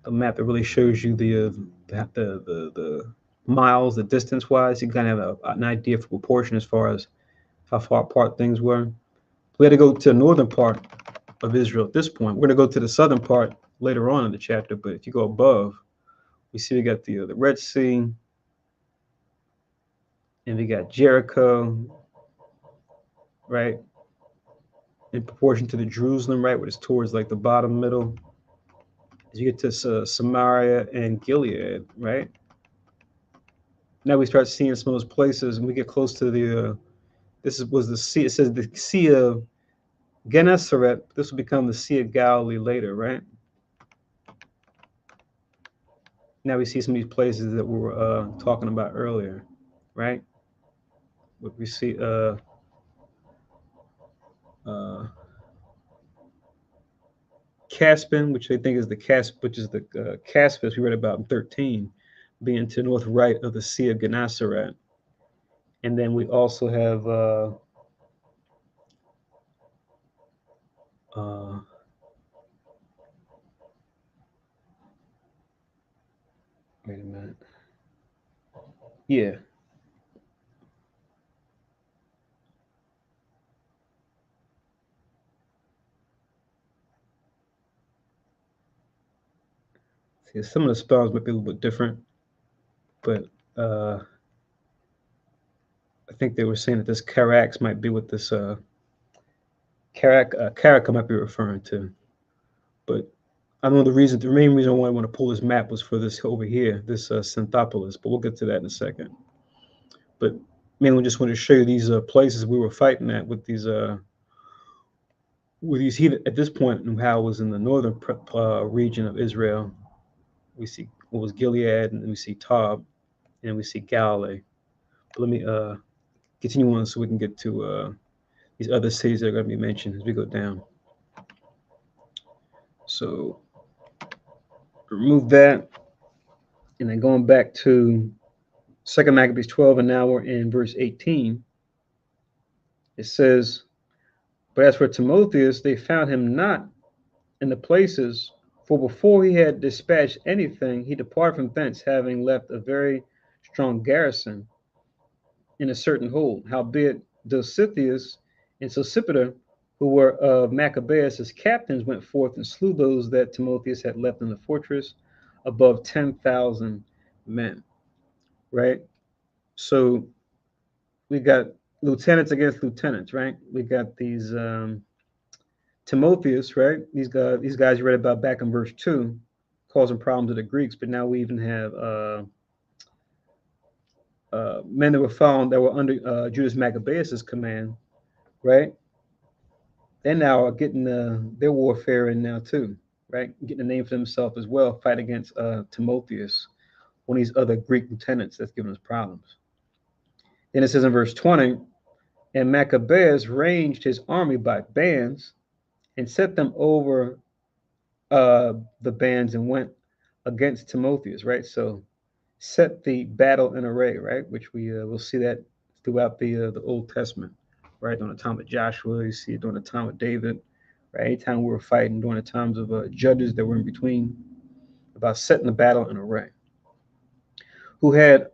map that really shows you the miles, the distance wise. You kind of have an idea for proportion as far as how far apart things were. We had to go to the northern part of Israel at this point. We're going to go to the southern part later on in the chapter, but if you go above, we see we got the Red Sea, and we got Jericho, right, in proportion to the Jerusalem, right, where it's towards like the bottom middle. As you get to Samaria and Gilead, right? Now we start seeing some of those places, and we get close to was the sea. It says the Sea of Gennesaret. This will become the Sea of Galilee later, right? Now we see some of these places that we were talking about earlier, right? What we see, uh, Caspian, which they think is which is the Caspis we read about in 13, being to the north right of the Sea of Gennesaret. And then we also have uh, wait a minute. Yeah. See, some of the spells might be a little bit different, but I think they were saying that this Carax might be what this Caraca might be referring to. But I know the main reason why I want to pull this map was for this over here, this Synthopolis, but we'll get to that in a second. But mainly just want to show you these places we were fighting at with these heathen at this point, and how it was in the northern region of Israel. We see what was Gilead, and we see Tob, and we see Galilee. But let me continue on so we can get to these other cities that are going to be mentioned as we go down. So remove that, and then going back to 2 Maccabees 12, and now we're in verse 18. It says, but as for Timotheus, they found him not in the places, for before he had dispatched anything, he departed from thence, having left a very strong garrison in a certain hold. Howbeit Dositheus and Sosipater, who were of Maccabeus as captains, went forth and slew those that Timotheus had left in the fortress, above 10,000 men. Right? So we got lieutenants against lieutenants, right? We got these Timotheus, right? These guys you read about back in verse 2, causing problems to the Greeks, but now we even have men that were found that were under Judas Maccabeus' command, right? They now are getting their warfare in now too, right? Getting a name for themselves as well, fight against Timotheus, one of these other Greek lieutenants that's giving us problems. Then it says in verse 20, and Maccabeus ranged his army by bands and set them over the bands and went against Timotheus, right? So set the battle in array, right? Which we will see that throughout the Old Testament, right? During the time of Joshua, you see it during the time of David, right? Anytime we were fighting during the times of judges that were in between, about setting the battle in array. Who had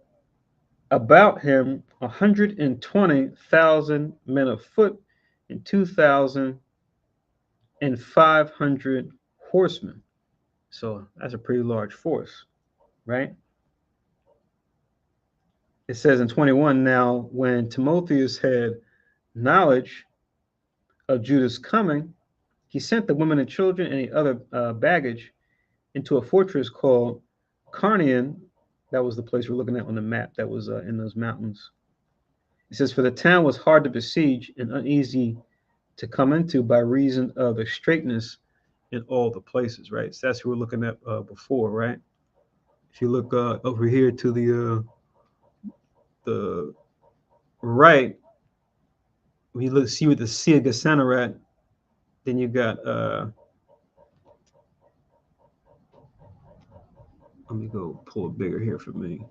about him 120,000 men of foot and 2,500 horsemen. So that's a pretty large force, right? It says in 21, now when Timotheus had knowledge of Judah's coming, he sent the women and children and the other baggage into a fortress called Carnian. That was the place we're looking at on the map that was in those mountains. It says, for the town was hard to besiege and uneasy to come into by reason of the straightness in all the places, right? So that's what we're looking at before, right? If you look over here to the right, when you look see what the Sea of Gasana are at, then you got let me go pull it bigger here for me.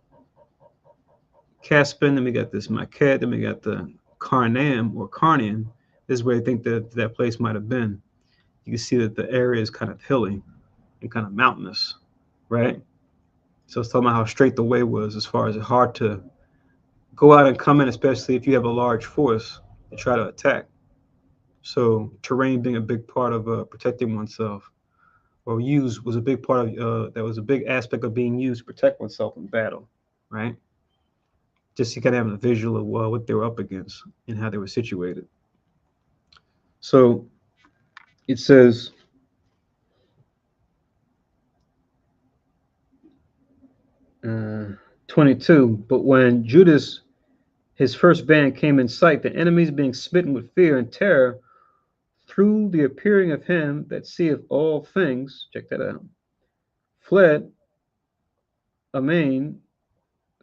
Caspian, then we got this Maquette, then we got the Carnam or Carnian. This is where I think that place might have been. You can see that the area is kind of hilly and kind of mountainous, right? So it's talking about how straight the way was as far as it's hard to go out and come in, especially if you have a large force to try to attack. So terrain being a big part of protecting oneself or use was a big part of that was a big aspect of being used to protect oneself in battle, right? Just to kind of have a visual of what they were up against and how they were situated. So it says, 22, but when Judas, his first band, came in sight, the enemies being smitten with fear and terror through the appearing of him that seeth all things, check that out, fled amain,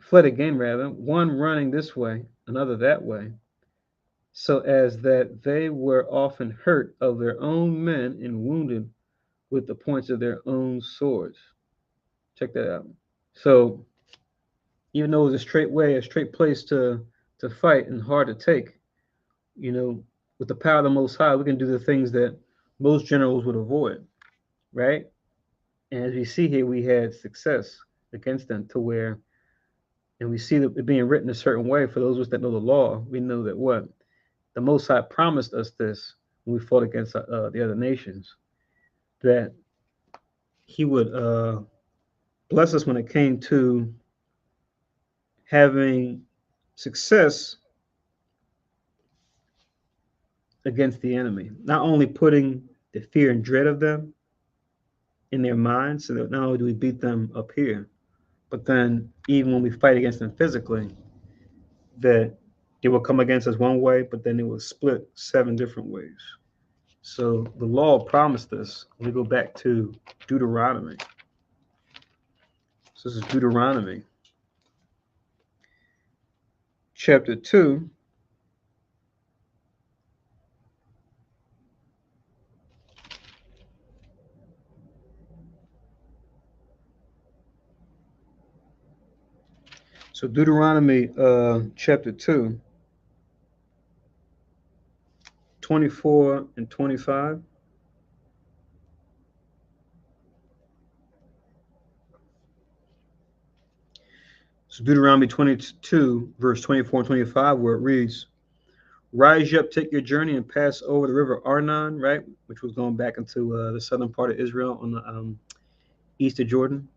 fled again rather, one running this way, another that way, so as that they were often hurt of their own men and wounded with the points of their own swords. Check that out. So even though it was a straight way, a straight place to fight and hard to take, you know, with the power of the Most High, we can do the things that most generals would avoid, right? And as we see here, we had success against them to where, and we see it being written a certain way. For those of us that know the law, we know that what the Most High promised us this when we fought against the other nations, that He would bless us when it came to having success against the enemy, not only putting the fear and dread of them in their minds, so that not only do we beat them up here, but then even when we fight against them physically, that they will come against us one way, but then they will split 7 different ways. So the law promised us. We go back to Deuteronomy. So this is Deuteronomy chapter 2. So Deuteronomy chapter 2, 24 and 25. So Deuteronomy 22, verse 24 and 25, where it reads, rise you up, take your journey, and pass over the river Arnon, right, which was going back into the southern part of Israel on the east of Jordan.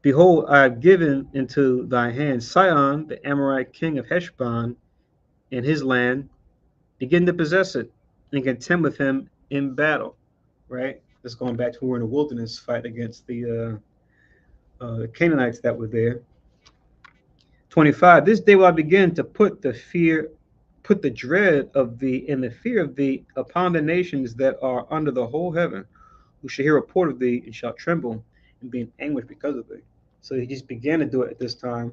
Behold, I have given into thy hand Sihon, the Amorite king of Heshbon, and his land. Begin to possess it and contend with him in battle, right? That's going back to when we're in the wilderness fight against the Canaanites that were there. 25, this day will I begin to put the dread of thee and the fear of thee upon the nations that are under the whole heaven, who shall hear a report of thee and shall tremble and be in anguish because of thee. So he just began to do it at this time.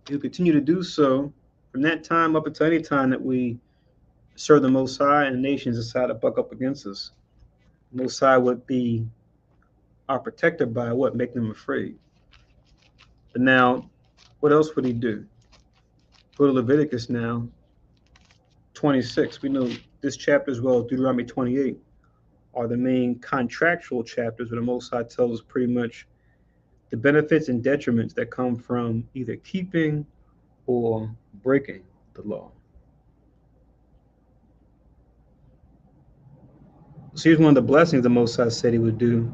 He'll continue to do so from that time up until any time that we serve the Most High and the nations decide to buck up against us. The Most High would be our protector by what? Making them afraid. But now, what else would he do? Go to Leviticus now, 26. We know this chapter as well as Deuteronomy 28 are the main contractual chapters where the Most High tells us pretty much the benefits and detriments that come from either keeping or breaking the law. So here's one of the blessings the Most High said he would do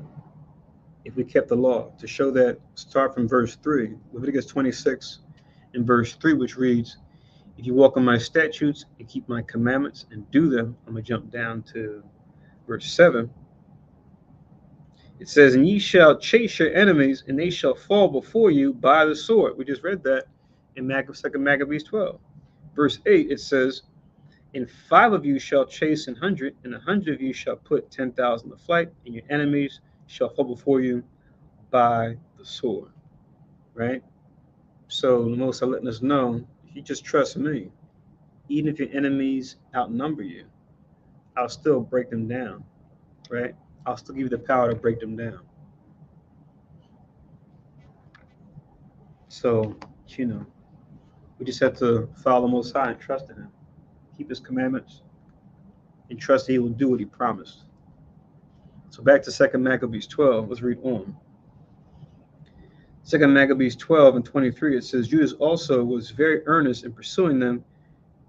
if we kept the law, to show that, start from verse 3, Leviticus 26 in verse 3, which reads, if you walk in my statutes and keep my commandments and do them. I'm going to jump down to verse 7. It says, and ye shall chase your enemies, and they shall fall before you by the sword. We just read that in 2 Maccabees 12. Verse 8, it says, and 5 of you shall chase 100, and 100 of you shall put 10,000 to flight, and your enemies shall fall before you by the sword. Right? So the Most High letting us know, if you just trust me, even if your enemies outnumber you, I'll still break them down. Right? I'll still give you the power to break them down. So, you know, we just have to follow the Most High and trust in Him, keep His commandments, and trust that He will do what He promised. So back to 2 Maccabees 12. Let's read on. 2 Maccabees 12 and 23, it says, Judas also was very earnest in pursuing them,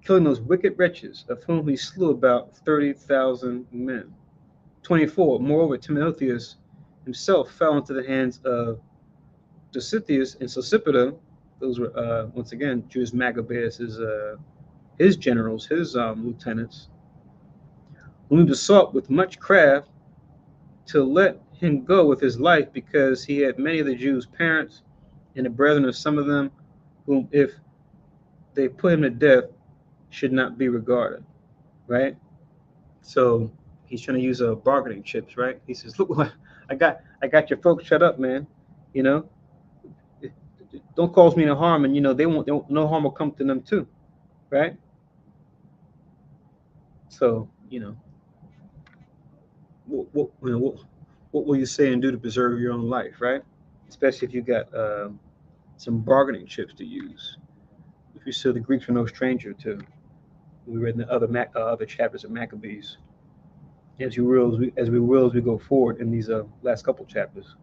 killing those wicked wretches, of whom he slew about 30,000 men. 24, moreover, Timotheus himself fell into the hands of Dositheus and Sosipita. Those were, once again, Judas Maccabeus, his generals, his lieutenants, whom he besought with much craft to let him go with his life, because he had many of the Jews' parents and the brethren of some of them, whom if they put him to death should not be regarded. Right? So he's trying to use bargaining chips, right? He says, look, I got your folks shut up, man. You know, don't cause me no harm, and they won't no harm will come to them too, right? So what will you say and do to preserve your own life, right? Especially if you got some bargaining chips to use. If you said the Greeks were no stranger to, we read in the other chapters of Maccabees. As we go forward in these last couple chapters.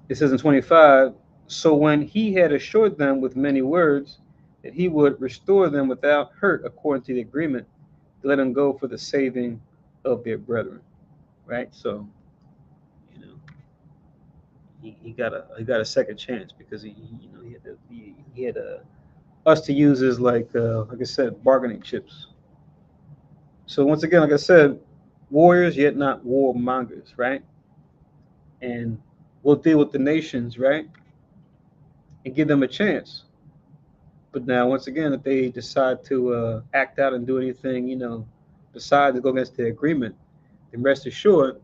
It says in 25, so when he had assured them with many words that he would restore them without hurt according to the agreement, to let them go for the saving of their brethren. Right? So, you know, he got a second chance, because he had us to use as like I said, bargaining chips. So once again, like I said, warriors yet not warmongers, right? And we'll deal with the nations, right? And give them a chance. But now, once again, if they decide to act out and do anything, besides to go against the agreement, then rest assured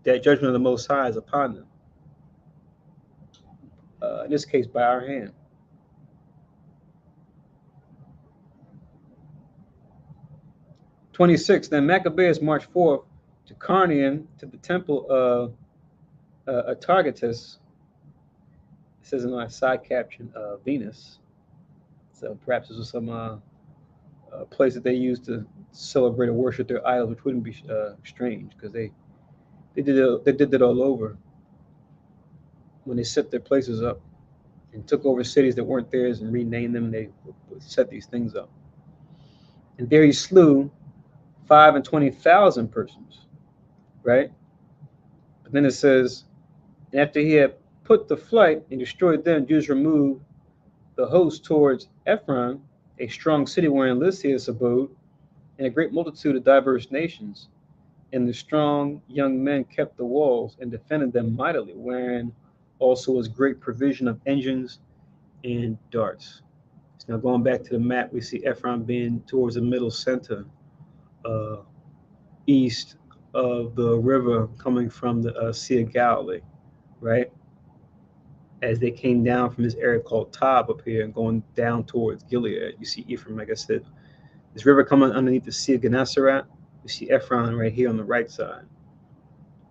that judgment of the Most High is upon them. In this case, by our hand. 26. Then Maccabeus marched forth to Carnian, to the temple of Atargatis. It says in my side caption, Venus. So perhaps this was some place that they used to celebrate or worship their idols, which wouldn't be strange, because they did that all over when they set their places up and took over cities that weren't theirs and renamed them. They would set these things up, and there he slew 25,000 persons, right? But then it says, after he had put to flight and destroyed them, Jews removed the host towards Ephraim, a strong city wherein Lysias abode, and a great multitude of diverse nations. And the strong young men kept the walls and defended them mightily, wherein also was great provision of engines and darts. So now going back to the map, we see Ephraim being towards the middle center, uh, east of the river coming from the Sea of Galilee, right? As they came down from this area called Tob up here and going down towards Gilead, you see Ephraim, like I said, this river coming underneath the Sea of Gennesaret. You see Ephraim right here on the right side,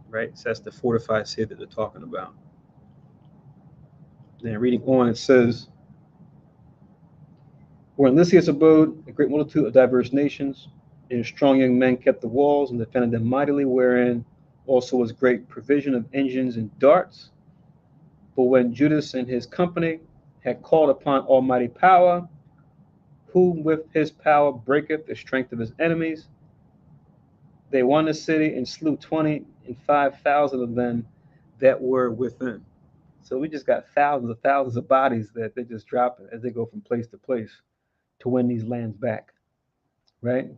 right? So that's the fortified city that they're talking about. Then reading on, it says, where in Lysias abode a great multitude of diverse nations, and strong young men kept the walls and defended them mightily, wherein also was great provision of engines and darts. But when Judas and his company had called upon Almighty Power, who with his power breaketh the strength of his enemies, they won the city and slew 25,000 of them that were within. So we just got thousands of bodies that they just dropping as they go from place to place to win these lands back, right?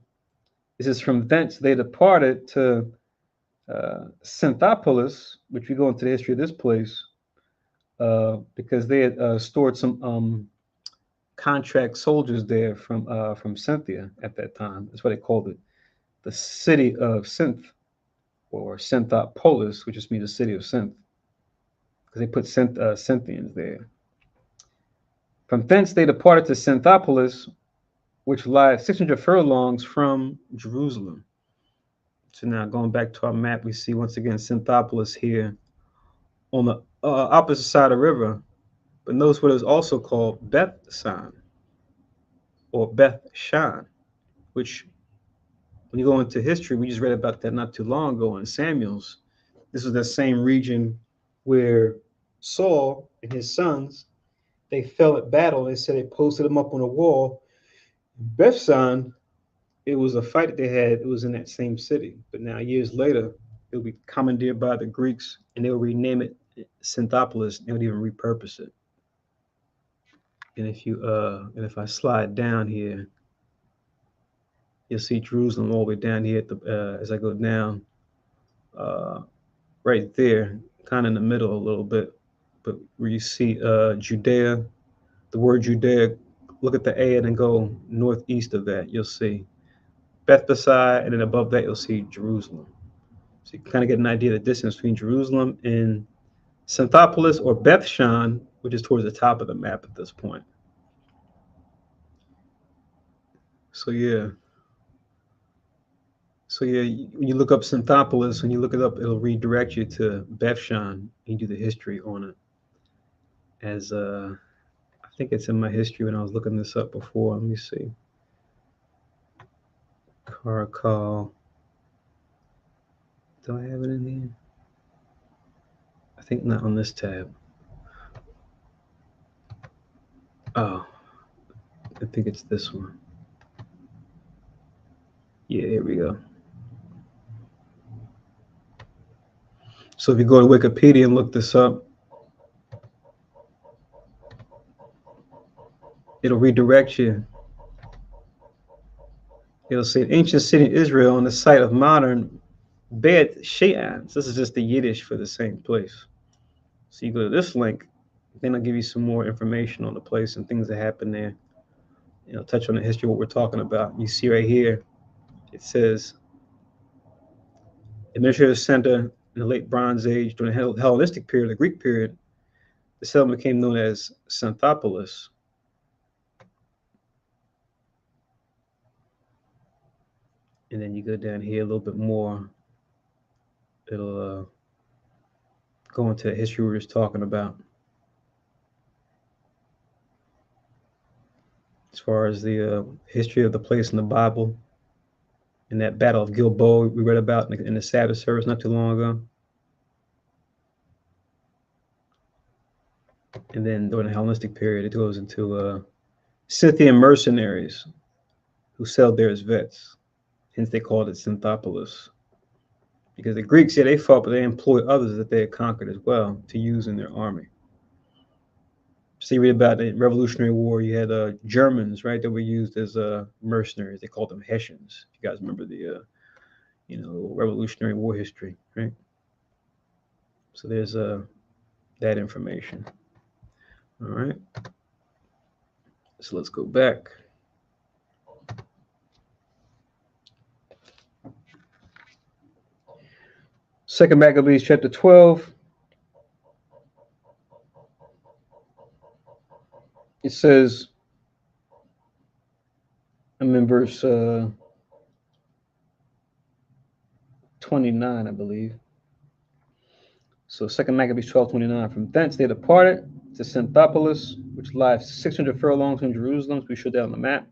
This is from thence they departed to Synthepolis, which we go into the history of this place, because they had stored some contract soldiers there from Cynthia at that time. That's what they called it, the city of Synth or Synthepolis, which just means the city of Synth, because they put Cynthians there. From thence they departed to Synthepolis, which lies 600 furlongs from Jerusalem. So now going back to our map, we see once again Synthepolis here on the opposite side of the river. But notice what is also called Beth San or Beth Shan, which when you go into history, we just read about that not too long ago in Samuel's. This is the same region where Saul and his sons they fell at battle. They said they posted them up on a wall. Bethsan, it was a fight that they had. It was in that same city, but now years later, it will be commandeered by the Greeks, and they will rename it Synthepolis. They would even repurpose it. And if I slide down here, you'll see Jerusalem all the way down here as I go down, right there, kind of in the middle a little bit, but where you see Judea, the word Judea, look at the A and then go northeast of that, you'll see Bethpasai, and then above that you'll see Jerusalem. So you can kind of get an idea of the distance between Jerusalem and Synthepolis or Bethshan, which is towards the top of the map at this point. So yeah. So yeah, when you look up Synthepolis, when you look it up, it'll redirect you to Bethshan. You do the history on it. As I think it's in my history when I was looking this up before. Let me see. Karakal. Do I have it in here? I think not on this tab. Oh, I think it's this one. Yeah, here we go. So if you go to Wikipedia and look this up, it'll redirect you. It'll say an ancient city in Israel on the site of modern Beit She'an. So this is just the Yiddish for the same place. So you go to this link, then I'll give you some more information on the place and things that happen there. Touch on the history of what we're talking about. You see right here, it says administrative center in the late Bronze Age during the Hellenistic period, the Greek period. The settlement became known as Synthepolis. And then you go down here a little bit more. It'll go into the history we were just talking about. As far as the history of the place in the Bible, in that Battle of Gilboa we read about in the Sabbath service not too long ago. And then during the Hellenistic period, it goes into Scythian mercenaries who sailed there as vets. Hence they called it Synthepolis. Because the Greeks, yeah, they fought, but they employed others that they had conquered as well to use in their army. So you read about the Revolutionary War, you had Germans, right, that were used as mercenaries. They called them Hessians. If you guys remember the, Revolutionary War history, right? So there's that information. All right. So let's go back. Second Maccabees chapter 12. It says, I'm in verse 29, I believe. So Second Maccabees 12:29. From thence they departed to Synthepolis, which lies 600 furlongs from Jerusalem. So we showed that on the map.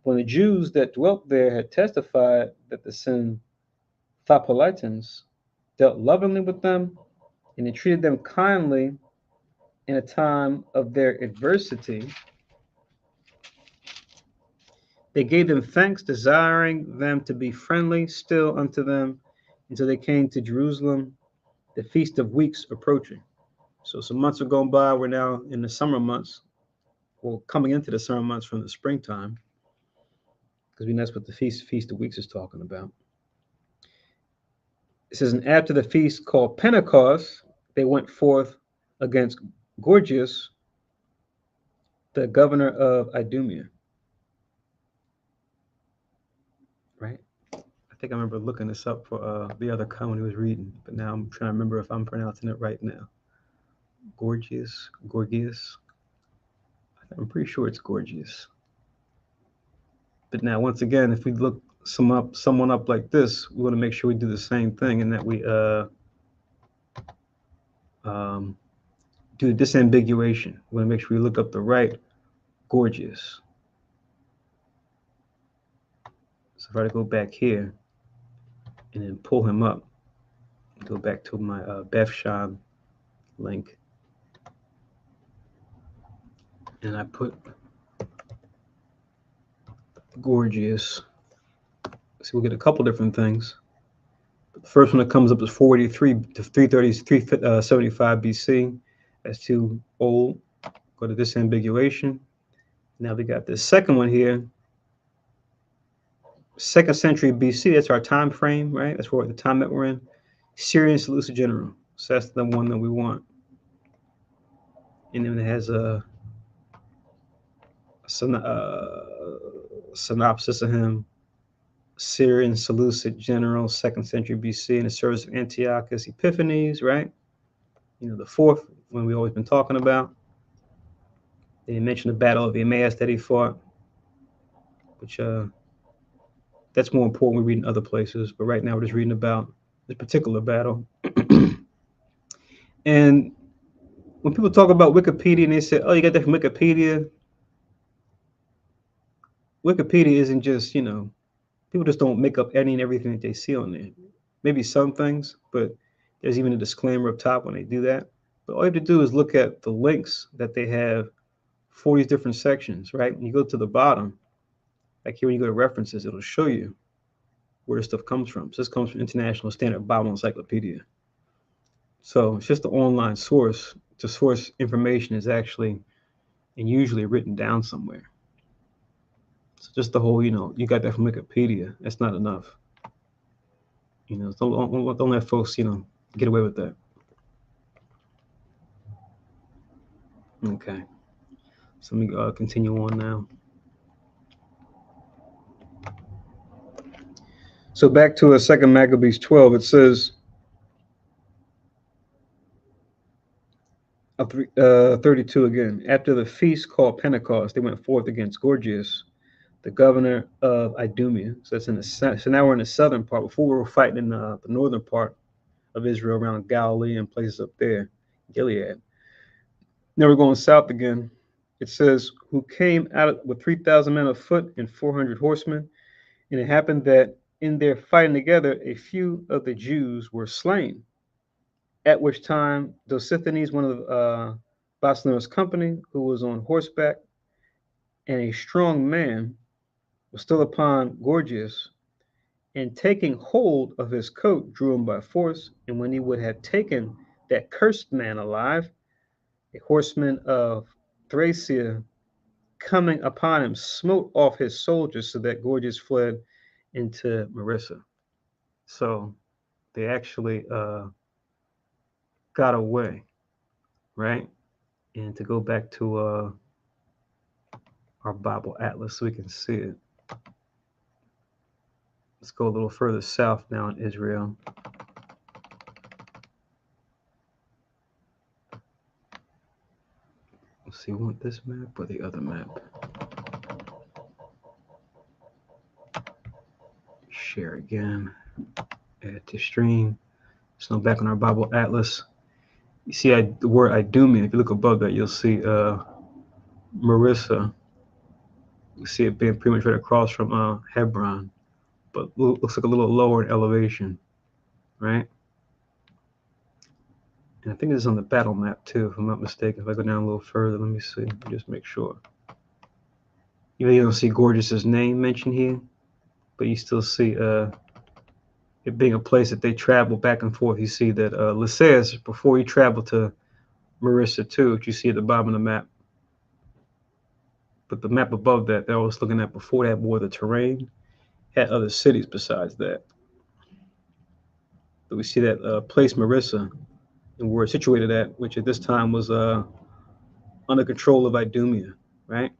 When the Jews that dwelt there had testified that the Synthopolitans dealt lovingly with them and they treated them kindly in a time of their adversity, they gave them thanks, desiring them to be friendly still unto them until they came to Jerusalem, the Feast of Weeks approaching. So some months are going by. We're now in the summer months, or coming into the summer months from the springtime, because that's what the Feast of Weeks is talking about. It says, and after the feast called Pentecost, they went forth against Gorgias, the governor of Idumea. Right? I think I remember looking this up for the other comment he was reading, but now I'm trying to remember if I'm pronouncing it right now. Gorgias. I'm pretty sure it's Gorgias. But now, once again, if we look someone up like this, we want to make sure we do the same thing and that we do disambiguation. We want to make sure we look up the right Gorgias. So if I go back here and then pull him up, go back to my Bethshan link, and I put Gorgias. So we'll get a couple different things. The first one that comes up is 483 to 375 BC. That's too old. Go to disambiguation. Now we got this second one here, 2nd century BC. That's our time frame, right? That's the time that we're in. Syrian Seleucid general. So that's the one that we want. And then it has a synopsis of him. Syrian Seleucid general, 2nd century BC, in the service of Antiochus Epiphanes, right? The fourth one we've always been talking about. They mentioned the Battle of Emmaus that he fought, which that's more important. We read in other places, but right now we're just reading about this particular battle. And when people talk about Wikipedia and they say, "Oh, you got that from Wikipedia," Wikipedia isn't just people just don't make up any and everything that they see on there. Maybe some things, but there's even a disclaimer up top when they do that. But all you have to do is look at the links that they have for these different sections, right? When you go to the bottom, like here when you go to references, it'll show you where this stuff comes from. So this comes from International Standard Bible Encyclopedia. So it's just the online source. The source information is actually and usually written down somewhere. So just the whole, you got that from Wikipedia. That's not enough. Don't let folks, get away with that. Okay. So let me continue on now. So back to 2 Maccabees 12, it says, 32 again. After the feast called Pentecost, they went forth against Gorgias, the governor of Idumea. So that's in the so now we're in the southern part. Before we were fighting in the northern part of Israel, around Galilee and places up there, Gilead. Now we're going south again. It says, who came out with 3,000 men afoot and 400 horsemen. And it happened that in their fighting together, a few of the Jews were slain. At which time Dosithnes, one of Basnil's company, who was on horseback, and a strong man, was still upon Gorgias, and taking hold of his coat, drew him by force. And when he would have taken that cursed man alive, a horseman of Thracia, coming upon him, smote off his soldiers, so that Gorgias fled into Marissa. So they actually got away, right? And to go back to our Bible Atlas so we can see it. Let's go a little further south now in Israel. Let's see, we want this map or the other map? Share again. Add to stream. So back on our Bible Atlas. You see the word Idumea. If you look above that, you'll see Marissa. You see it being pretty much right across from Hebron, but looks like a little lower in elevation, right? And I think this is on the battle map too, if I'm not mistaken. If I go down a little further, let me see, just make sure. You don't see Gorgias's name mentioned here, but you still see it being a place that they travel back and forth. You see that Lysias, before he traveled to Marissa too, which you see at the bottom of the map. But the map above that I was looking at before that, more the terrain, had other cities besides that. But we see that place Marissa and where it's situated at, which at this time was under control of Idumea, right?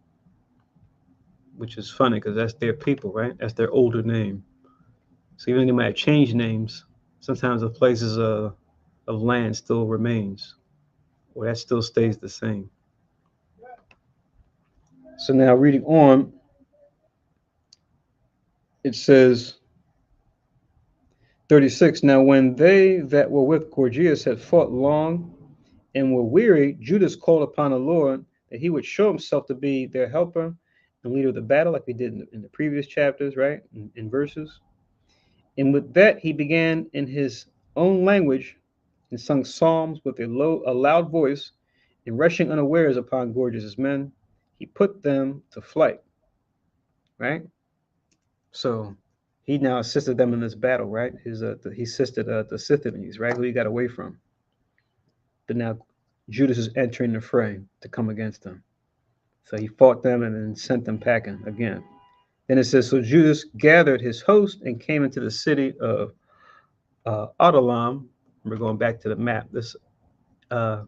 Which is funny because that's their people, right? That's their older name. So even though they might have changed names, sometimes the places of land still remains, or that still stays the same. So now reading on, it says 36. Now when they that were with Gorgias had fought long and were weary, Judas called upon the Lord that he would show himself to be their helper and leader of the battle, like we did in the previous chapters, right? In verses. And with that, he began in his own language and sung psalms with a loud voice, and rushing unawares upon Gorgias's men, he put them to flight, right? So he now assisted them in this battle, right? He assisted the Scythians, right? Who he got away from. But now Judas is entering the fray to come against them. So he fought them and then sent them packing again. Then it says, so Judas gathered his host and came into the city of Adullam. We're going back to the map. This uh,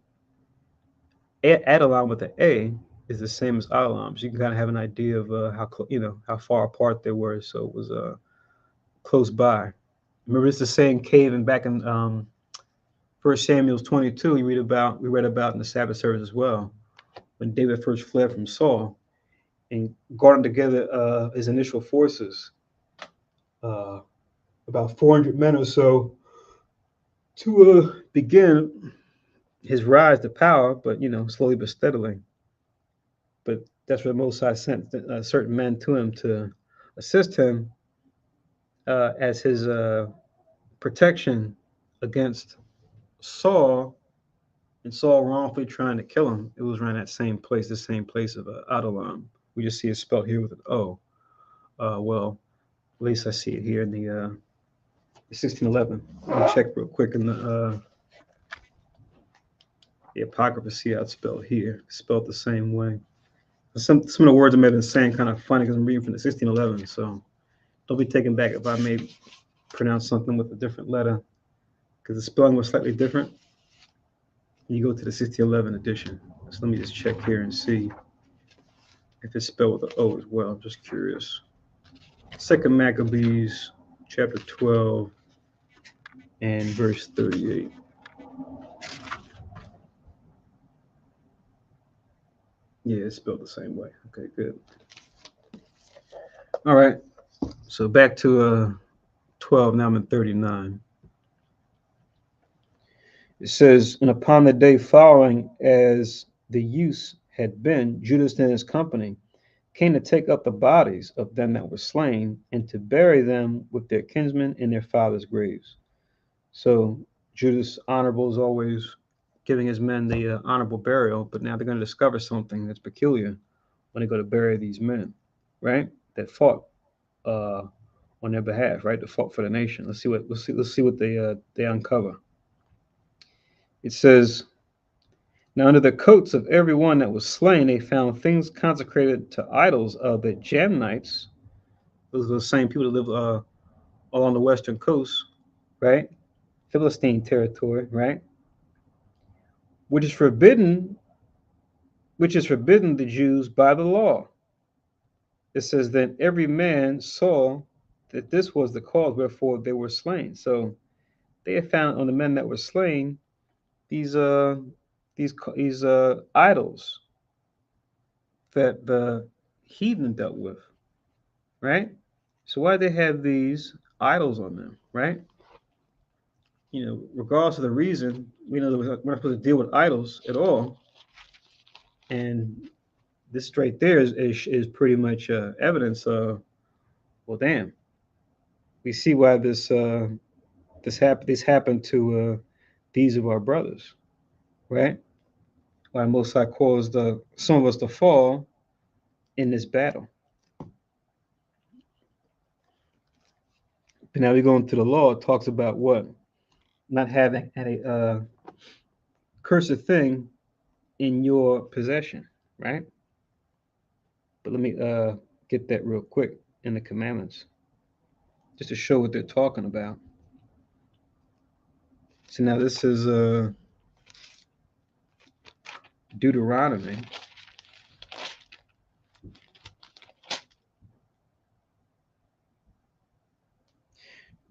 Adullam with an A is the same as Adullam, so you can kind of have an idea of how far apart they were. So it was close by. Remember, it's the same cave, and back in First Samuel 22, we read about in the Sabbath service as well, when David first fled from Saul and gathered together his initial forces, uh, about 400 men or so, to begin his rise to power, but slowly but steadily. But that's where Mosai sent certain men to him to assist him as his protection against Saul, and Saul wrongfully trying to kill him. It was around that same place, the same place of Adullam. We just see it spelled here with an O. Well, at least I see it here in the 1611. Let me check real quick in the Apocrypha, see how it's spelled here. It's spelled the same way. Some of the words I may have been saying kind of funny because I'm reading from the 1611, so don't be taken back if I may pronounce something with a different letter because the spelling was slightly different. You go to the 1611 edition. So let me just check here and see if it's spelled with an O as well. I'm just curious. Second Maccabees, chapter 12 and verse 38. Yeah, it's spelled the same way. Okay, good. All right. So back to 12, now I'm in 39. It says, and upon the day following, as the use had been, Judas and his company came to take up the bodies of them that were slain and to bury them with their kinsmen in their fathers' graves. So Judas, honorable as always, giving his men the honorable burial, but now they're going to discover something that's peculiar when they go to bury these men, right? That fought uh, on their behalf, right? That fought for the nation. Let's see what they uncover. It says, now under the coats of every one that was slain, they found things consecrated to idols of the Jamnites. Those are the same people that live along the western coast, right? Philistine territory, right? Which is forbidden, which is forbidden the Jews by the law. It says, then every man saw that this was the cause wherefore they were slain. So they had found on the men that were slain these idols that the heathen dealt with, right? So why they have these idols on them, right? Regardless of the reason, we know that we're not supposed to deal with idols at all. And this right there is pretty much evidence of, well, damn, we see why this happened to these of our brothers, right? Why Most High caused some of us to fall in this battle. But now we go into the law. It talks about what? Not having a cursed thing in your possession, right? But let me get that real quick in the commandments, just to show what they're talking about. So now this is Deuteronomy.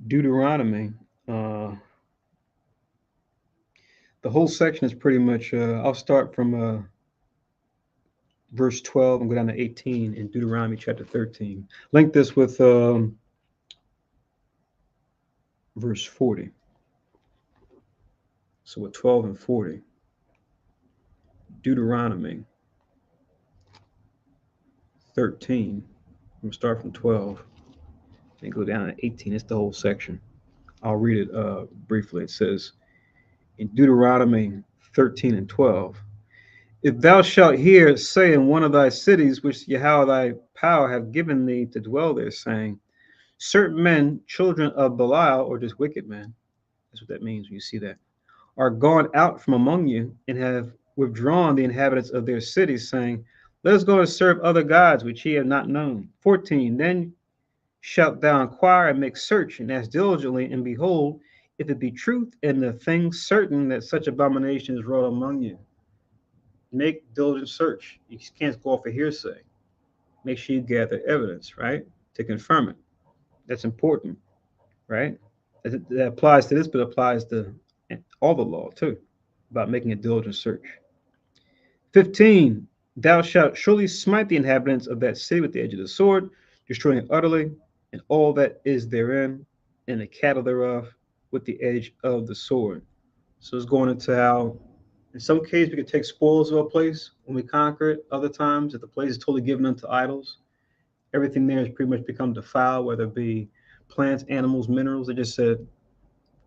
Deuteronomy. Uh, the whole section is pretty much. I'll start from verse 12 and go down to 18 in Deuteronomy chapter 13. Link this with verse 40. So with 12 and 40, Deuteronomy 13. I'm going to start from 12 and go down to 18. It's the whole section. I'll read it briefly. It says in Deuteronomy 13 and 12, if thou shalt hear say in one of thy cities, which Yahweh thy power have given thee to dwell there, saying, certain men, children of Belial, or just wicked men, that's what that means when you see that, are gone out from among you and have withdrawn the inhabitants of their cities, saying, let us go and serve other gods which ye have not known. 14. Then shalt thou inquire and make search and ask diligently, and behold, if it be truth and the thing certain that such abomination is wrought among you. Make diligent search. You can't go off a hearsay. Make sure you gather evidence, right, to confirm it. That's important, right? That applies to this, but applies to all the law too, about making a diligent search. 15. Thou shalt surely smite the inhabitants of that city with the edge of the sword, destroying it utterly, and all that is therein, and the cattle thereof, with the edge of the sword. So it's going into how, in some cases, we can take spoils of a place when we conquer it. Other times, if the place is totally given unto idols, everything there has pretty much become defiled, whether it be plants, animals, minerals. They just said,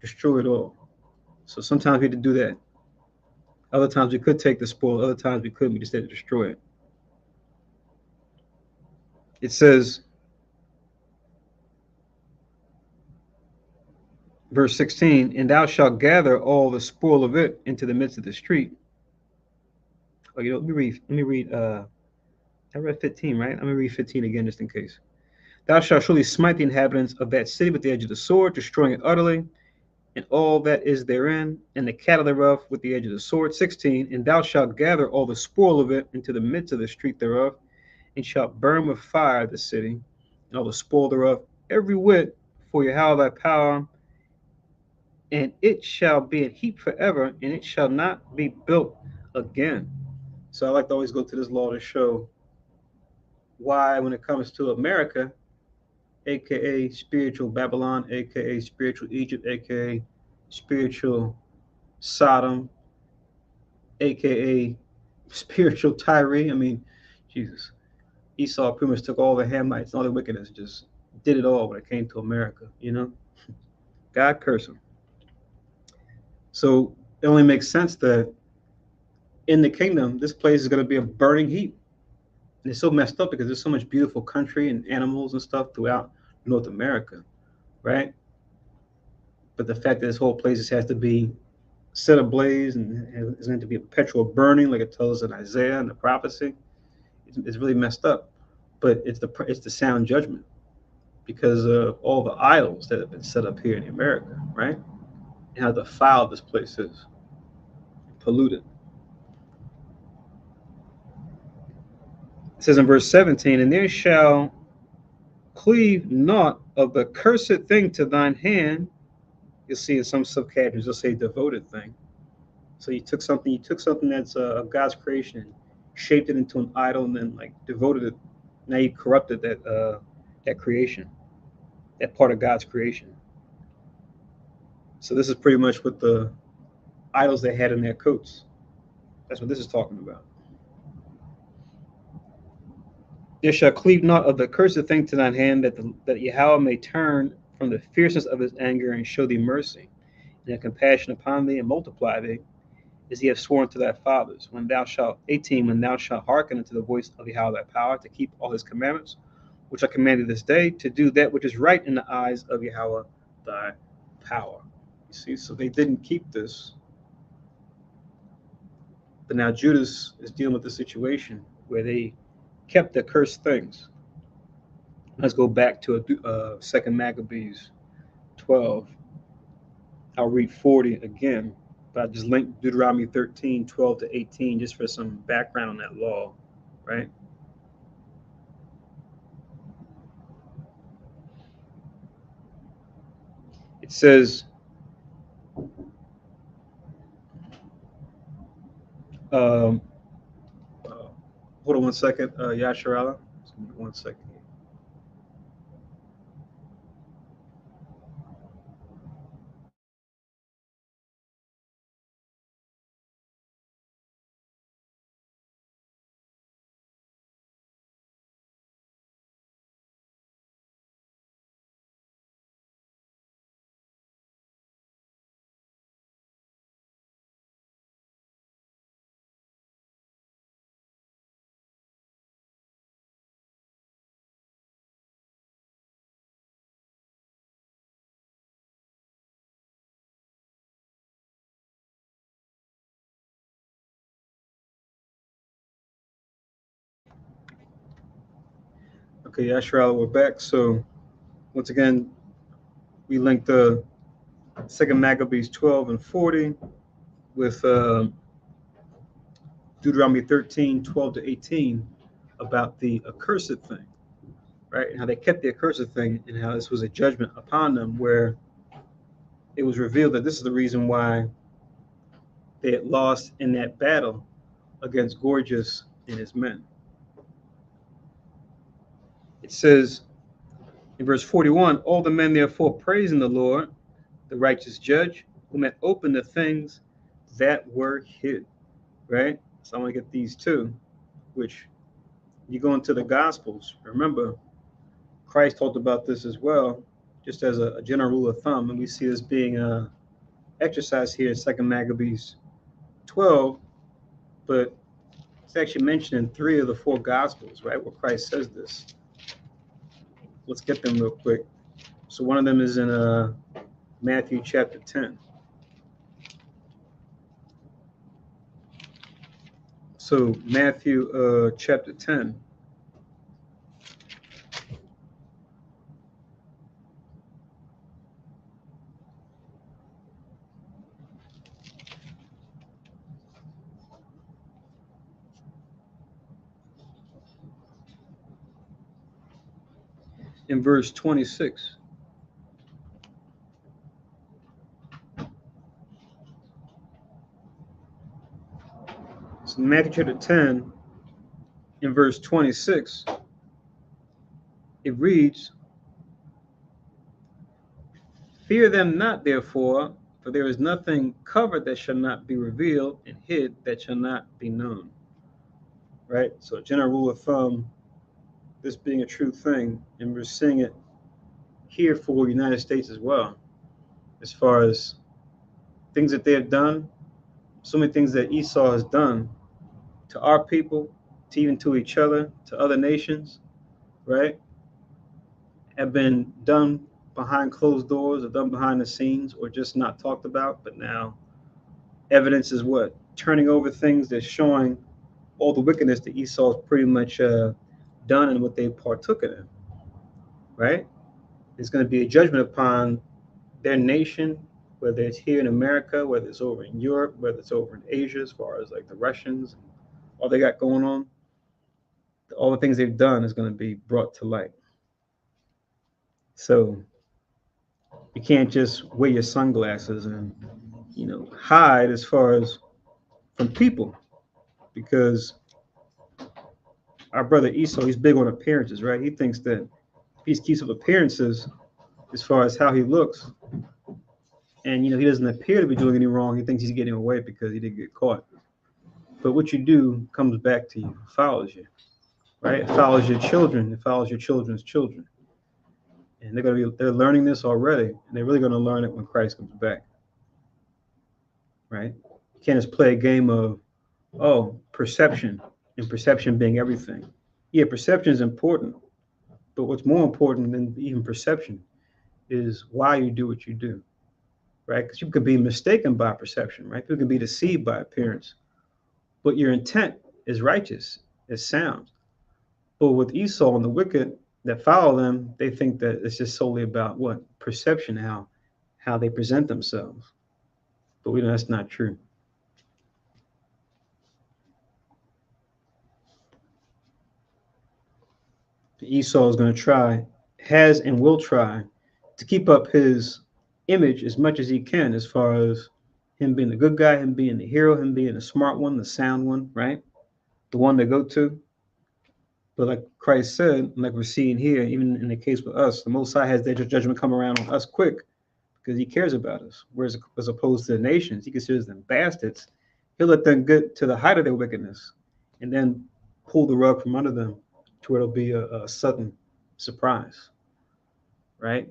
destroy it all. So sometimes we had to do that. Other times we could take the spoil. Other times we couldn't. We just had to destroy it. It says, verse 16, and thou shalt gather all the spoil of it into the midst of the street. Oh, let me read. I read 15, right? I'm gonna read 15 again just in case. Thou shalt surely smite the inhabitants of that city with the edge of the sword, destroying it utterly, and all that is therein, and the cattle thereof with the edge of the sword. 16, and thou shalt gather all the spoil of it into the midst of the street thereof, and shalt burn with fire the city, and all the spoil thereof, every whit, for Yahweh thy power, and it shall be a heap forever, and it shall not be built again. So I like to always go to this law to show why, when it comes to America, aka spiritual Babylon, aka spiritual Egypt, aka spiritual Sodom, aka spiritual Tyre. I mean, Jesus. Esau pretty much took all the Hamites and all the wickedness, just did it all when it came to America, you know? God curse him. So it only makes sense that in the kingdom, this place is going to be a burning heap. And it's so messed up because there's so much beautiful country and animals and stuff throughout North America, right? But the fact that this whole place just has to be set ablaze and is going to be a perpetual burning, like it tells us in Isaiah and the prophecy, it's really messed up. But it's the sound judgment because of all the idols that have been set up here in America, right? And how defiled this place is, polluted. It says in verse 17, and there shall cleave naught of the cursed thing to thine hand. You'll see in some subcategories, they'll say devoted thing. So you took something that's of God's creation, shaped it into an idol, and then like devoted it. Now you corrupted that creation, that part of God's creation. So this is pretty much what the idols they had in their coats. That's what this is talking about. There shall cleave not of the cursed thing to thine hand, that Yahweh may turn from the fierceness of his anger and show thee mercy, and have compassion upon thee and multiply thee, as he hath sworn to thy fathers. When thou shalt, 18, when thou shalt hearken unto the voice of Yahweh thy power, to keep all his commandments, which I command thee this day, to do that which is right in the eyes of Yahweh thy power. You see, so they didn't keep this But now Judas is dealing with the situation where they kept the cursed things. Let's go back to Second Maccabees 12. I'll read 40 again, but I just linked Deuteronomy 13, 12 to 18, just for some background on that law, right? It says, um, uh, hold on one second, Yasharala. Just give me 1 second. Okay, Yasharala, we're back. So once again, we linked the Second Maccabees 12 and 40 with Deuteronomy 13, 12 to 18 about the accursed thing, right? And how they kept the accursed thing and how this was a judgment upon them where it was revealed that this is the reason why they had lost in that battle against Gorgias and his men. It says in verse 41, all the men therefore praising the Lord, the righteous judge, who had opened the things that were hid, right? So I want to get these two, which you go into the Gospels. Remember, Christ talked about this as well, just as a general rule of thumb, and we see this being exercised here in Second Maccabees 12, but it's actually mentioned in 3 of the 4 Gospels, right, where Christ says this. Let's get them real quick. So one of them is in Matthew chapter 10. So Matthew chapter 10. In verse 26. So Matthew chapter 10, in verse 26, it reads, fear them not, therefore, for there is nothing covered that shall not be revealed, and hid that shall not be known. Right? So, a general rule of thumb, this being a true thing, and we're seeing it here for the United States as well, as far as things that they have done, so many things that Esau has done to our people, to even to each other, to other nations, right? Have been done behind closed doors or done behind the scenes or just not talked about. But now evidence is what? Turning over things that's showing all the wickedness that Esau's pretty much done and what they partook in, right? It's going to be a judgment upon their nation, whether it's here in America, whether it's over in Europe, whether it's over in Asia, as far as like the Russians, all they got going on, all the things they've done is going to be brought to light. So you can't just wear your sunglasses and hide as far as from people, because our brother Esau, he's big on appearances, right? He thinks that if he keeps up appearances as far as how he looks, and he doesn't appear to be doing any wrong, he thinks he's getting away because he didn't get caught. But what you do comes back to you, follows you, right? It follows your children, it follows your children's children. And they're learning this already, and they're really gonna learn it when Christ comes back. Right? You can't just play a game of perception, and perception being everything. Yeah, perception is important, but what's more important than even perception is why you do what you do, right? Because you could be mistaken by perception, right? People can be deceived by appearance, but your intent is righteous, is sound. But with Esau and the wicked that follow them, they think that it's just solely about what? Perception, how they present themselves. But we know that's not true. Esau is going to try, has and will try to keep up his image as much as he can, as far as him being the good guy, him being the hero, him being the smart one, the sound one, right? The one to go to. But like Christ said, like we're seeing here, even in the case with us, the Most High has their judgment come around on us quick because he cares about us. Whereas as opposed to the nations, he considers them bastards. He'll let them get to the height of their wickedness and then pull the rug from under them to where it'll be a sudden surprise, right?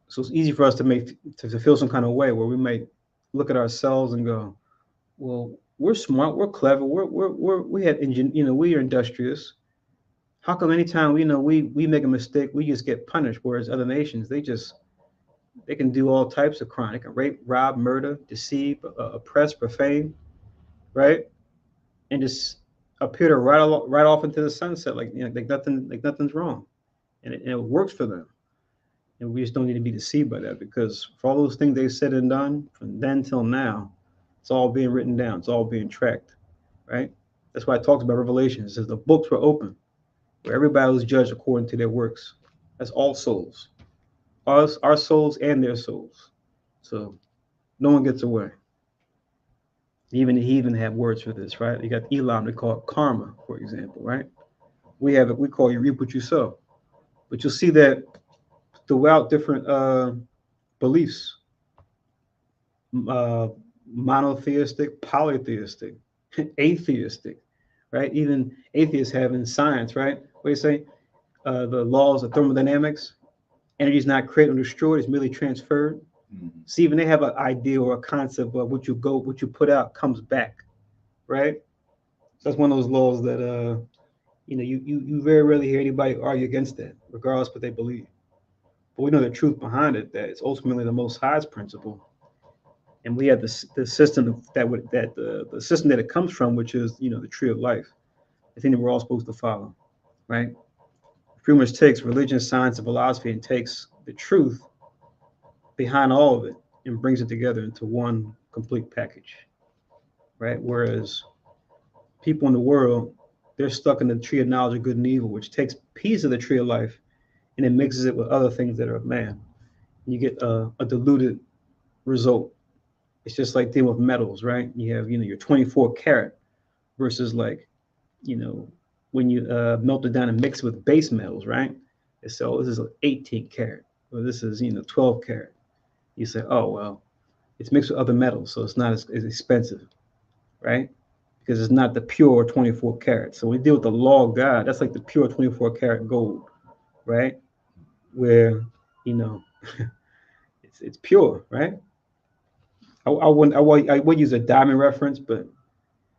So it's easy for us to to feel some kind of way where we might look at ourselves and go, well, we're smart, we're clever, we have engine, we are industrious. How come anytime we make a mistake, we just get punished? Whereas other nations, they can do all types of crime. They can rape, rob, murder, deceive, oppress, profane, right? And just appear to right off into the sunset like nothing's wrong, and it works for them. And we just don't need to be deceived by that because for all those things they said and done from then till now, it's all being written down. It's all being tracked, right? That's why it talks about Revelation. It says the books were open, where everybody was judged according to their works. That's all souls, our souls and their souls. So no one gets away. Even the heathen have words for this, right? You got Elam, they call it karma, for example, right? We have it, we call you reap what you sow. But you'll see that throughout different beliefs, uh, monotheistic, polytheistic, atheistic, right? Even atheists have in science, right? What do you say? The laws of thermodynamics, energy is not created or destroyed, it's merely transferred. Mm-hmm. See, even they have an idea or a concept of what you put out comes back, right? So that's one of those laws that you very rarely hear anybody argue against that, regardless of what they believe. But we know the truth behind it, that it's ultimately the Most High's principle, and we have the system the system that it comes from, which is the tree of life, the thing that we're all supposed to follow, right? Pretty much takes religion, science, and philosophy and takes the truth behind all of it and brings it together into one complete package, right? Whereas people in the world, they're stuck in the tree of knowledge of good and evil, which takes piece of the tree of life and it mixes it with other things that are of man. You get a diluted result. It's just like dealing with metals, right? You have your 24 karat versus like when you melt it down and mix it with base metals, right? So this is 18 karat, or this is 12 karat. You say, oh well, it's mixed with other metals, so it's not as expensive, right? Because it's not the pure 24 karat. So we deal with the law of God. That's like the pure 24 karat gold, right? Where you know it's pure, right? I would use a diamond reference, but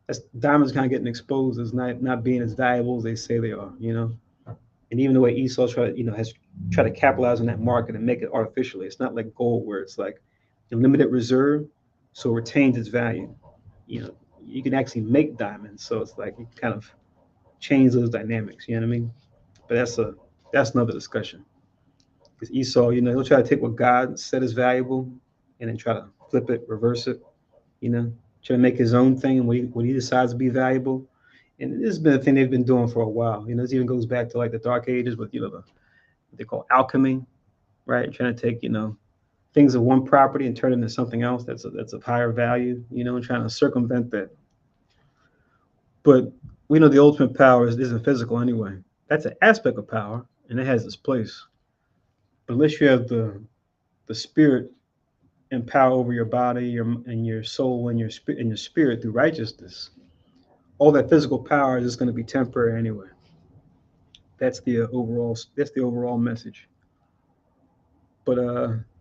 that's diamonds kind of getting exposed as not being as valuable as they say they are, And even the way Esau has tried to capitalize on that market and make it artificially, it's not like gold where it's like a limited reserve, so it retains its value. You know, you can actually make diamonds, so it's like you kind of change those dynamics. You know what I mean? But that's another discussion. Because Esau, he'll try to take what God said is valuable and then try to flip it, reverse it. Try to make his own thing and what he decides to be valuable. And this has been a thing they've been doing for a while. This even goes back to like the Dark Ages with what they call alchemy, right? Trying to take things of one property and turn it into something else that's of higher value. And trying to circumvent that. But we know the ultimate power isn't physical anyway. That's an aspect of power, and it has its place. But unless you have the spirit and power over your body, your soul, and your spirit through righteousness, all that physical power is just going to be temporary anyway. That's the overall message. But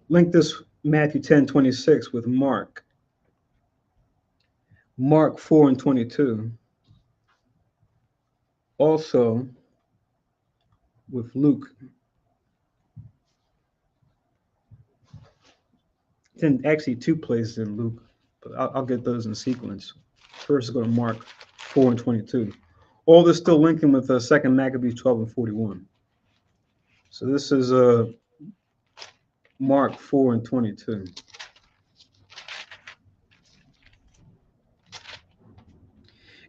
link this Matthew 10:26 with Mark 4:22, also with Luke. Actually two places in Luke, but I'll get those in sequence. First, go to Mark 4 and 22. All this still linking with 2nd Maccabees 12 and 41. So this is Mark 4 and 22.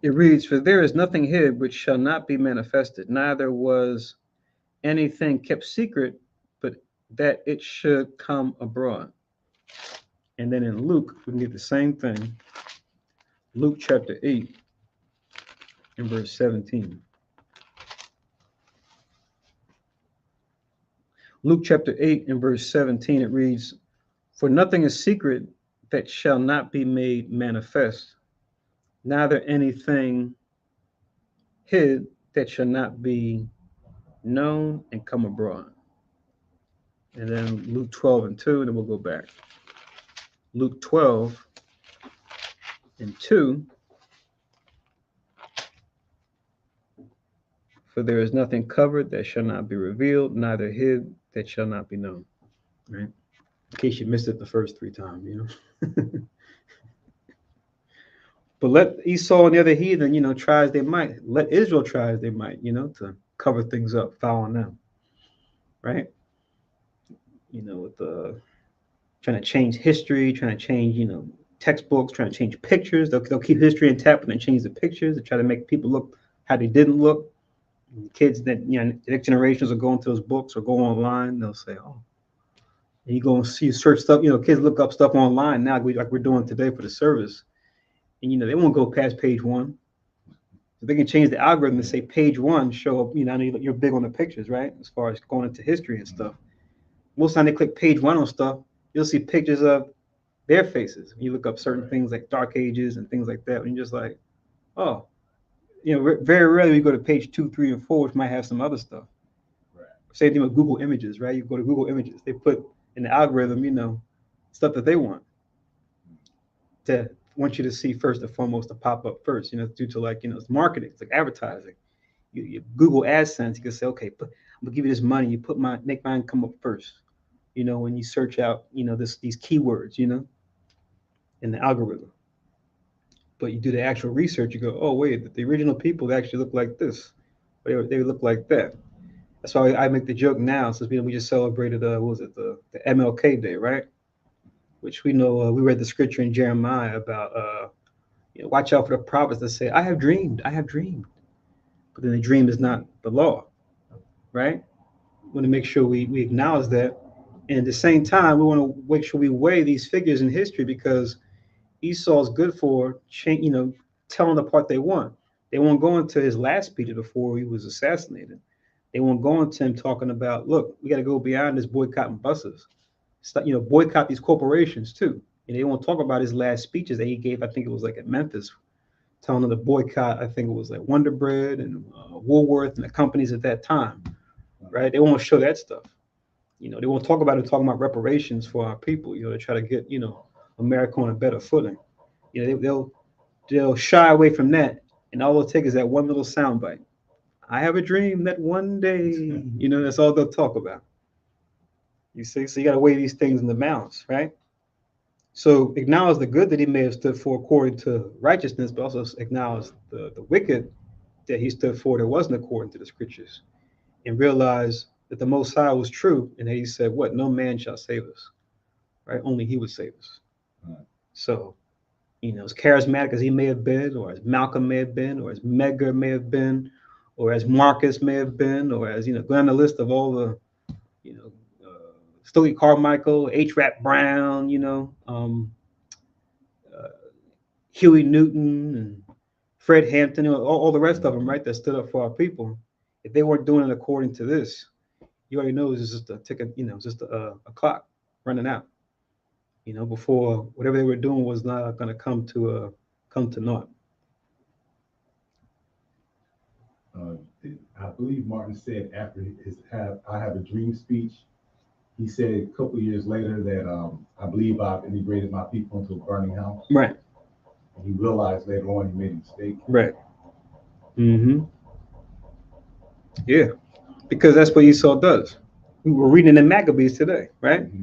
It reads, "For there is nothing hid which shall not be manifested, neither was anything kept secret, but that it should come abroad." And then in Luke, we can get the same thing. Luke chapter 8 and verse 17. Luke chapter 8 and verse 17, it reads, "For nothing is secret that shall not be made manifest, neither anything hid that shall not be known and come abroad." And then Luke 12 and 2, and then we'll go back. Luke 12 and 2, "For there is nothing covered that shall not be revealed, neither hid that shall not be known." Right? In case you missed it the first 3 times, you know. But let Esau and the other heathen, try as they might. Let Israel try as they might, to cover things up, foul on them. Right? With trying to change history, trying to change, textbooks, trying to change pictures. They'll keep history intact, but then change the pictures. They try to make people look how they didn't look. And the kids that, the next generations will go into those books or go online. They'll say, "Oh," and you go and see, search stuff. Kids look up stuff online now, like we're doing today for the service. And, they won't go past page 1. So they can change the algorithm to say page 1, show up, I know you're big on the pictures, right? As far as going into history and stuff. Most time they click page 1 on stuff, you'll see pictures of their faces. You look up certain things like Dark Ages and things like that, and you're just like, oh, very rarely you go to page 2, 3, and 4, which might have some other stuff. Right. Same thing with Google Images, right? You go to Google Images, they put in the algorithm, stuff that they want you to see first and foremost to pop up first, due to it's marketing, it's like advertising. You Google AdSense, you can say, okay, I'm gonna give you this money, you make mine come up first. When you search out, these keywords, in the algorithm. But you do the actual research, you go, oh wait, the original people they actually look like this, they look like that. That's why I make the joke now, since we just celebrated what was it, the MLK Day, right? Which we know, we read the scripture in Jeremiah about watch out for the prophets that say, I have dreamed, but then the dream is not the law, right? We want to make sure we acknowledge that. And at the same time, we want to make sure we weigh these figures in history, because Esau's good for telling the part they want. They won't go into his last speech before he was assassinated. They won't go into him talking about, look, we got to go beyond this boycotting buses. Boycott these corporations too. And they won't talk about his last speeches that he gave. I think it was like at Memphis, telling them to boycott. I think it was like Wonder Bread and Woolworth and the companies at that time, right? They won't show that stuff. They won't talk about it, talking about reparations for our people, to try to get, America on a better footing. They'll shy away from that. And all they'll take is that one little soundbite. I have a dream that one day, that's all they'll talk about. You see, so you got to weigh these things in the balance, right? So acknowledge the good that he may have stood for according to righteousness, but also acknowledge the wicked that he stood for that wasn't according to the scriptures, and realize that the Most High was true, and that he said, what? No man shall save us, right? Only he would save us. Right. So, as charismatic as he may have been, or as Malcolm may have been, or as Medgar may have been, or as Marcus may have been, or as, go down the list of all the, Stokely Carmichael, H. Rap Brown, Huey Newton and Fred Hampton, all the rest of them, right, that stood up for our people. If they weren't doing it according to this, you already know it's just a ticket, it's just a clock running out. Before whatever they were doing was not going to come to naught. I believe Martin said after his I Have a Dream speech, he said a couple of years later that I believe I've integrated my people into a burning house. Right. And he realized later on he made a mistake. Right. Mm-hmm. Yeah. Because that's what Esau does. We were reading in Maccabees today, right? Mm-hmm.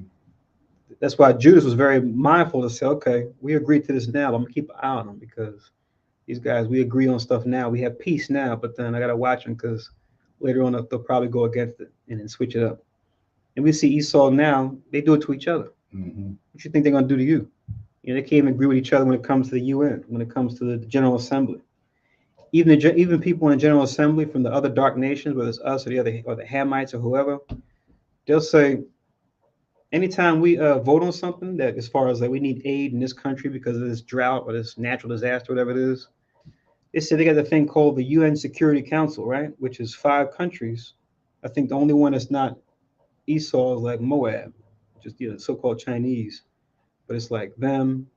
That's why Judas was very mindful to say, okay, we agreed to this now, but I'm gonna keep an eye on them, because These guys, we agree on stuff now. We have peace now, but then I gotta watch them because later on they'll probably go against it and then switch it up. And we see Esau now; they do it to each other. Mm-hmm. What you think they're gonna do to you? You know, they can't even agree with each other when it comes to the UN, when it comes to the General Assembly. Even people in the General Assembly from the other dark nations, whether it's us or the other or the Hamites or whoever, they'll say anytime we vote on something that as far as like we need aid in this country because of this drought or this natural disaster, whatever it is, they say they got a thing called the UN Security Council, right? Which is 5 countries. I think the only one that's not Esau is like Moab, just so-called Chinese. But it's like them,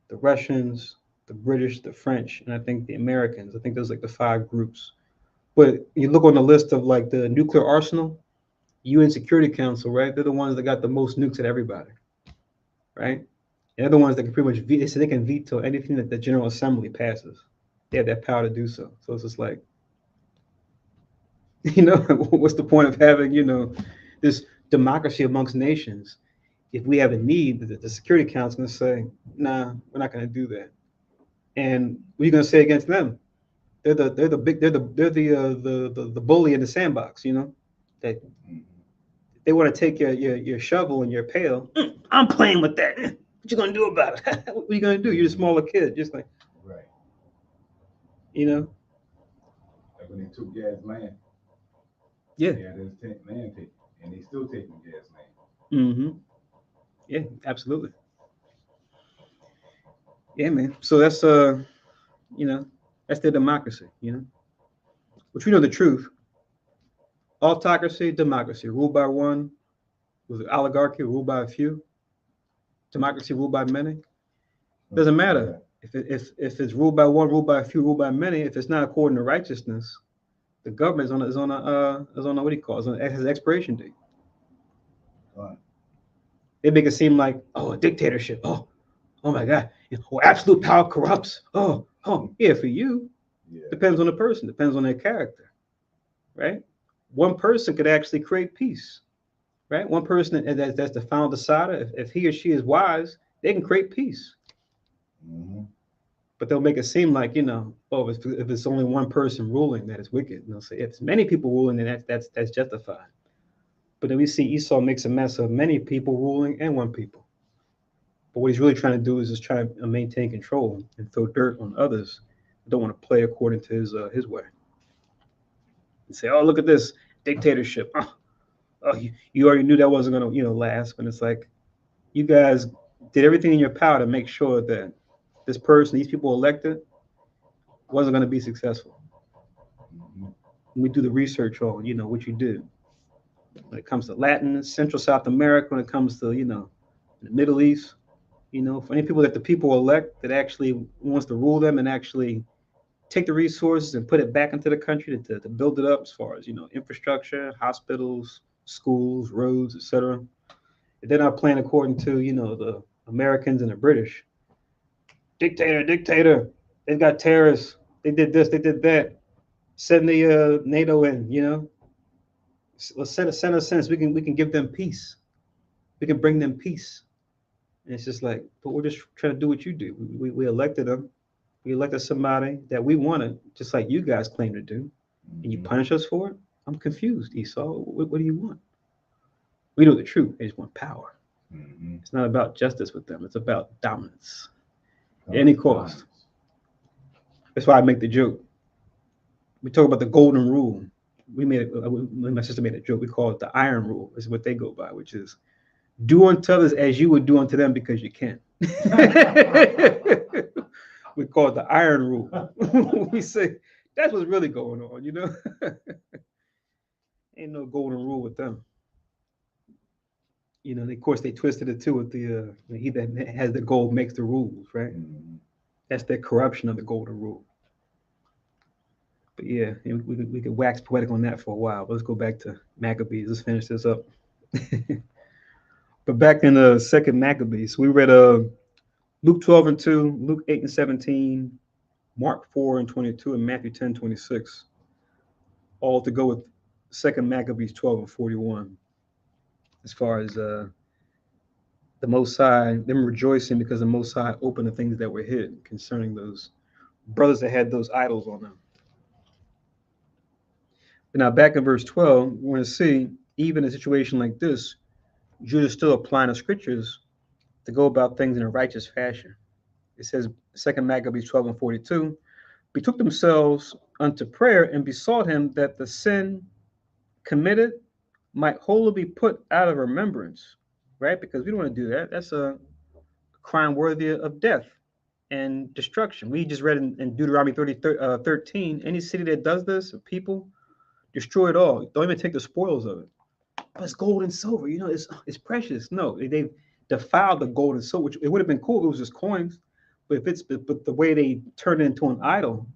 the Russians, the British, the French, and I think the Americans. I think those like the 5 groups. But you look on the list of like the nuclear arsenal, UN Security Council, right? They're the ones that got the most nukes at everybody, right? They're the ones that can pretty much they say they can veto anything that the General Assembly passes. They have that power to do so. So it's just like, what's the point of having, this democracy amongst nations if we have a need? The Security Council is going to say, nah, we're not going to do that. And what are you going to say against them? They're the bully in the sandbox, that they want to take your shovel and your pail. I'm playing with that. What you gonna do about it? What are you gonna do? You're a smaller kid, just like Right. you know. Like when they took Gad's land, Yeah. they had his land taken, and they still taking Gad's land. Mm-hmm. Yeah, absolutely. Yeah, man. So that's their democracy. Which we know the truth. Autocracy, democracy, ruled by one. Was it oligarchy, ruled by a few? Democracy, ruled by many. Doesn't matter. If it's ruled by one, ruled by a few, ruled by many. If it's not according to righteousness, the government is on a what do you call it? It has an expiration date. Right. They make it seem like a dictatorship. Oh my God, absolute power corrupts. Yeah, for you, Yeah. depends on the person, depends on their character, right? One person could actually create peace, right? One person that's the final decider. If he or she is wise, they can create peace. Mm-hmm. But they'll make it seem like if it's only one person ruling, that is wicked. And they'll say if it's many people ruling, then that's justified. But then we see Esau makes a mess of many people ruling and one people. But what he's really trying to do is just try to maintain control and throw dirt on others who don't want to play according to his way. And say, oh, look at this dictatorship. You already knew that wasn't going to last. But it's like you guys did everything in your power to make sure that this person, these people elected, wasn't going to be successful. Mm-hmm. We do the research on what you did when it comes to Latin, Central South America, when it comes to the Middle East. For any people that the people elect that actually wants to rule them and actually take the resources and put it back into the country to build it up as far as infrastructure, hospitals, schools, roads, etc. If they're not playing according to the Americans and the British, dictator, they've got terrorists, they did this, they did that, send the NATO in, let's send a sense we can give them peace, we can bring them peace. And it's just like, but we're just trying to do what you do. We elected them. We elected somebody that we wanted, just like you guys claim to do, and you punish us for it. I'm confused, Esau. What do you want? We know the truth. They just want power. Mm-hmm. It's not about justice with them. It's about dominance at any cost. That's why I make the joke. We talk about the golden rule. My sister made a joke. We call it the iron rule. Is what they go by, which is do unto others as you would do unto them because you can. We call it the iron rule. We say that's what's really going on. Ain't no golden rule with them. Of course, they twisted it too with the he that has the gold makes the rules, right? Mm-hmm. That's their corruption of the golden rule. But yeah, we could wax poetic on that for a while. But let's go back to Maccabees. Let's finish this up. But back in the second Maccabees, we read Luke 12:2, Luke 8:17, Mark 4:22, and Matthew 10:26. All to go with second Maccabees 12:41. As far as the Most High, them rejoicing because the Most High opened the things that were hid concerning those brothers that had those idols on them. But now back in verse 12, we're going to see, even in a situation like this, Judah is still applying the scriptures to go about things in a righteous fashion. It says, 2 Maccabees 12 and 42, betook themselves unto prayer and besought him that the sin committed might wholly be put out of remembrance, right? Because we don't want to do that. That's a crime worthy of death and destruction. We just read in Deuteronomy 13, any city that does this, people, destroy it all. Don't even take the spoils of it. But it's gold and silver, it's precious. No, they've defiled the gold and silver, which it would have been cool if it was just coins. But but the way they turned it into an idol,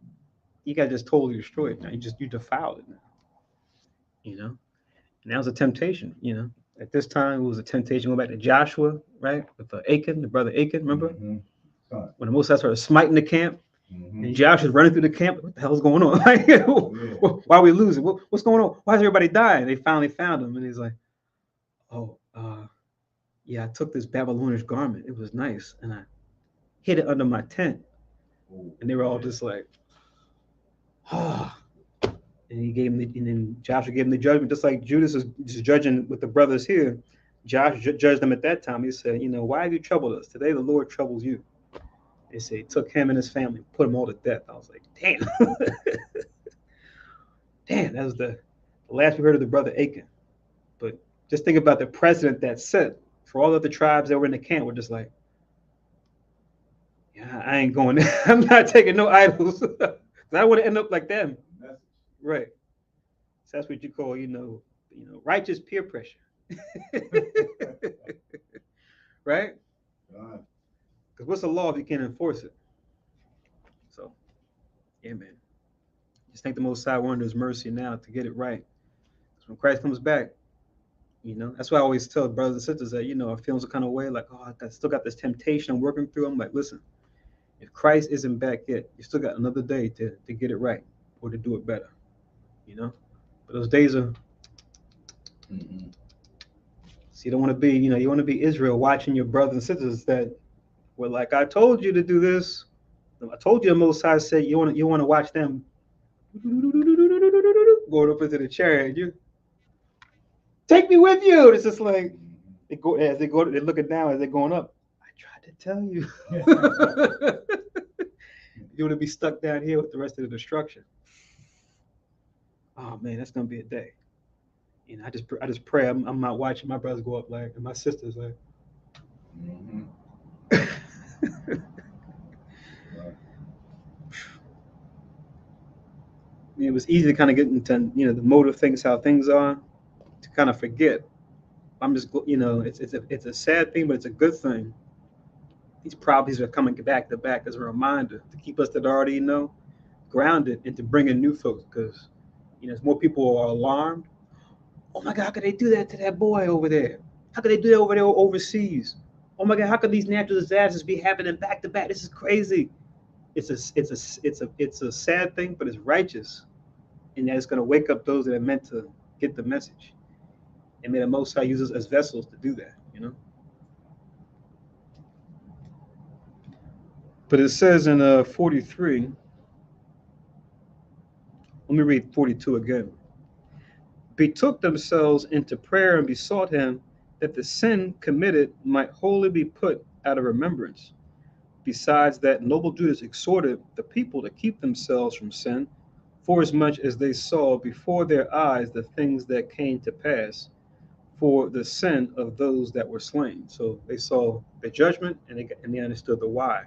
you got just totally destroy it. Now you defiled it now. And that was a temptation. At this time it was a temptation. Going back to Joshua, right, with Achan, the brother Achan, remember? Mm-hmm. When the Most High started smiting the camp, Mm-hmm. and Joshua's running through the camp. What the hell's going on? Why are we losing? What's going on? Why is everybody dying? They finally found him, and he's like, "Oh, yeah, I took this Babylonish garment. It was nice, and I hid it under my tent." And they were all just like, "Oh." And and then Joshua gave him the judgment, just like Judas is just judging with the brothers here. Joshua judged them at that time. He said, why have you troubled us? Today the Lord troubles you. They say, took him and his family, put them all to death. I was like, damn. Damn, that was the last we heard of the brother Achan. But just think about the precedent that set for all of the tribes that were in the camp. Were just like, yeah, I ain't going there. I'm not taking no idols. I don't want to end up like them. Right. So that's what you call, righteous peer pressure. Right? Because what's the law if you can't enforce it? So, yeah, man. Just thank the Most High under His mercy now to get it right. Because when Christ comes back, that's why I always tell brothers and sisters that, our feelings are kind of way like, oh, I still got this temptation I'm working through. I'm like, listen, if Christ isn't back yet, you still got another day to get it right or to do it better. But those days are. Mm-hmm. So you don't want to be, you want to be Israel watching your brothers and sisters that were like, I told you to do this. I told you the Most High said you want to watch them going up into the chariot. You take me with you. It's just like they're looking down as they're going up. I tried to tell you. You want to be stuck down here with the rest of the destruction. Oh man, that's gonna be a day. I just pray I'm not watching my brothers go up like, and my sisters like. Mm-hmm. It was easy to kind of get into the motive things, how things are, to kind of forget. I'm just it's a sad thing, but it's a good thing. These problems are coming back to back as a reminder to keep us that already grounded and to bring in new folks, because as more people are alarmed. Oh my God, how could they do that to that boy over there? How could they do that over there overseas? Oh my God, how could these natural disasters be happening back to back? This is crazy. It's a sad thing, but it's righteous, and that it's going to wake up those that are meant to get the message. And may the Most High use us as vessels to do that. But it says in 43. Let me read 42 again. Betook themselves into prayer and besought him that the sin committed might wholly be put out of remembrance. Besides that, noble Judas exhorted the people to keep themselves from sin, forasmuch as they saw before their eyes the things that came to pass, for the sin of those that were slain. So they saw the judgment, and they understood the why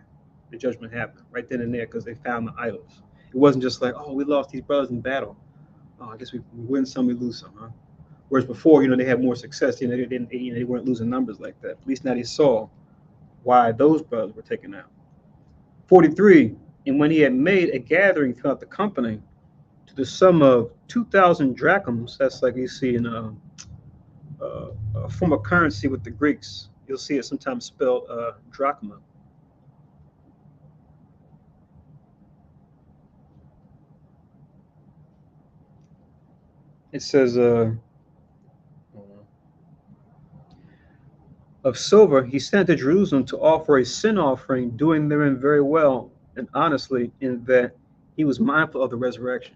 the judgment happened right then and there, because they found the idols. It wasn't just like, oh, we lost these brothers in battle. Oh, I guess we win some, we lose some, huh? Whereas before, they had more success. They weren't losing numbers like that. At least now they saw why those brothers were taken out. 43. And when he had made a gathering throughout the company to the sum of 2,000 drachms, that's like you see in a form of currency with the Greeks. You'll see it sometimes spelled drachma. It says, of silver, he sent to Jerusalem to offer a sin offering, doing therein very well and honestly, in that he was mindful of the resurrection.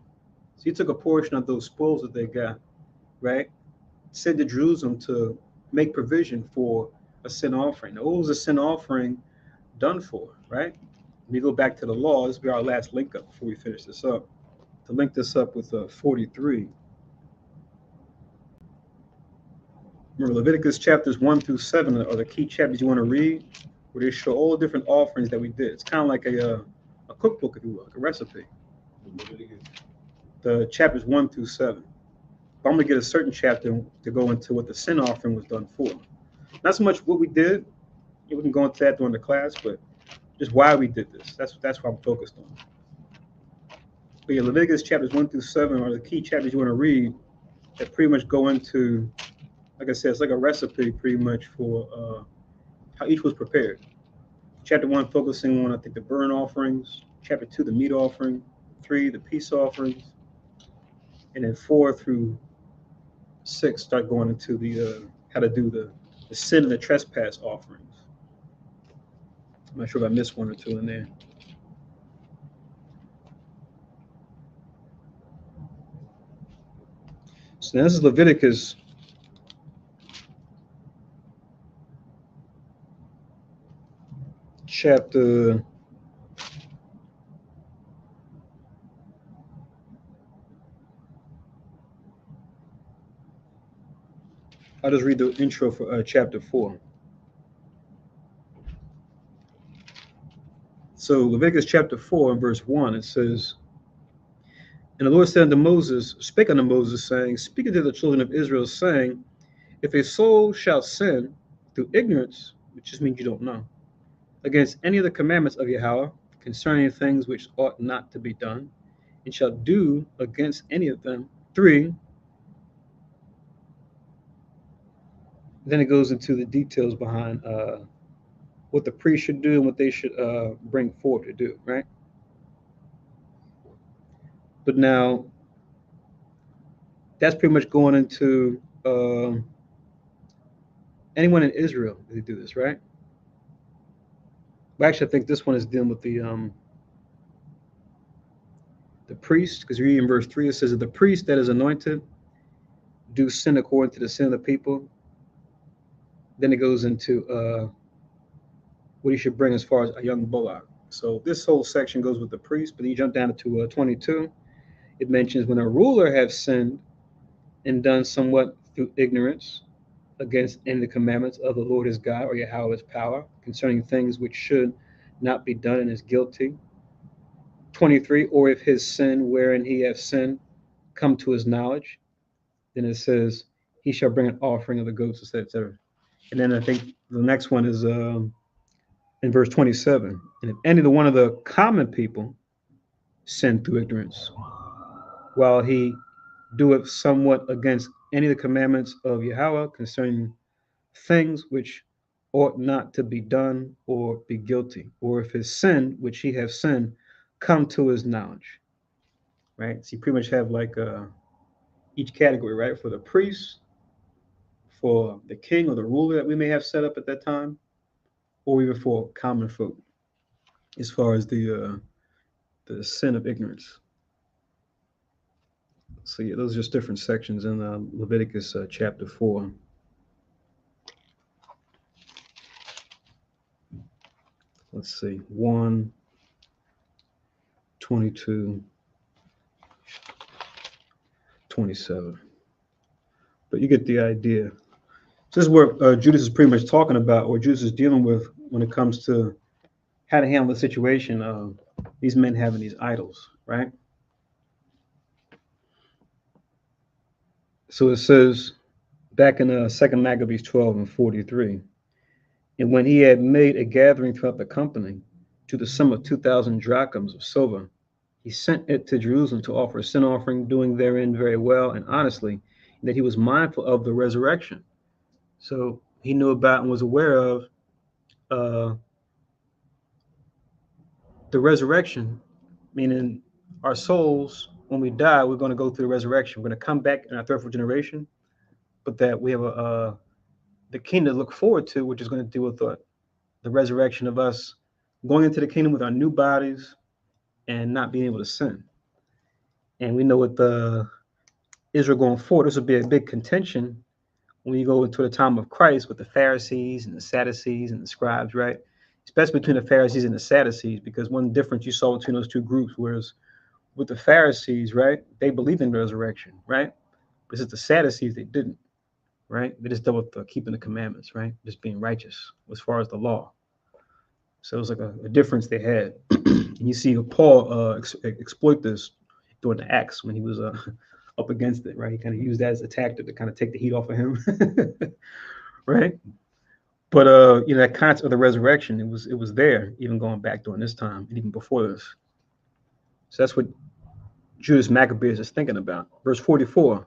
So he took a portion of those spoils that they got, right? Sent to Jerusalem to make provision for a sin offering. Now, what was a sin offering done for, right? We go back to the law. This will be our last link up before we finish this up. To link this up with 43. Remember, Leviticus chapters 1 through 7 are the key chapters you want to read, where they show all the different offerings that we did. It's kind of like a cookbook, if you will, like a recipe. The chapters 1 through 7. But I'm going to get a certain chapter to go into what the sin offering was done for. Not so much what we did. We can go into that during the class, but just why we did this. That's what I'm focused on. But yeah, Leviticus chapters 1 through 7 are the key chapters you want to read that pretty much go into, like I said, it's like a recipe pretty much for how each was prepared. Chapter 1 focusing on, I think, the burnt offerings. Chapter 2, the meat offering. 3, the peace offerings. And then 4 through 6 start going into the how to do the sin and the trespass offerings. I'm not sure if I missed one or two in there. So now this is Leviticus chapter I'll just read the intro for chapter 4. So Leviticus chapter 4 and verse 1, it says, and the Lord said unto Moses, spake unto Moses, saying, speaking to the children of Israel, saying, if a soul shall sin through ignorance, which just means you don't know, against any of the commandments of Yahweh, concerning things which ought not to be done, and shall do against any of them. 3, then it goes into the details behind what the priest should do and what they should bring forth to do, right? But now, that's pretty much going into anyone in Israel, they do this, right? But actually, I think this one is dealing with the priest, because you read in verse 3, it says that the priest that is anointed do sin according to the sin of the people. Then it goes into what he should bring as far as a young bullock. So this whole section goes with the priest, but then you jump down to 22. It mentions when a ruler has sinned and done somewhat through ignorance against any of the commandments of the Lord his God or Yahweh's power concerning things which should not be done and is guilty. 23, or if his sin wherein he hath sinned come to his knowledge, then it says he shall bring an offering of the goats, etc. And then I think the next one is in verse 27. And if any of one of the common people sin through ignorance, while he doeth somewhat against any of the commandments of Yahweh concerning things which ought not to be done or be guilty, or if his sin, which he have sinned, come to his knowledge, right? So you pretty much have like each category, right? For the priest, for the king or the ruler that we may have set up at that time, or even for common folk, as far as the sin of ignorance. So yeah, those are just different sections in Leviticus chapter 4. Let's see, 1, 22, 27. But you get the idea. So this is where Judas is pretty much talking about, or Judas is dealing with when it comes to how to handle the situation of these men having these idols, right? So it says back in 2 Maccabees 12 and 43, and when he had made a gathering throughout the company to the sum of 2,000 drachms of silver, he sent it to Jerusalem to offer a sin offering, doing therein very well and honestly, that he was mindful of the resurrection. So he knew about and was aware of uh, the resurrection, meaning our souls, when we die, we're going to go through the resurrection. We're going to come back in our third generation, but that we have the kingdom to look forward to, which is going to deal with the resurrection of us going into the kingdom with our new bodies and not being able to sin. And we know with the Israel going forward, this will be a big contention when you go into the time of Christ with the Pharisees and the Sadducees and the scribes, right? Especially between the Pharisees and the Sadducees, because one difference you saw between those two groups was with the Pharisees, right? They believed in the resurrection, right? But it's the Sadducees, they didn't, right? They just dealt with keeping the commandments, right? Just being righteous as far as the law. So it was like a difference they had. And you see Paul exploit this during the Acts when he was up against it, right? He kind of used that as a tactic to kind of take the heat off of him, right? But that concept of the resurrection, it was there even going back during this time and even before this. So that's what Judas Maccabeus is thinking about. Verse 44.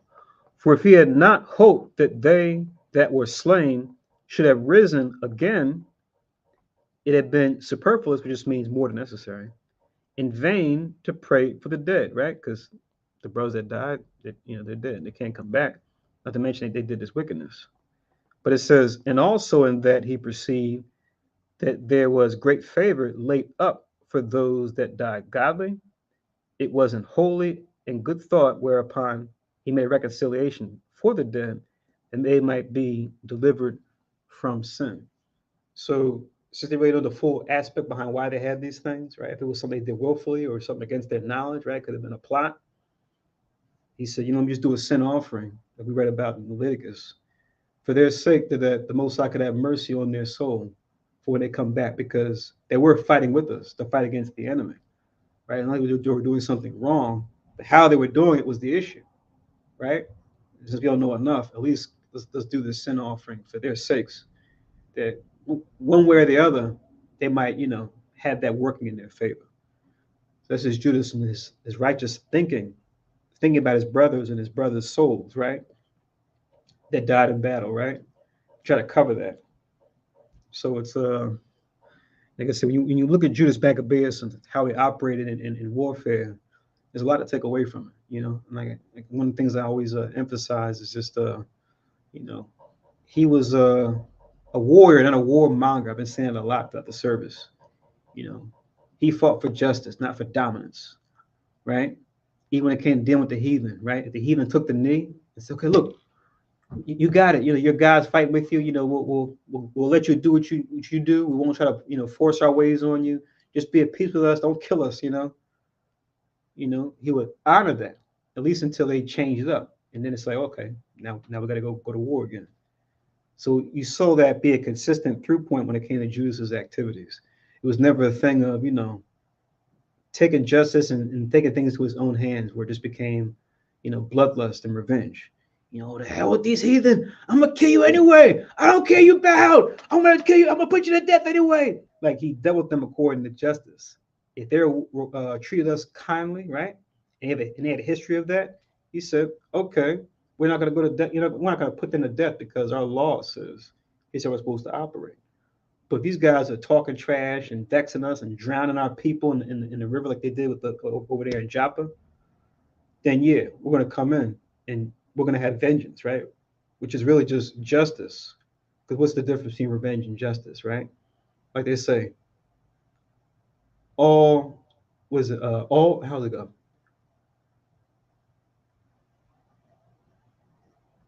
For if he had not hoped that they that were slain should have risen again, it had been superfluous, which just means more than necessary, in vain to pray for the dead, right? Because the brothers that died, they're dead. They can't come back. Not to mention that they did this wickedness. But it says, and also in that he perceived that there was great favor laid up for those that died godly. It was an holy and good thought whereupon he made reconciliation for the dead, and they might be delivered from sin. So since they already know the full aspect behind why they had these things, right? If it was something they did willfully or something against their knowledge, right? Could have been a plot. He said, let me just do a sin offering that we read about in Leviticus. For their sake, that the Most High could have mercy on their soul for when they come back, because they were fighting with us to fight against the enemy, right? And like they were doing something wrong, but how they were doing it was the issue, right? Since we don't know enough, at least let's do this sin offering for their sakes, that one way or the other, they might, have that working in their favor. So this is Judas and his righteous thinking about his brothers and his brothers' souls, right? That died in battle, right? Try to cover that. So it's like I said, when you look at Judas Maccabeus and how he operated in warfare, there's a lot to take away from it. And like one of the things I always emphasize is just you know, he was a warrior, not a warmonger. I've been saying it a lot throughout the service. You know, he fought for justice, not for dominance, right? Even when it came to dealing with the heathen, right? If the heathen took the knee, it's okay. Look, you got it. Your God's fighting with you. We'll let you do what you do. We won't try to force our ways on you. Just be at peace with us. Don't kill us. He would honor that at least until they changed it up, and then it's like, okay, now we got to go to war again. So you saw that be a consistent through point when it came to Judas's activities. It was never a thing of taking justice and taking things to his own hands, where it just became bloodlust and revenge. The hell with these heathen. I'm gonna kill you anyway. I don't care, you bow. I'm gonna kill you. I'm gonna put you to death anyway. Like, he dealt with them according to justice. If they treated us kindly, right, and they had a history of that, he said, okay, we're not gonna go to death. We're not gonna put them to death because our law says it's how we're supposed to operate. But these guys are talking trash and vexing us and drowning our people in the river like they did with over there in Joppa. Then yeah, we're gonna come in and we're going to have vengeance, right? Which is really just justice. Because what's the difference between revenge and justice, right? Like they say, all was it all how's it go?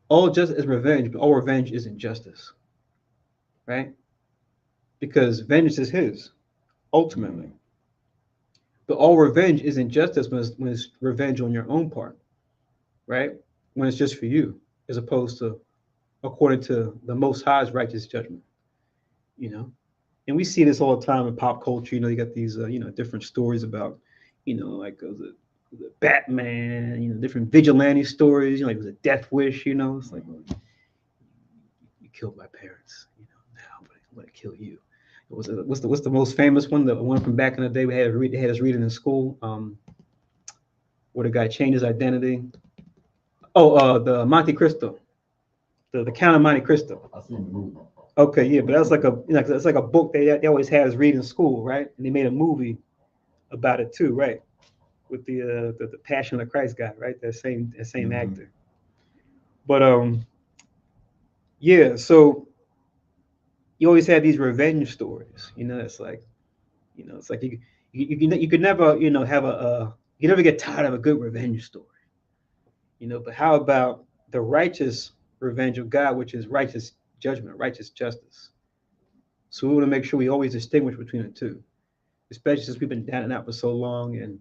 All justice is revenge, but all revenge isn't justice, right? Because vengeance is his ultimately, but all revenge isn't justice when it's revenge on your own part, right? When it's just for you, as opposed to according to the Most High's righteous judgment, you know. And we see this all the time in pop culture. You got these, different stories about, like the Batman, different vigilante stories. Like it was a death wish. It's like, well, you killed my parents. Now I'm gonna kill you. What's the most famous one? The one from back in the day they had us reading in school. Where the guy changed his identity. Oh, the Monte Cristo, the Count of Monte Cristo. I seen the movie. Okay, yeah, but that's like it's like a book they always had us read in school, right? And they made a movie about it too, right? With the Passion of the Christ guy, right? That same actor. But yeah. So you always have these revenge stories. It's like, It's like you could never have you never get tired of a good revenge story. But how about the righteous revenge of God, which is righteous judgment, righteous justice? So we want to make sure we always distinguish between the two, especially since we've been down and out for so long. And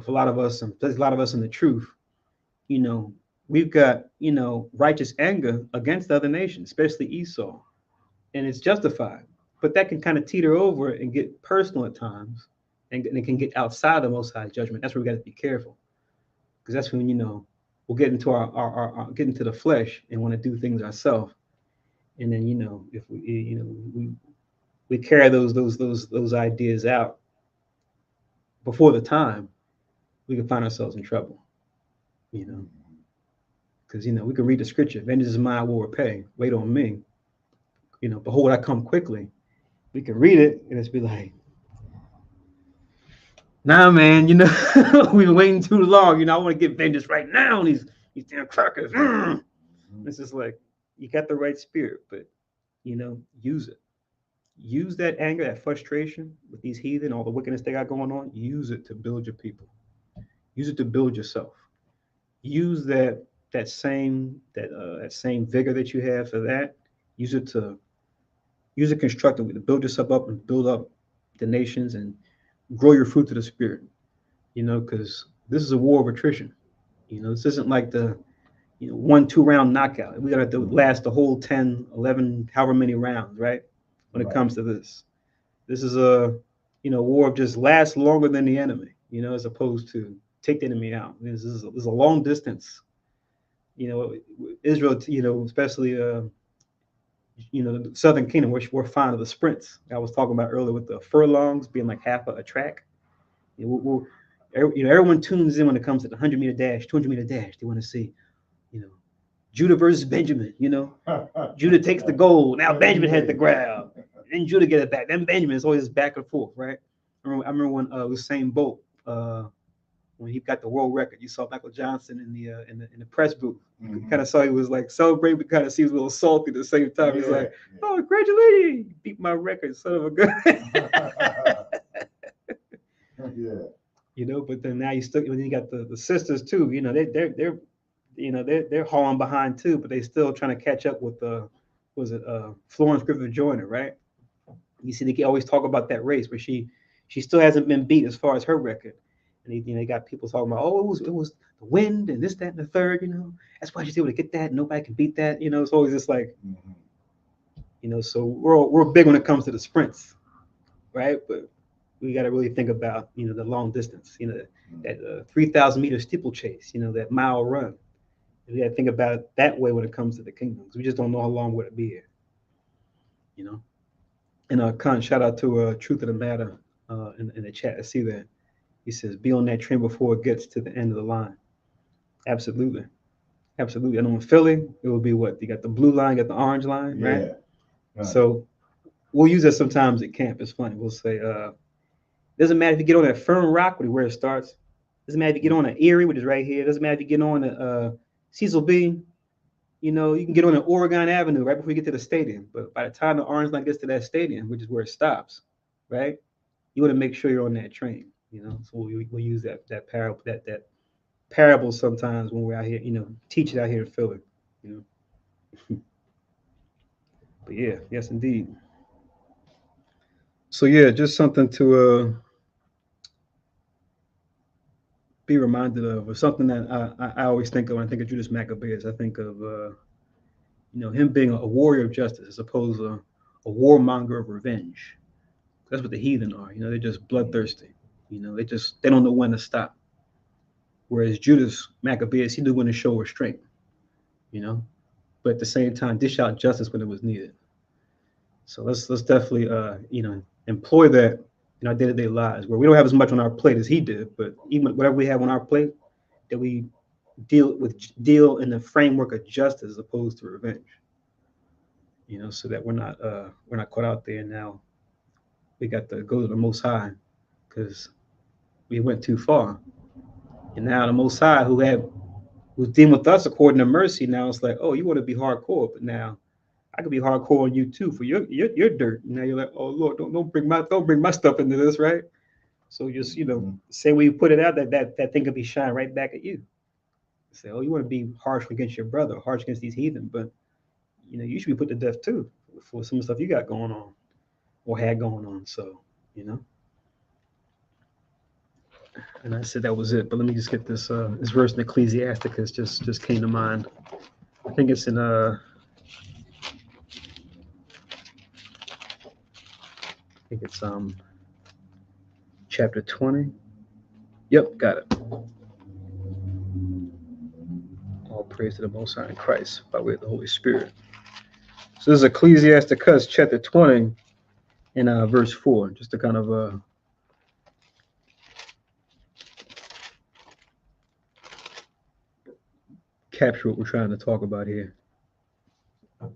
for a lot of us, and there's a lot of us in the truth, you know, we've got righteous anger against other nations, especially Esau, and it's justified. But that can kind of teeter over and get personal at times, and it can get outside the Most High judgment. That's where we got to be careful, because that's when we'll get into our get into the flesh and want to do things ourselves, and then if we carry those ideas out before the time, we can find ourselves in trouble. Because we can read the scripture, vengeance is mine, I will repay, wait on me. Behold, I come quickly. We can read it and it's be like, nah, man, we've been waiting too long. I want to get vengeance right now on these damn crackers. It's just like, you got the right spirit, but use it. Use that anger, that frustration with these heathen, all the wickedness they got going on. Use it to build your people. Use it to build yourself. Use that same vigor that you have for that. Use it constructively to build yourself up and build up the nations and grow your fruit to the spirit. Because this is a war of attrition. This isn't like the 1-2 round knockout. We got to last the whole 10, 11, however many rounds, right? When it comes to this is a war of just last longer than the enemy. As opposed to take the enemy out. This is a long distance. Israel, especially the Southern Kingdom, which we're fond of the sprints. I was talking about earlier with the furlongs being like half a track. Everyone tunes in when it comes to the 100-meter dash, 200-meter dash. They want to see, Judah versus Benjamin. Judah takes the gold. Now Benjamin has the grab. Then Judah get it back. Then Benjamin is always back and forth, right? I remember when Usain Bolt, when he got the world record, you saw Michael Johnson in the press booth. You kind of saw he was like celebrating, but kind of seems a little salty at the same time. He's like, "Oh, congratulations, you beat my record, son of a gun." But then now you got the sisters too. They're hauling behind too, but they still trying to catch up with Florence Griffith Joyner, right? You see, they always talk about that race, but she still hasn't been beat as far as her record. And they got people talking about, oh, it was the wind and this, that, and the third. That's why she's able to get that. Nobody can beat that. It's always just like, So we're big when it comes to the sprints, right? But we got to really think about the long distance. That 3,000-meter steeplechase. That mile run. And we got to think about it that way when it comes to the kingdoms. We just don't know how long would it be here. And Khan, shout out to Truth of the Matter in the chat. I see that. He says, be on that train before it gets to the end of the line. Absolutely. Absolutely. And in Philly, it will be what? You got the blue line, you got the orange line, right? Right. So we'll use that sometimes at camp. It's funny. We'll say, doesn't matter if you get on that Fern Rock, where it starts. Doesn't matter if you get on an Erie, which is right here. Doesn't matter if you get on the Cecil B. You can get on an Oregon Avenue right before you get to the stadium. But by the time the orange line gets to that stadium, which is where it stops, right? You want to make sure you're on that train. So we'll use that parable sometimes when we're out here, teach it out here in Philly, But yeah, yes, indeed. So yeah, just something to be reminded of, or something that I always think of when I think of Judas Maccabeus. I think of him being a warrior of justice as opposed to a warmonger of revenge. That's what the heathen are. They're just bloodthirsty. They don't know when to stop. Whereas Judas Maccabeus, he knew when to show restraint, but at the same time, dish out justice when it was needed. So let's definitely, employ that in our day-to-day lives, where we don't have as much on our plate as he did, but even whatever we have on our plate, that we deal in the framework of justice as opposed to revenge. So that we're not caught out there. Now we got to go to the Most High because we went too far. And now the Most High, who's dealing with us according to mercy, now it's like, oh, you want to be hardcore, but now I could be hardcore on you too for your dirt. Now you're like, oh Lord, don't bring my stuff into this, right? So just say when you put it out, that thing could be shined right back at you. Say, oh, you want to be harsh against your brother, harsh against these heathen, but you should be put to death too for some stuff you got going on or had going on. So, and I said that was it. But let me just get this verse in Ecclesiasticus just came to mind. I think it's in chapter 20. Yep, got it. All praise to the Most High in Christ by way of the Holy Spirit. So this is Ecclesiasticus chapter 20 and verse 4, just to kind of capture what we're trying to talk about here. And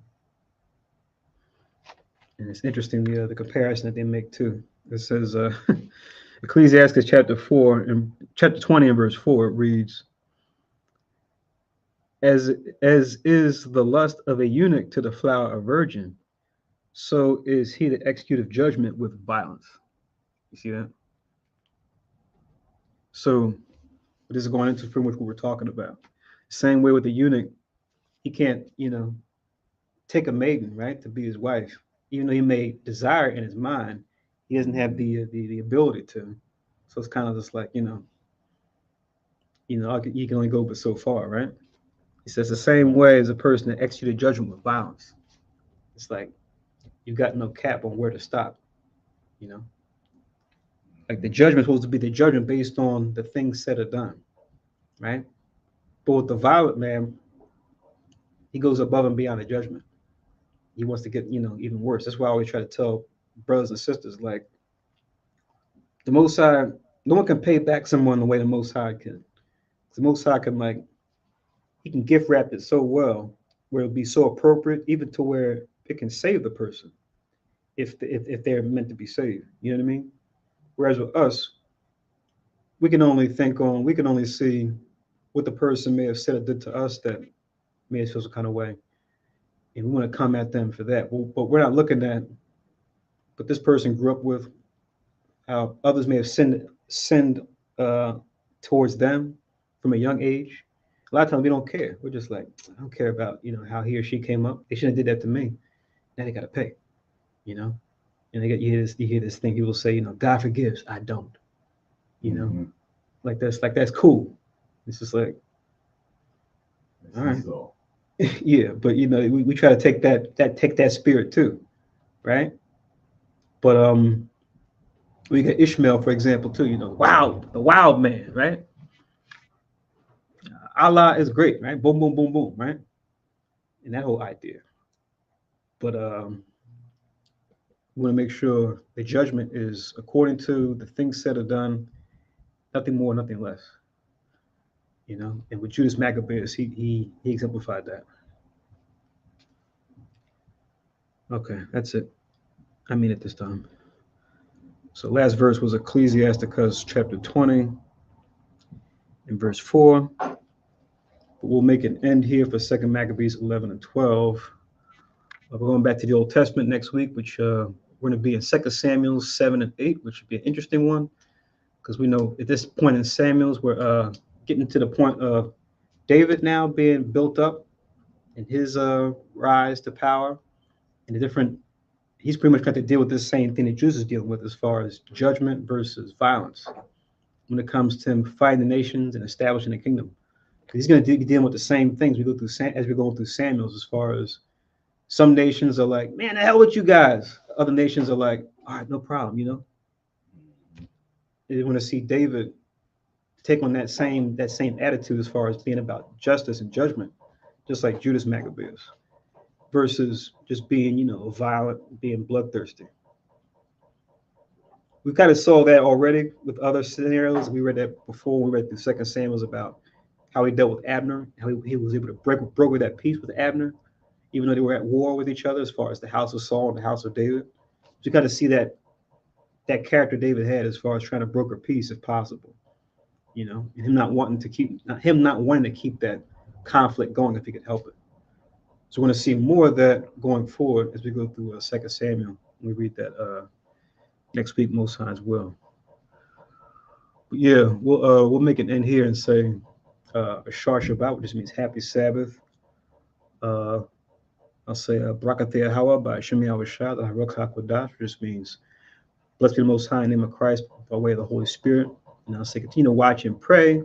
it's interesting the comparison that they make too. It says Ecclesiastes chapter 20 and verse 4, it reads, as is the lust of a eunuch to the flower of virgin, so is he that executeth judgment with violence. You see that? So this is going into pretty much what we're talking about. Same way with the eunuch, he can't, take a maiden, right, to be his wife, even though he may desire in his mind, he doesn't have the ability to. So it's kind of just like, you can only go but so far, right? He says the same way as a person that executed judgment with violence. It's like you got no cap on where to stop, Like the judgment is supposed to be the judgment based on the things said or done, right? But with the violent man, he goes above and beyond the judgment. He wants to get, even worse. That's why I always try to tell brothers and sisters, like, the Most High, no one can pay back someone the way the Most High can. The Most High can, like, he can gift wrap it so well where it'll be so appropriate, even to where it can save the person if they're meant to be saved. You know what I mean? Whereas with us, we can only see what the person may have said or did to us that made us feel some kind of way. And we want to come at them for that. But we're not looking at what this person grew up with, how others may have sinned towards them from a young age. A lot of times we don't care. We're just like, I don't care about, how he or she came up. They shouldn't have did that to me. Now they got to pay, And you hear this thing. People say, God forgives. I don't. Like that's cool. It's just like, all right. Yeah, but we try to take that spirit too, right? But we got Ishmael, for example, too. The wild man, right? Allah is great, right? Boom, boom, boom, boom, right? And that whole idea. But we want to make sure the judgment is according to the things said or done, nothing more, nothing less. And with Judas Maccabeus, he exemplified that. Okay, that's it. I mean it this time. So last verse was Ecclesiasticus chapter 20 and verse 4. But we'll make an end here for 2 Maccabees 11 and 12. We're going back to the Old Testament next week, which we're going to be in 2 Samuel 7 and 8, which should be an interesting one. Because we know at this point in Samuel's, we're getting to the point of David now being built up and his rise to power and the different, he's pretty much got to deal with this same thing that Jesus is dealing with as far as judgment versus violence when it comes to him fighting the nations and establishing the kingdom. He's going to be dealing with the same things we go through as we're going through Samuel's, as far as some nations are like, man, the hell with you guys. Other nations are like, all right, no problem, They want to see David take on that same attitude as far as being about justice and judgment, just like Judas Maccabeus, versus just being, violent, being bloodthirsty. We kind of saw that already with other scenarios. We read that before. We read through 2 Samuel about how he dealt with Abner, how he was able to broker that peace with Abner, even though they were at war with each other as far as the house of Saul and the house of David. So you got to see that character David had as far as trying to broker peace if possible, and him not wanting to keep that conflict going if he could help it. So we're going to see more of that going forward as we go through 2 Samuel. We read that next week, most times will. But yeah, we'll make an end here and say a Shar Shabbat, which just means happy Sabbath. Uh, I'll say Brakathea Hawa by Shemi Awashad, Harok HaKodash, which just means blessed be the Most High in the name of Christ by way of the Holy Spirit. And I'll say continue to watch and pray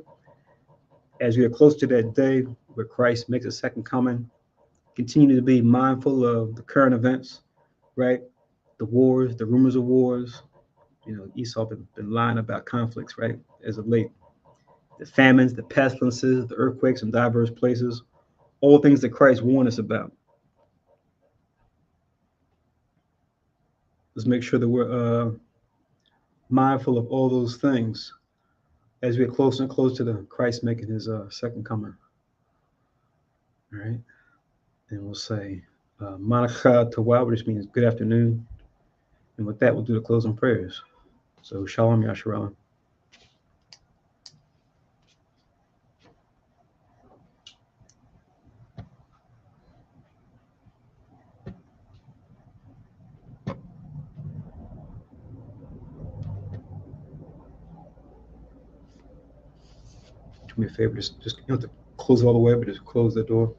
as we are close to that day where Christ makes a second coming. Continue to be mindful of the current events, right? The wars, the rumors of wars. Esau been lying about conflicts, right? As of late, the famines, the pestilences, the earthquakes in diverse places, all things that Christ warned us about. Let's make sure that we're mindful of all those things as we get closer and closer to the Christ making his second coming. All right, and we'll say Manacha Tawa, which means good afternoon. And with that, we'll do the closing prayers. So Shalom Yasharal. Do me a favor, just you don't have to close all the way, but just close the door.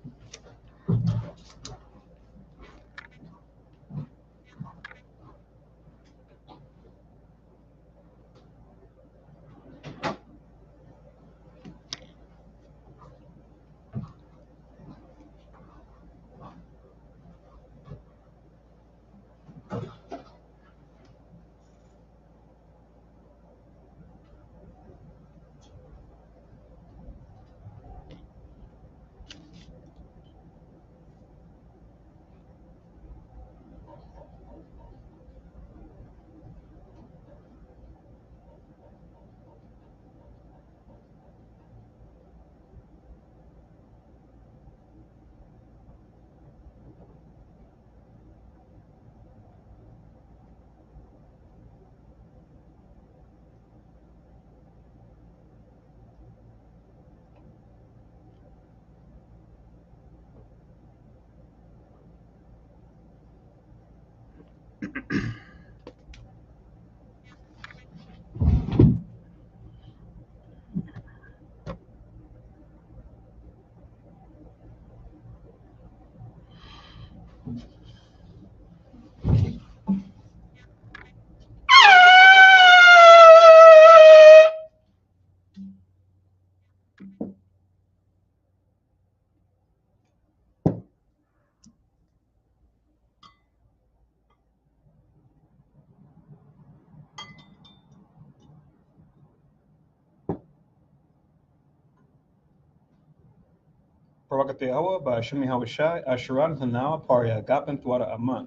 Barakateh Yahweh by Shemi Hawashai, Asheran Hanawa Paria, Gapan Tuara Aman.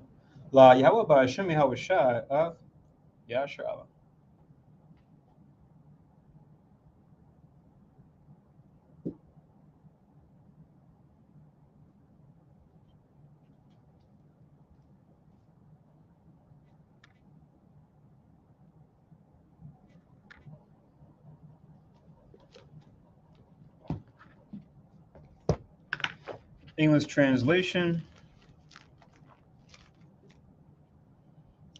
La Yahweh by Shemi Hawashai of Yasharala. English translation.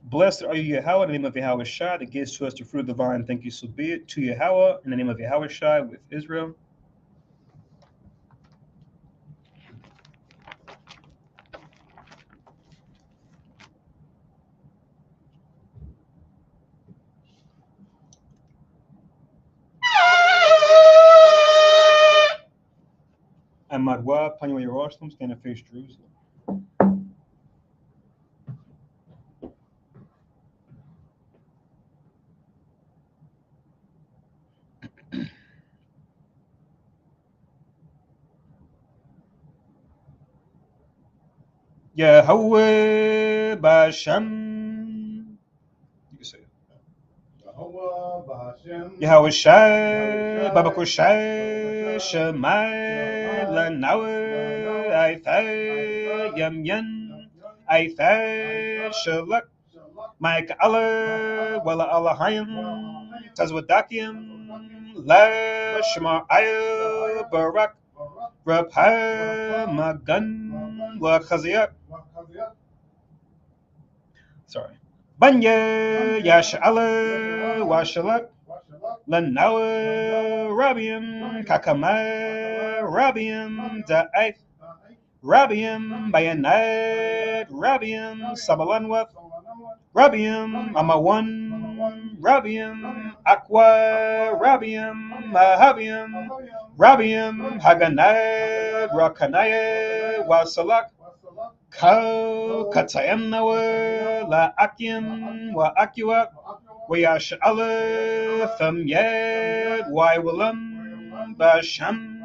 Blessed are you, Yahweh, in the name of Yahweh Shai, that gives to us the fruit of the vine. Thank you, so be it. To Yahweh, in the name of Yahweh Shai, with Israel. And Madwa, Panyo Yerushalayim, stand and face Jerusalem. Yahweh Bashem. You can say it. Yahweh Shai, Babako Shai, Shemai, Lanawe, Aithai, Yam Yen, Aithai, Shalak, Mike Allah, Walla Allahayim, Tazwadakim, La Shema Ayah, Barak, Rabha, Magan, wa khaziyat. Sorry. Banya yash'ala wa shalak. Lanawa Rabium Kakama Rabium Da'ath Rabium Bayanat Rabium Sabalanwat Rabium Amawan Rabium Aqua Rabium Mahabium Rabium Haganad Rakanaya Wasalak Kau Katayamnawa La Akim Wa Akiwa Wayash Allah Thamyad Waiwalam Basham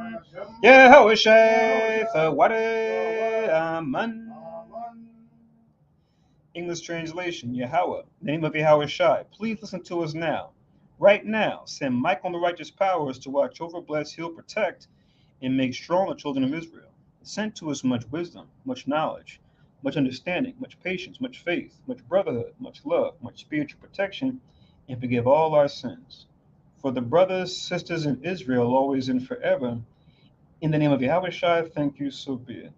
Yahweh Thawada Aman. English translation, Yahweh, name of Yahweh Shai. Please listen to us now. Right now, send Michael and the righteous powers to watch over, bless, heal, protect, and make strong the children of Israel. Send to us much wisdom, much knowledge, much understanding, much patience, much faith, much brotherhood, much love, much spiritual protection, and forgive all our sins. For the brothers, sisters in Israel, always and forever, in the name of Yahweh Shai, thank you, so be it.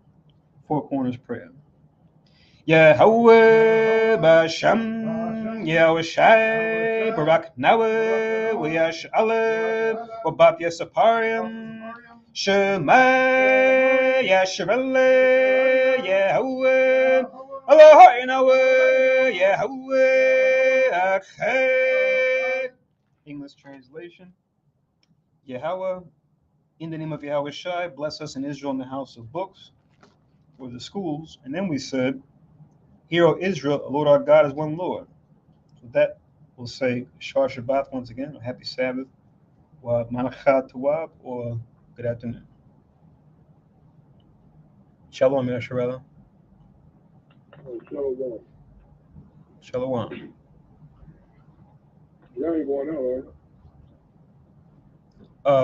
Four Corners Prayer. Yahweh Basham, Yahweh Shai, Barak Nawe, Wayash Aleb, Wabab Yasaparim, Shema Yashavale, Yahweh, Allah Nawe, Yahweh Akhe. English translation, Yahweh, in the name of Yahweh Shai, bless us in Israel in the house of books, or the schools. And then we said, Hear, O Israel, the Lord our God is one Lord. With that, we'll say Shar Shabbat once again, or Happy Sabbath, or Malachat Tawab, or good afternoon. Shalom, Yasharella. Shalom. Shalom. You ain't going out,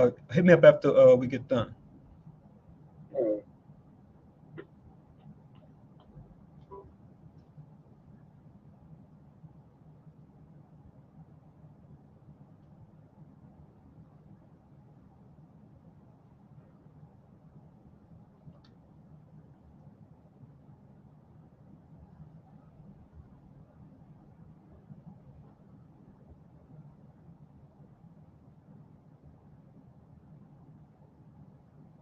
right? Hit me up after we get done.